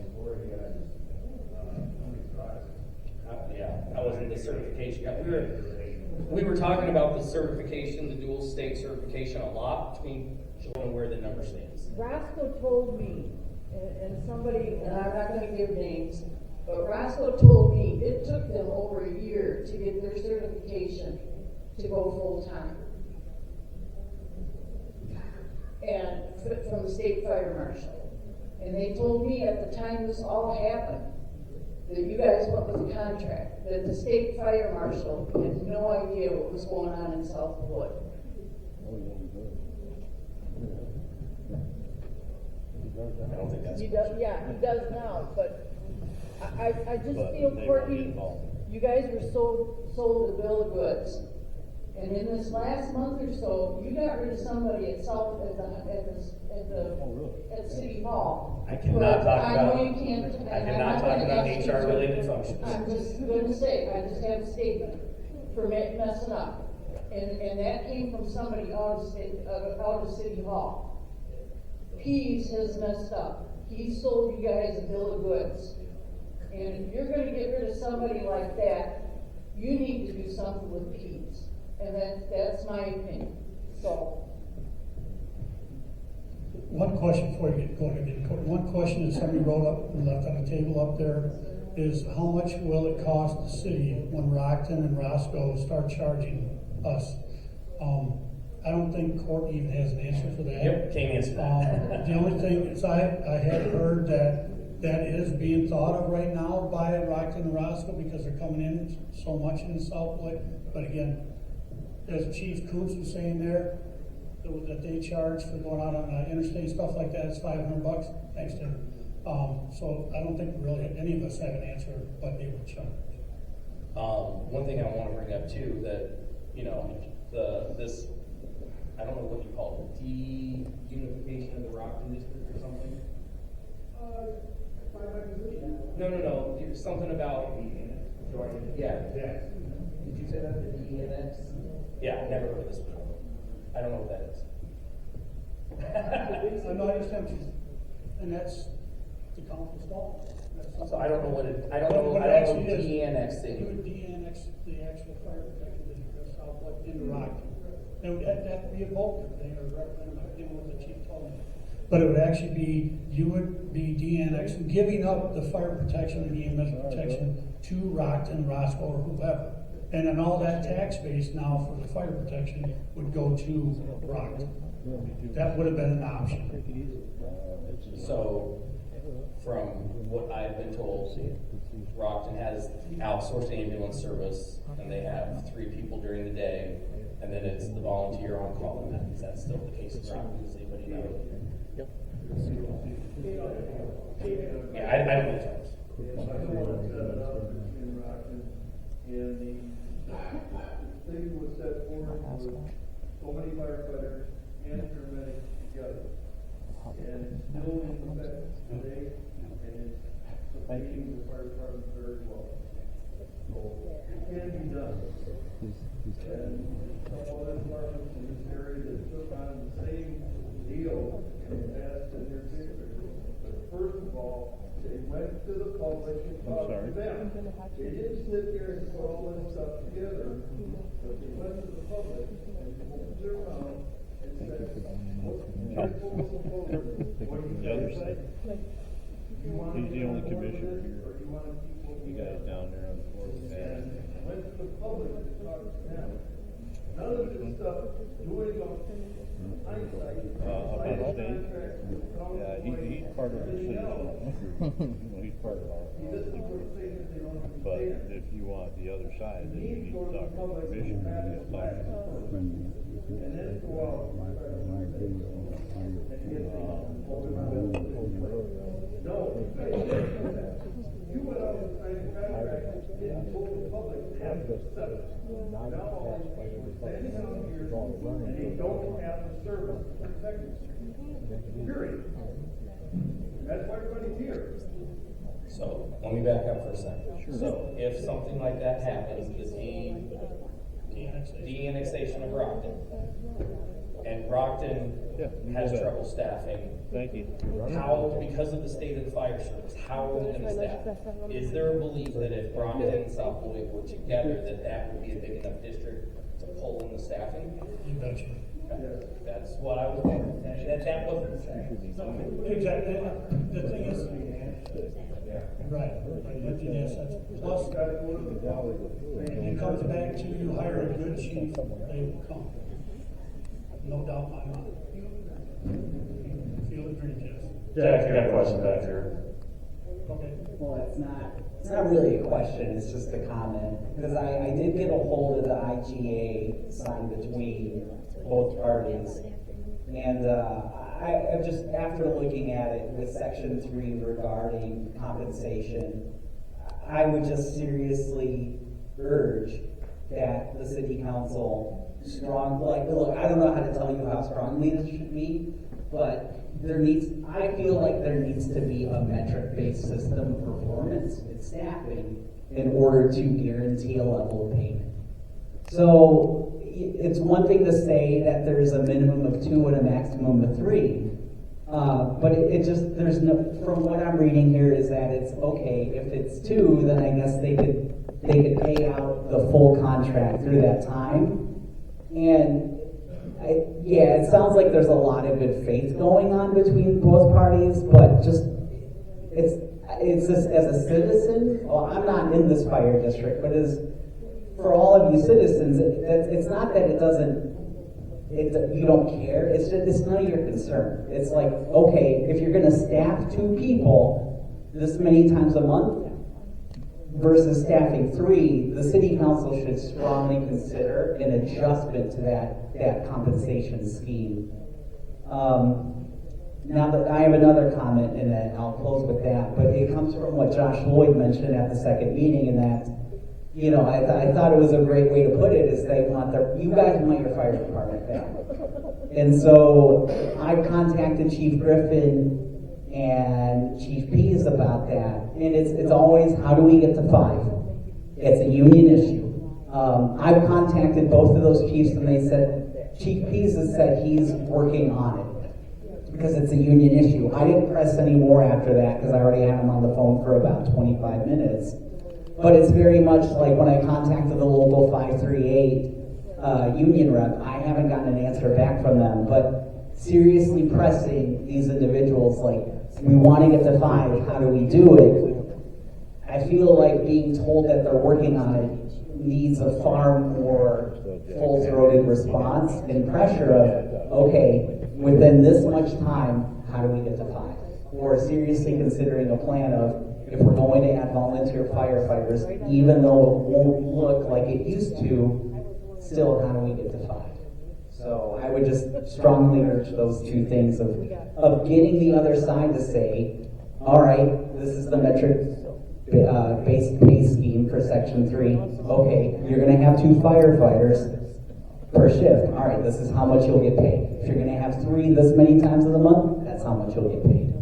before he had That wasn't the certification. We were talking about the certification, the dual state certification a lot between showing where the number stands. Roscoe told me, and somebody, and I'm not going to give names, but Roscoe told me it took them over a year to get their certification to go full-time. And from the state fire marshal. And they told me at the time this all happened, that you guys went with the contract, that the state fire marshal had no idea what was going on in South Beloit. I don't think that's. He does, yeah, he does now, but I just But feel, they won't get Courtney, involved. you guys were sold a bill of goods. And in this last month or so, you got rid of somebody at City Hall. I cannot talk I about. know you can't. I and I'm cannot not talk gonna about ask you HR to. related functions. I'm just gonna say, I just have a statement for messing up. And that came from somebody out of City Hall. Pease has messed up. He sold you guys a bill of goods. And if you're gonna get rid of somebody like that, you need to do something with Pease. And that's my opinion. So, One question before you get going again. One question that somebody wrote up and left on the table up there is how much will it cost the city when Rockton and Roscoe start charging us? I don't think Courtney even has an answer for that. Yep, can't answer that. The only thing is I had heard that is being thought of right now by Rockton and Roscoe because they're coming in so much in the South Beloit. But again, as Chief Kuntz was saying there, that they charge for going out on interstate stuff like that, it's $500. Thanks, Tim. So I don't think really any of us have an answer what they would charge. One thing I want to bring up too, that, you know, this, I don't know what you call it, de-unification of the Rockton district or something? No, there's something about, yeah. Did you say that, the DNX? Yeah, I never heard of this before. I don't know what that is. I know, I understand, and that's the council's fault. So I don't know what it, I don't know DNX thing. You would de-annex the actual fire protection district of South Beloit into Rockton. And that would be a vote, they would recommend, I think what the chief told me. But it would actually be, you would be de-annexing, giving up the fire protection and EMS protection to Rockton, Roscoe, or whoever. And then all that tax base now for the fire protection would go to Rockton. That would have been an option. So, from what I've been told, Rockton has outsourced ambulance service, and they have 3 people during the day, and then it's the volunteer on call. Is that still the case in Rockton? Does anybody know? Yep. Yeah, I don't know. And the city was set forward with so many firefighters and paramedics together. And it's still in effect today, and it's supporting the fire department very well. So it can be done. And some other departments in this area that took on the same deal in the past in their district. But first of all, they went to the public and talked to them. They didn't sit there and put all this stuff together, but they went to the public and moved it around and said, what do you guys say? He's the only commissioner here. Or you want to keep what we You guys got? down there on the floor. And went to the public and talked to them. None of this stuff, doing on hindsight. About state? Yeah, he's part of the city. He's part of our. But if you want the other side, then you need to talk to the commissioner. You need to talk to And then go out. No, you went out and signed a contract and told the public to have it set up. Now all these people are standing out here and they don't have the service to protect us. Period. That's why everybody's here. So, let me back up for a second. Sure. So, if something like that happens, the de-annexation of Rockton, and Rockton has trouble staffing. Thank you. How, because of the state of the fire service, how are we going to staff? Is there a belief that if Rockton and South Beloit were together, that would be a big enough district to pull in the staffing? You betcha. Okay. That's what I was wondering. That wasn't Exactly. The thing is, right. Yes, that's plus. When it comes back to you hire a good chief, they will come. No doubt in my mind. Feel the dream, Jess. Jack, you got a question back here. Okay. Well, it's not really a question, it's just a comment, because I did get a hold of the IGA signed between both parties, and I I just, after looking at it with section 3 regarding compensation, I would just seriously urge that the city council look, I don't know how to tell you how strongly this should be, but I feel like there needs to be a metric-based system of performance and staffing in order to guarantee a level of payment. So it's one thing to say that there's a minimum of 2 and a maximum of 3, but there's no, from what I'm reading here is that it's okay, if it's 2, then I guess they could pay out the full contract through that time. And it sounds like there's a lot of good faith going on between both parties, but it's just as a citizen, well, I'm not in this fire district, but for all of you citizens, it's not that you don't care, it's none of your concern. It's like, okay, if you're gonna staff 2 people this many times a month versus staffing 3, the city council should strongly consider an adjustment to that compensation scheme. Now that I have another comment, and then I'll close with that, but it comes from what Josh Lloyd mentioned at the second meeting, and that, I thought it was a great way to put it, is you guys want your fire department back. And so I contacted Chief Griffin and Chief Pease about that, and it's always, how do we get to 5? It's a union issue. I've contacted both of those chiefs, and they said, Chief Pease has said he's working on it because it's a union issue. I didn't press any more after that because I already had him on the phone for about 25 minutes. But it's very much like when I contacted the local 538 union rep, I haven't gotten an answer back from them, but seriously pressing these individuals, like, we want to get to 5, how do we do it? I feel like being told that they're working on it needs a far more full-throated response and pressure of, okay, within this much time, how do we get to 5? Or seriously considering a plan of, if we're going to add volunteer firefighters, even though it won't look like it used to, still how do we get to 5? So I would just strongly urge those 2 things of getting the other side to say, all right, this is the metric-based pay scheme for Section 3. Okay, you're going to have 2 firefighters per shift. All right, this is how much you'll get paid. If you're going to have 3 this many times of the month, that's how much you'll get paid.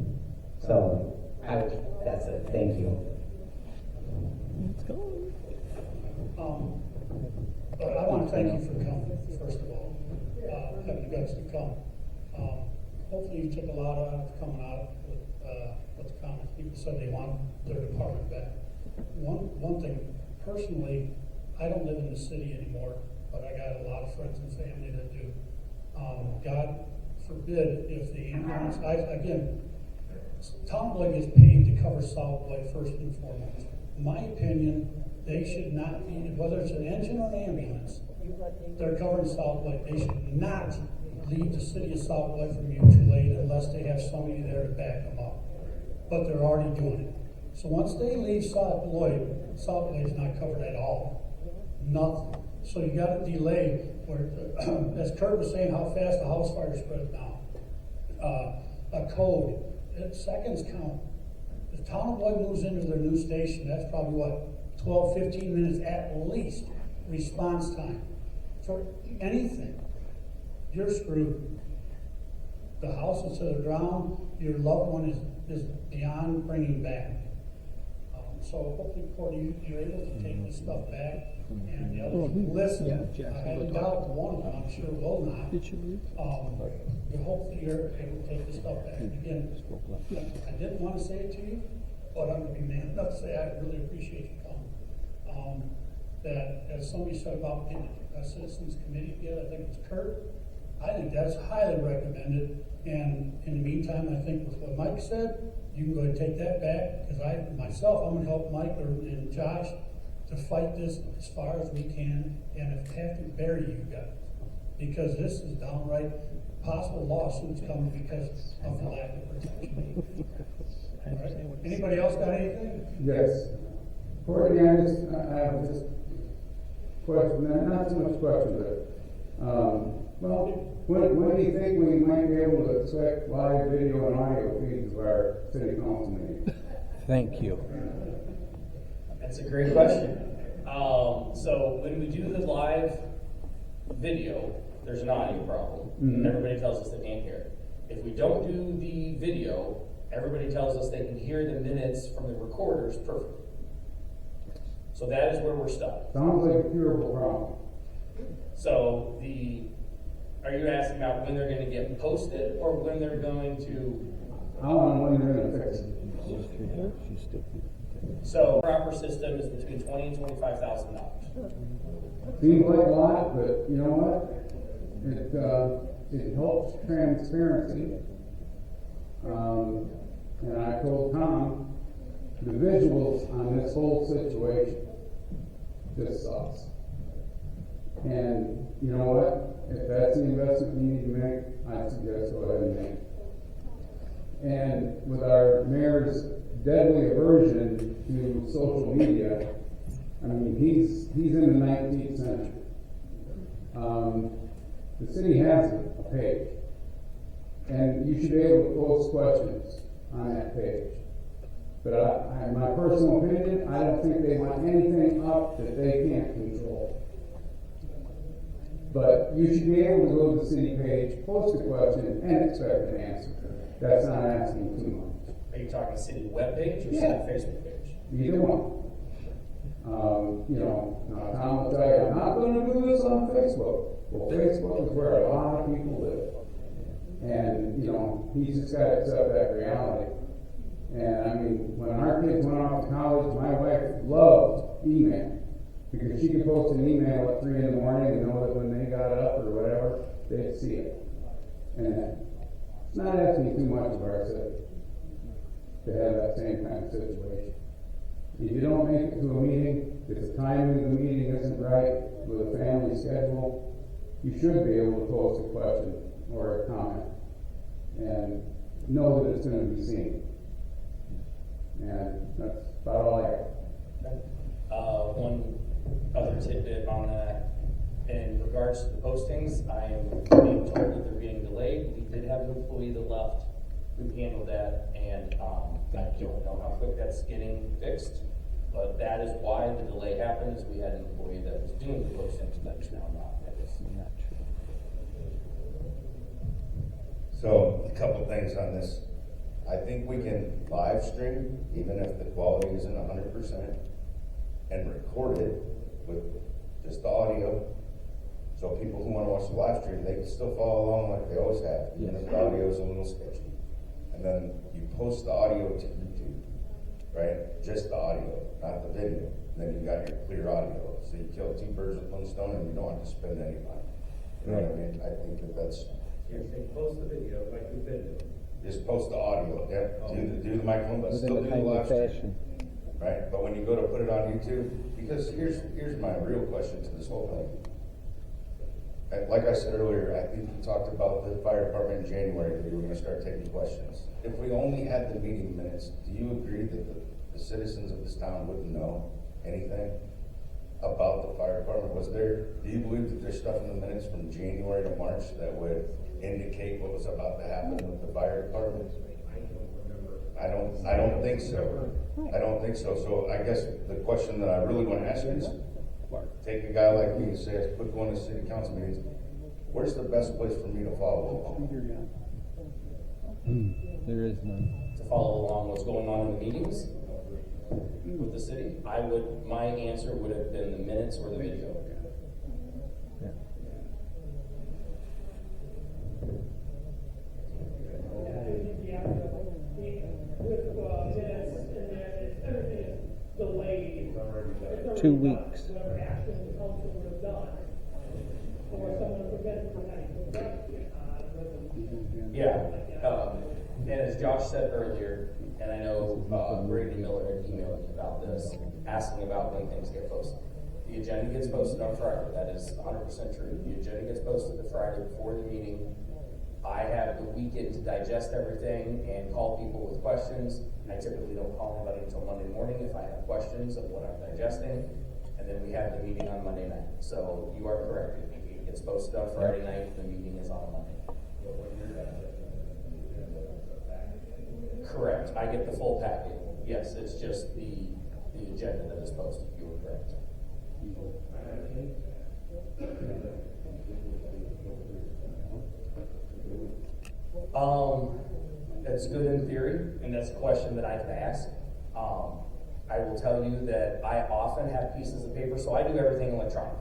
So that's it. Thank you. Let's go. But I want to thank you for coming, first of all, having the guts to come. Hopefully you took a lot out of coming out with the comments. People said they want their department back. One thing, personally, I don't live in the city anymore, but I got a lot of friends and family that do. God forbid if the ambulance, Town of Beloit is paid to cover South Beloit first and foremost. In my opinion, they should not be, whether it's an engine or an ambulance, they're covering South Beloit. They should not leave the city of South Beloit from mutual aid unless they have somebody there to back them up. But they're already doing it. So once they leave South Beloit is not covered at all. Nothing. So you got a delay where, as Kurt was saying, how fast the house fire spreads now. A code. Seconds count. If Town of Beloit moves into their new station, that's probably 12, 15 minutes at least response time. For anything, you're screwed. The house is to the ground, your loved one is beyond bringing back. So hopefully, Courtney, you're able to take this stuff back, and the others listen. I doubt one of them, I'm sure will not. Hopefully you're able to take this stuff back. Again, I didn't want to say it to you, but I'm going to be man enough to say I really appreciate you coming. That, as somebody said about getting a citizens committee together, I think it's Kurt. I think that's highly recommended. And in the meantime, I think with what Mike said, you can go ahead and take that back, because I'm going to help Mike and Josh to fight this as far as we can, and if have to bury you guys, because this is downright possible lawsuits coming because of the lack of protection. Right. Anybody else got anything? Yes. Courtney, I have just question, not so much question, but Well, when do you think we might be able to expect live video and audio feeds of our city council meetings? Thank you. That's a great question. So when we do the live video, there's an audio problem. Mhm. Everybody tells us they can't hear it. If we don't do the video, everybody tells us they can hear the minutes from the recorders perfectly. So that is where we're stuck. Sounds like a curable problem. So are you asking about when they're going to get posted or when they're going to? I want to know when they're going to fix it. So proper system is between $20,000 and $25,000. Seems like a lot, but you know what? It helps transparency. And I told Tom, the visuals on this whole situation just sucks. And you know what? If that's the investment you need to make, I suggest go ahead and make it. And with our mayor's deadly aversion to social media, I mean, he's in the 19th century. The city has a page, and you should be able to post questions on that page. But in my personal opinion, I don't think they want anything up that they can't control. But you should be able to go to the city page, post a question, and expect an answer. That's not asking too much. Are you talking city webpage or Yeah. city Facebook page? Either one. Tom will tell you, I'm not going to do this on Facebook. Well, Facebook is where a lot of people live. And, he's just got to accept that reality. And I mean, when our kids went off to college, my wife loved email. Because she could post an email at 3 in the morning and know that when they got up or whatever, they'd see it. And it's not asking too much of our city to have that same kind of situation. If you don't make it to a meeting, if the timing of the meeting isn't right with a family schedule, you should be able to post a question or a comment and know that it's going to be seen. And that's about all I have. One other tidbit on that. In regards to the postings, I am being told that they're being delayed. We did have an employee that left who handled that, and I don't know how quick that's getting fixed, but that is why the delay happened, is we had an employee that was doing the postings that is now not. That is not true. So, a couple things on this. I think we can live stream, even if the quality isn't 100%, and record it with just the audio. So people who want to watch the live stream, they can still follow along like they always have, even if the audio is a little sketchy. And then you post the audio to YouTube, right? Just the audio, not the video. And then you got your clear audio. So you kill two birds with one stone, and you don't have to spend any money. You know what I mean? I think that's. You're saying post the video like we've been doing. Just post the audio, yep. Do the microphone, but still do the live stream. Right? But when you go to put it on YouTube, because here's my real question to this whole thing. Like I said earlier, I think we talked about the fire department in January that we were going to start taking questions. If we only had the meeting minutes, do you agree that the citizens of this town wouldn't know anything about the fire department? Do you believe that there's stuff in the minutes from January to March that would indicate what was about to happen with the fire department? I don't think so. I don't think so. So I guess the question that I really want to ask is, take a guy like me and say, quit going to city council meetings. Where's the best place for me to follow along? There is none. To follow along what's going on in the meetings with the city, my answer would have been the minutes or the video. Delayed. 2 weeks. Whatever action the council would have done, or someone prevented from having to Yeah, and as Josh said earlier, and I know Brady Miller had emailed me about this, asking about when things get posted. The agenda gets posted on Friday. That is 100% true. The agenda gets posted the Friday before the meeting. I have the weekend to digest everything and call people with questions. I typically don't call anybody until Monday morning if I have questions of what I'm digesting. And then we have the meeting on Monday night. So you are correct. It It's posted on Friday night, the meeting is on Monday. Correct, I get the full packet. Yes, it's just the agenda that is posted, you were correct. That's good in theory, and that's a question that I can ask. I will tell you that I often have pieces of paper, so I do everything electronic.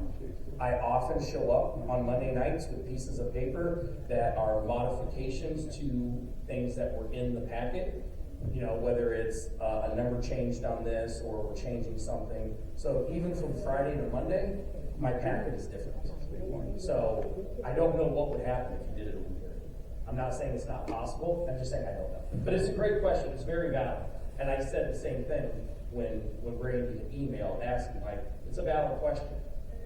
I often show up on Monday nights with pieces of paper that are modifications to things that were in the packet. You know, whether it's a number changed on this or we're changing something. So even from Friday to Monday, my packet is different. So I don't know what would happen if you did it a week early. I'm not saying it's not possible, I'm just saying I don't know. But it's a great question, it's very valid. And I said the same thing when Brandy emailed asking, like, it's a valid question.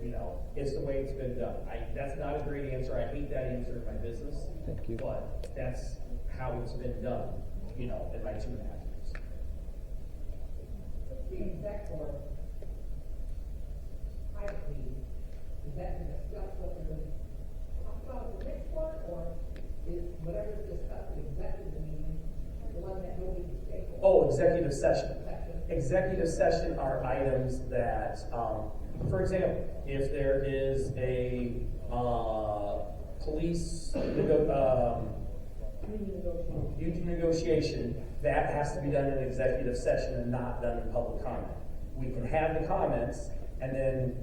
You know, it's the way it's been done. That's not a great answer. I hate that answer in my business. Thank you. But that's how it's been done, you know, in my 2.5 years. The exec board, I believe, is that to discuss what we're going to talk about at the next one, or is whatever's discussed in executive meeting the one that nobody can stay for? Oh, executive session. Executive session are items that, for example, if there is a police union negotiation, that has to be done in executive session and not done in public comment. We can have the comments and then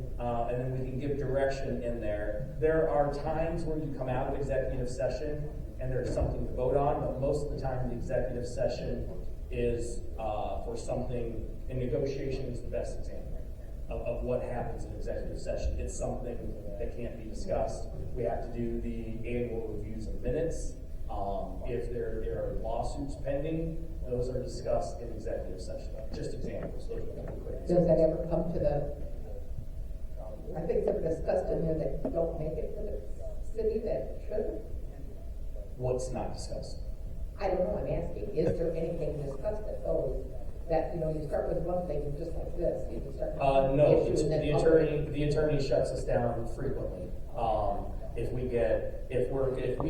we can give direction in there. There are times where you come out of executive session and there's something to vote on, but most of the time the executive session is for something, and negotiation is the best example of what happens in executive session. It's something that can't be discussed. We have to do the annual reviews of minutes. If there are lawsuits pending, those are discussed in executive session. Just examples. Those are quick. Does that ever come to the, are things that were discussed in there that don't make it to the city that should? What's not discussed? I don't know, I'm asking, is there anything discussed at those that, you know, you start with one thing just like this, you just start with No, issue and then the attorney shuts us down frequently. If we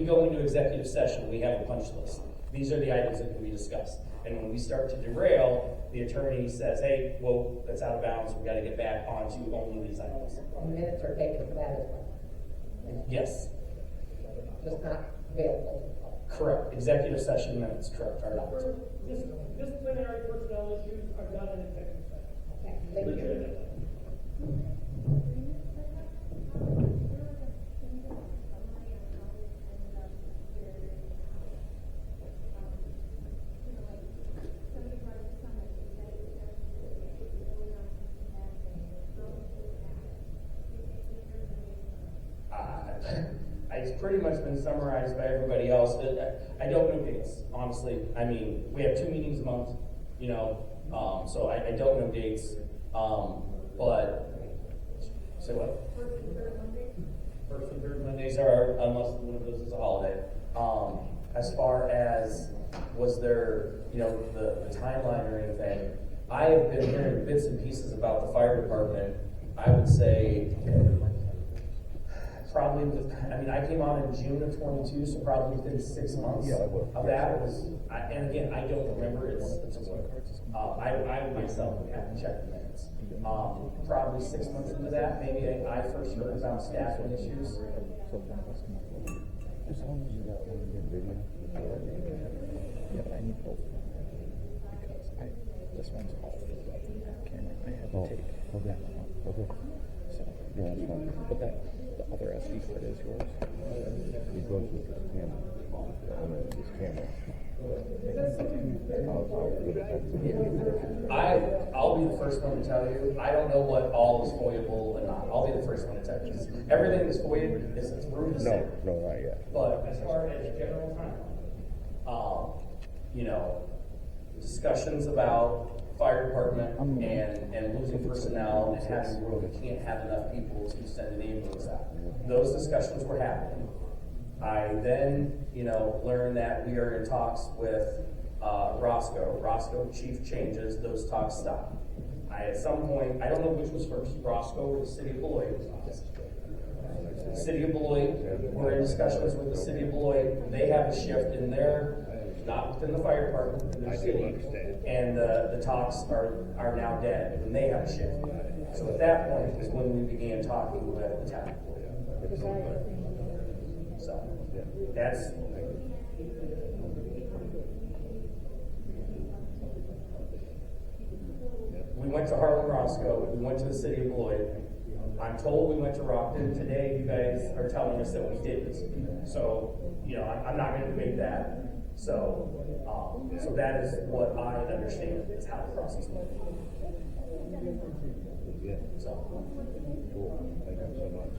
go into executive session, we have a punch list. These are the items that can be discussed. And when we start to derail, the attorney says, hey, whoa, that's out of bounds. We've got to get back onto only these items. And minutes are taken for that as well. Yes. Just not available. Correct. Executive session minutes, correct, are not. Disciplinary personnel issues are done in executive session. Okay, thank you. It's pretty much been summarized by everybody else. I don't know dates, honestly. I mean, we have 2 meetings a month, you know, so I don't know dates. But, say what? First and third Mondays are, unless one of those is a holiday. As far as, was there, you know, the timeline or anything, I have been hearing bits and pieces about the fire department. I would say, probably, I came on in June of 22, so probably within 6 months of that was, and again, I don't remember, it's a blur. I myself would have to check the minutes. Probably 6 months into that, maybe I first heard about staffing issues. As long as you got one good video. Yeah, but I need both of them. Because this one's all filled up in that camera. I had to take that one out. Okay. So, yeah, that's fine. But the other SD card is yours. It goes with this camera. This camera. I'll be the first one to tell you. I don't know what all is foiable and not. I'll be the first one to tell you. Everything that's foiable is through the center. No, not yet. But as far as general timeline, you know, discussions about fire department and losing personnel and having where we can't have enough people to send an ambulance out. Those discussions were happening. I then, you know, learned that we are in talks with Roscoe. Roscoe chief changes, those talks stop. At some point, I don't know which was first, Roscoe or the city of Beloit. City of Beloit, we're in discussions with the city of Beloit. They have a shift in their, not within the fire department, in their city. And the talks are now dead, and they have a shift. So at that point is when we began talking with the town. So that's. We went to Harlan Roscoe, we went to the city of Beloit. I'm told we went to Rockton. Today you guys are telling us that we didn't. So, I'm not going to debate that. So, so that is what I understand is how the process went. So. Cool. Thank you so much.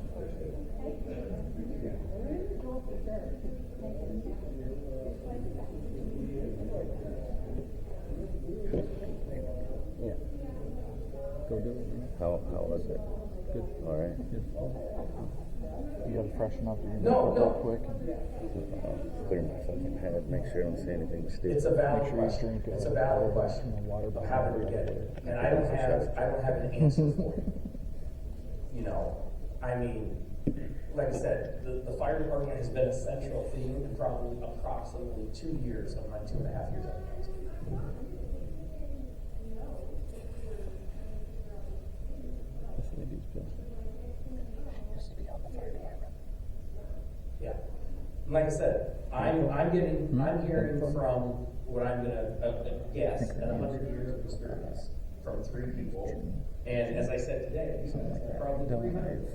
Yeah. Go do it. How was it? Good. All right. Good. You gotta freshen up your No. quick. Clear my fucking head. Make sure I don't say anything stupid. It's a valid Make sure you question. drink It's a valid question. water bottle. How did we get it? And I don't have an answer for it. I mean, like I said, the fire department has been a central theme in probably approximately 2 years of my 2.5 years on the council. This lady's bill. Used to be on the fire department. Yeah. Like I said, I'm hearing from what I'm gonna guess at 100 years of experience from 3 people. And as I said today, probably 300.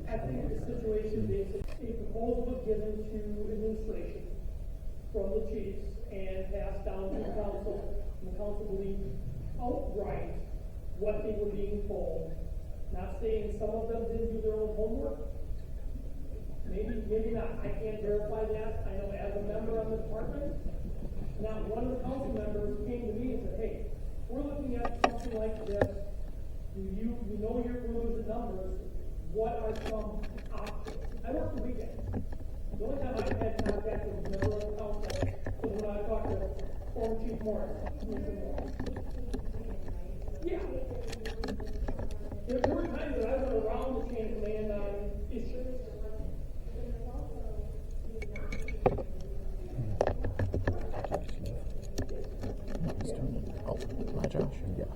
I think the situation is a proposal was given to administration from the chiefs and passed down to the council. And the council believed outright what they were being told. Not saying some of them didn't do their own homework. Maybe not. I can't verify that. I know as a member of the department, now one of the council members came to me and said, hey, we're looking at something like this. You know your rules and numbers. What are some options? I work the weekend. The only time I've had contact with a member of the council was when I talked to former Chief Morris. Yeah. There were times that I went around the chain of command on issues. Oh, my Josh? Yeah.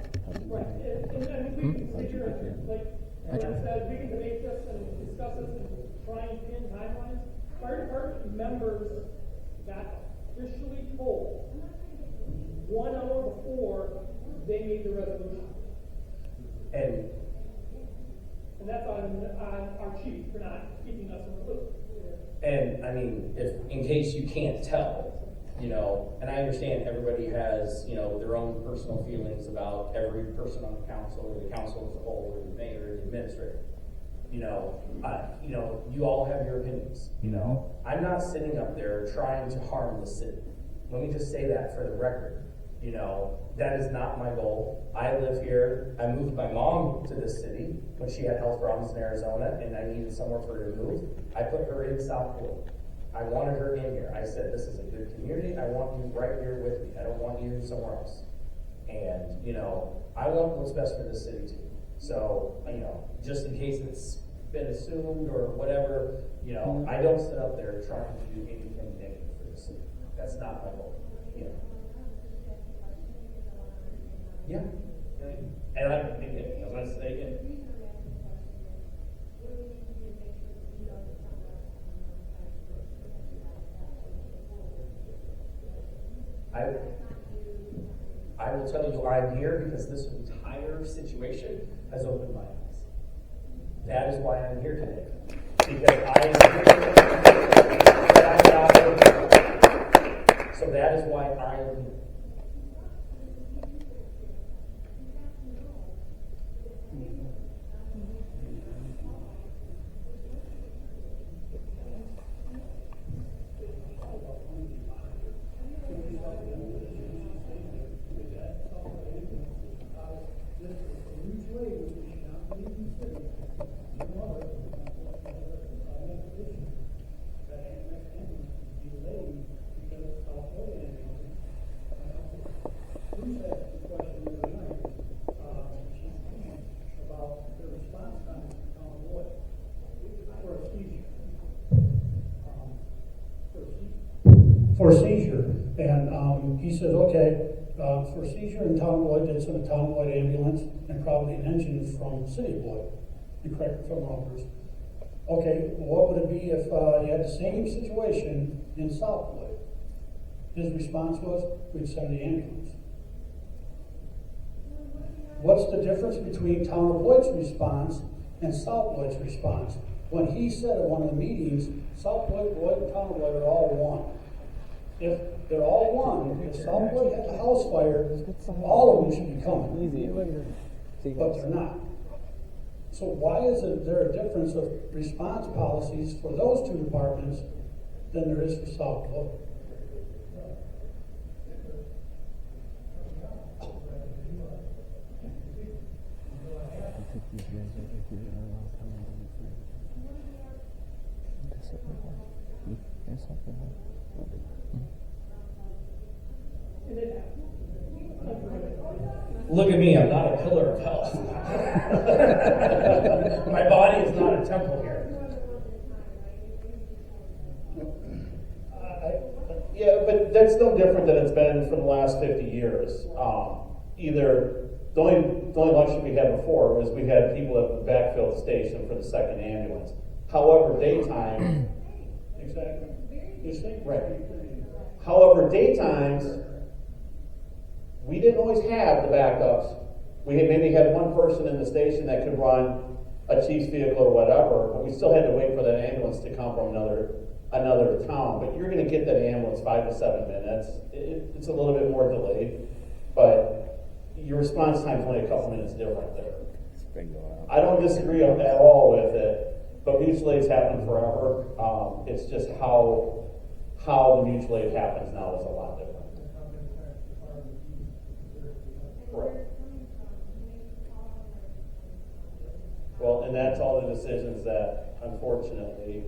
Right, and we can sit here, like Glenn said, we can debate this and discuss this and try and pin timelines. Fire department members got officially told 1 hour before they made the resolution. And that's on our chief for not keeping us in the loop. And I mean, if in case you can't tell, and I understand everybody has, their own personal feelings about every person on the council or the council as a whole or the mayor or the administrator. You all have your opinions. I'm not sitting up there trying to harm the city. Let me just say that for the record. That is not my goal. I live here. I moved my mom to this city when she had health problems in Arizona and I needed somewhere for her to move. I put her in South Beloit. I wanted her in here. I said, this is a good community. I want you right here with me. I don't want you somewhere else. And, I want what's best for the city too. So, just in case it's been assumed or whatever, I don't sit up there trying to do anything negative for the city. That's not my goal. Yeah. And I think it, as I say again, I will tell you I'm here because this entire situation has opened my eyes. That is why I'm here today. Because I am so that is why I am here. he says, okay, for seizure in town of Beloit, it's in a town of Beloit ambulance and probably an engine from the city of Beloit. You correct me if I'm wrong, Bruce. Okay, what would it be if you had the same situation in South Beloit? His response was, we'd send the ambulance. What's the difference between town of Beloit's response and South Beloit's response? When he said at one of the meetings, South Beloit, Beloit, and town of Beloit are all one. If they're all one, if South Beloit had a house fire, all of them should be coming. But they're not. So why is there a difference of response policies for those two departments than there is for South Beloit? Look at me, I'm not a pillar of health. My body is not a temple here. Yeah, but that's no different than it's been for the last 50 years. Either the only election we had before was we had people at the backfill station for the second ambulance. However, daytime. Exactly. Right. However, daytimes, we didn't always have the backups. We had maybe had one person in the station that could run a chief's vehicle or whatever, but we still had to wait for that ambulance to come from another town. But you're going to get that ambulance 5 to 7 minutes. It's a little bit more delayed, but your response time is only a couple minutes different there. I don't disagree at all with it, but mutual aid's happened forever. It's just how the mutual aid happens now is a lot different. Correct. Well, and that's all the decisions that, unfortunately,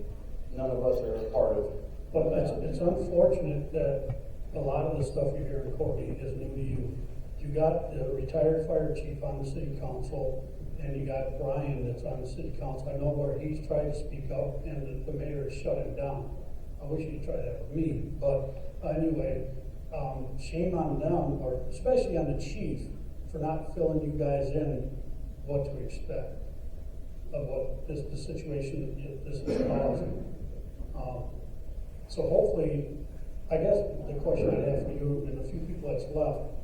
none of us are a part of. But it's unfortunate that a lot of the stuff you hear in Corby is new to you. You got the retired fire chief on the city council, and you got Brian that's on the city council. I know where he's tried to speak up, and the mayor has shut him down. I wish he'd try that with me. But anyway, shame on them, or especially on the chief, for not filling you guys in what to expect of what the situation this is causing. So hopefully, I guess the question I have for you and the few people that's left,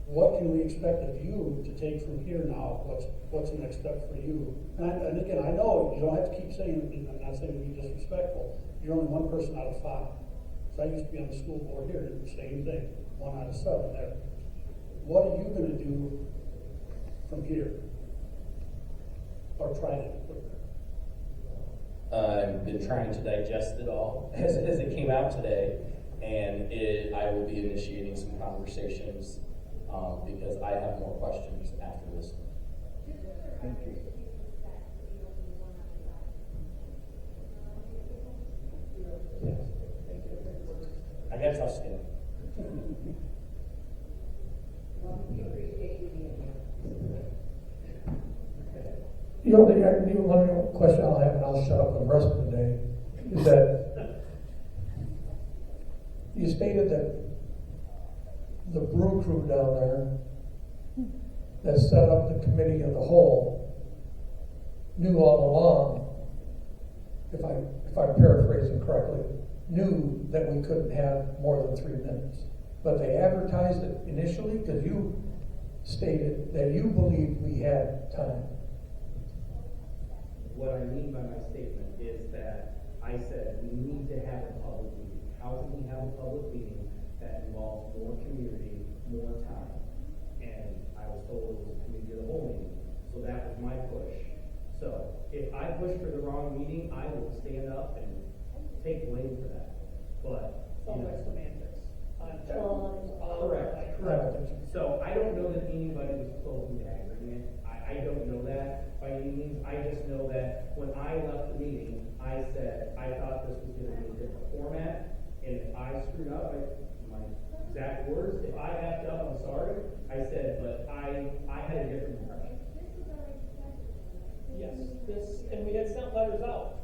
what can we expect of you to take from here now? What's the next step for you? And again, I know you don't have to keep saying, I'm not saying to be disrespectful, you're only one person out of 5. So I used to be on the school board here, and the same thing, 1 out of 7 there. What are you going to do from here? Or try to do? I've been trying to digest it all as it came out today, and I will be initiating some conversations because I have more questions after this. Thank you. I got tough skin. The one question I'll have, and I'll shut up the rest of the day, is that you stated that the brew crew down there that set up the committee of the whole knew all along, if I'm paraphrasing correctly, knew that we couldn't have more than 3 minutes. But they advertised it initially because you stated that you believed we had time. What I mean by my statement is that I said we need to have a public meeting. How can we have a public meeting that involves more community, more time? And I was told it was a committee of the whole meeting. So that was my push. So if I push for the wrong meeting, I will stand up and take blame for that. But Sounds like semantics. Correct. So I don't know that anybody was closing the agreement. I don't know that by any means. I just know that when I left the meeting, I said I thought this was going to be a different format, and if I screwed up, my exact words, if I effed up, I'm sorry. I said, but I had a different impression. Yes, and we had sent letters out.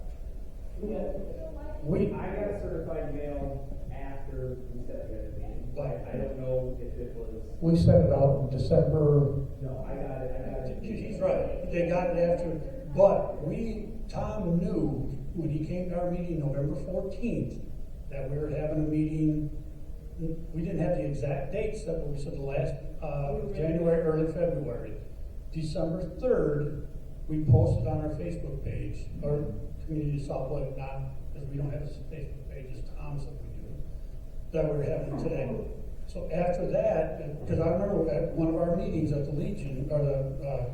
I got a certified mail after we said we had a meeting. But I don't know if it was. We sent it out in December. No, I got it. He's right, they got it after, but Tom knew when he came to our meeting November 14th, that we were having a meeting. We didn't have the exact dates, that we said the last, January, early February. December 3rd, we posted on our Facebook page, or Community South Beloit, not, because we don't have a Facebook page, it's Tom's that we do, that we were having today. So after that, because I remember at one of our meetings at the Legion, or the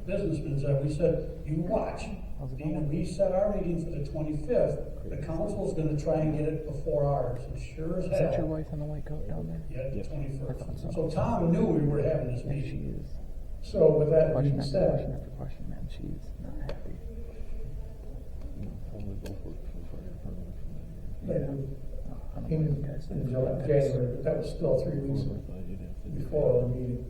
businessmen's, we said, you watch. And we set our meeting for the 25th. The council's going to try and get it before ours. And sure as hell. Is that your wife in the white coat down there? Yeah, the 21st. So. So Tom knew we were having this meeting. She is. So with that Question being after said, question after question, man, she's not happy. Only both work for the fire department. he knew in January, but that was still 3 weeks before our meeting.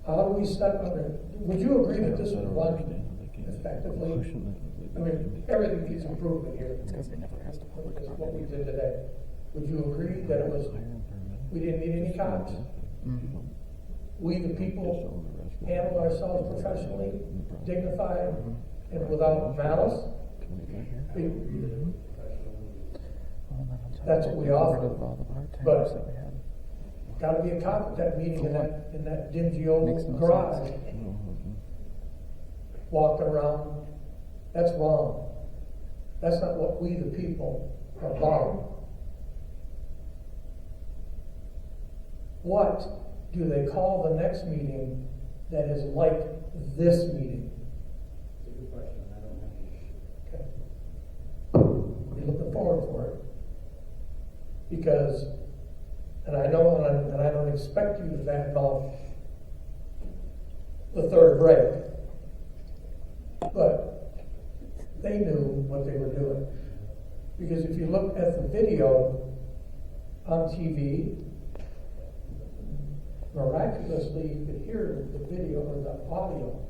How do we set on it? Would you agree that this would run effectively? I mean, everything needs improvement here. It's because they never asked the public Because about what we it. did today. Would you agree that it was, we didn't need any cops? We, the people, handled ourselves professionally, dignified, and without malice? That's what we offer. But gotta be a cop at that meeting in that dingy old garage. Walking around. That's wrong. That's not what we, the people, are about. What do they call the next meeting that is like this meeting? It's a good question. I don't have Okay. We're looking forward for it. Because, and I know, and I don't expect you to back off the third grade, but they knew what they were doing. Because if you look at the video on TV, miraculously you could hear the video or the audio,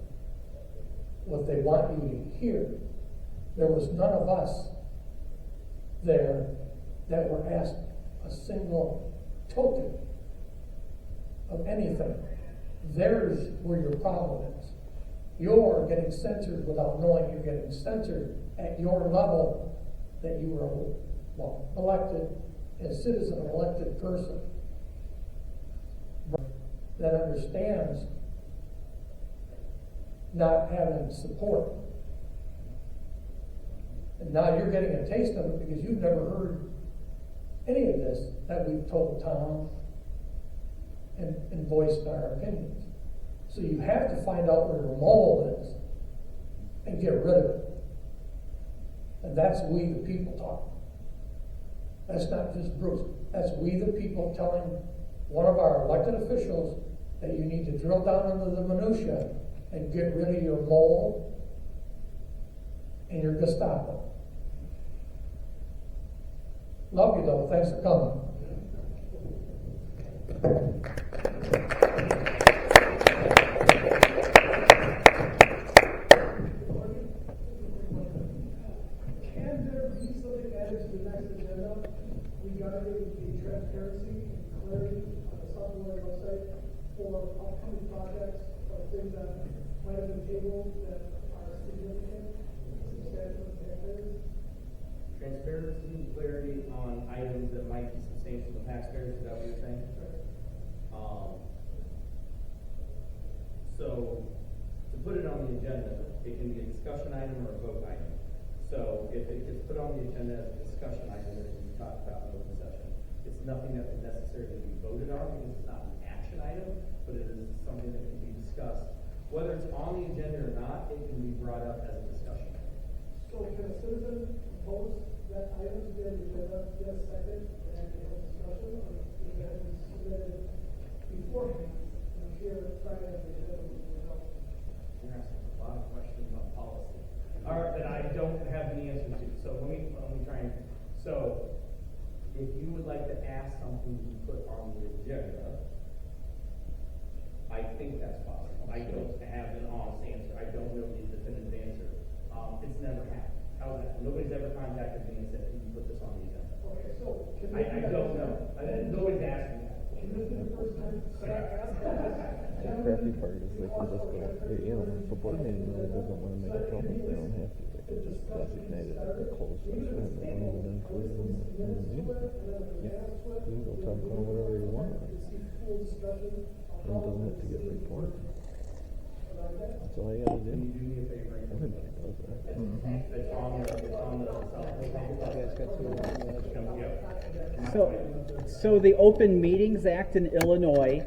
what they want you to hear. There was none of us there that were asked a single token of anything. There's where your problem is. You're getting censored without knowing you're getting censored at your level that you were, well, elected, a citizen, an elected person that understands not having support. And now you're getting a taste of it because you've never heard any of this that we've told Tom and voiced our opinions. So you have to find out where your mole is and get rid of it. And that's we the people talking. That's not just Bruce. That's we the people telling one of our elected officials that you need to drill down into the minutia and get rid of your mole and your Gestapo. Love you though. Thanks for coming. Can there be something added to the next agenda regarding the transparency and clarity on the South Beloit website for upcoming projects or things that might have been tabled that are significant, substantial to taxpayers? transparency and clarity on items that might be substantial to taxpayers, is that what you're saying? So, to put it on the agenda, it can be a discussion item or a vote item. So, if it gets put on the agenda as a discussion item, it can be talked about in open session. It's nothing that would necessarily be voted on because it's not an action item, but it is something that can be discussed. Whether it's on the agenda or not, it can be brought up as a discussion item. So can a citizen propose that item to be on the agenda, get a second, and have a discussion, or is that submitted beforehand? I'm sure Friday at the agenda will be developed. You're asking a lot of questions on policy. All right, that I don't have the answer to. So let me try and, so if you would like to ask something to be put on the agenda, I think that's possible. I don't have an honest answer. I don't know the definitive answer. It's never happened. How's that? Nobody's ever contacted me and said, can you put this on the agenda? Okay, so can I don't know. crappy part is they can just go, you know, if the board meeting really doesn't want to make a public, they don't have to. They can just designate it as a closed session and they don't even include it in the meeting. Yeah, you can go talk about whatever you want. And it doesn't have to get reported. That's all you gotta do. Everybody does that. It's on the So the Open Meetings Act in Illinois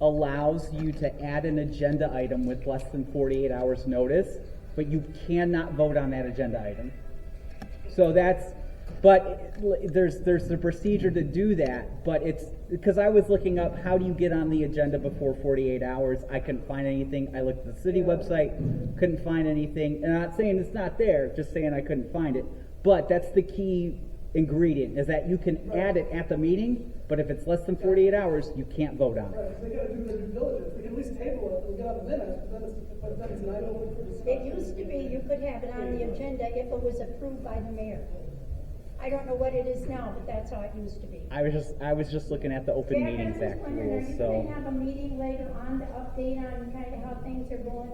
allows you to add an agenda item with less than 48 hours notice, but you cannot vote on that agenda item. So but there's the procedure to do that, but it's, because I was looking up how do you get on the agenda before 48 hours, I couldn't find anything. I looked at the city website, couldn't find anything, and I'm not saying it's not there, just saying I couldn't find it. But that's the key ingredient, is that you can add it at the meeting, but if it's less than 48 hours, you can't vote on it. Right, they gotta do their due diligence, they can at least table it and get out the minutes, but then it's not open for discussion. It used to be you could have it on the agenda if it was approved by the mayor. I don't know what it is now, but that's how it used to be. I was just looking at the Open Meetings Act rules, Are you so. gonna have a meeting later on to update on kind of how things are going?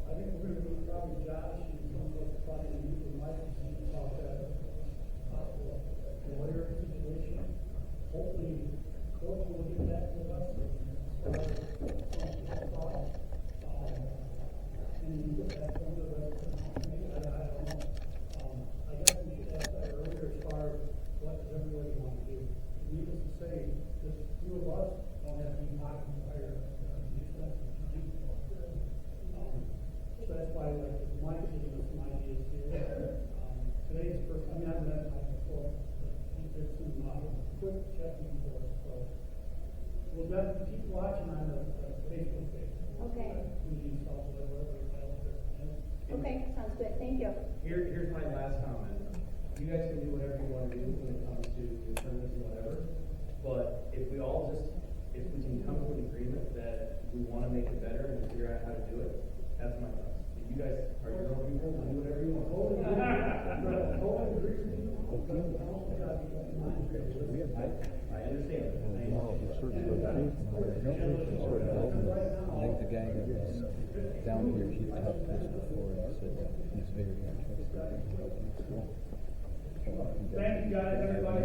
I think we're gonna do probably Josh and some of us probably meet with Mike and talk that, the lawyer situation. Hopefully, court will get back to us. And get back to the rest of the committee. I don't know. I guess we should ask that earlier as far as what does everybody want to do. Needless to say, just few of us don't have any talking fire expense. So that's why, like, Mike's giving us some ideas here. Today's first, I mean, I've met Mike before, but he did some quick checking for us, so we'll definitely keep watching on the Facebook page. Okay. Community South, whatever we call it. Okay, sounds good, thank you. Here's my last comment. You guys can do whatever you want to do when it comes to determines and whatever, but if we can come to an agreement that we want to make it better and figure out how to do it, that's my thoughts. If you guys are your own people, do whatever you want. I understand. I think the guy that was down here, he talked to us before and said he's very interested in helping us. Thank you guys, everybody.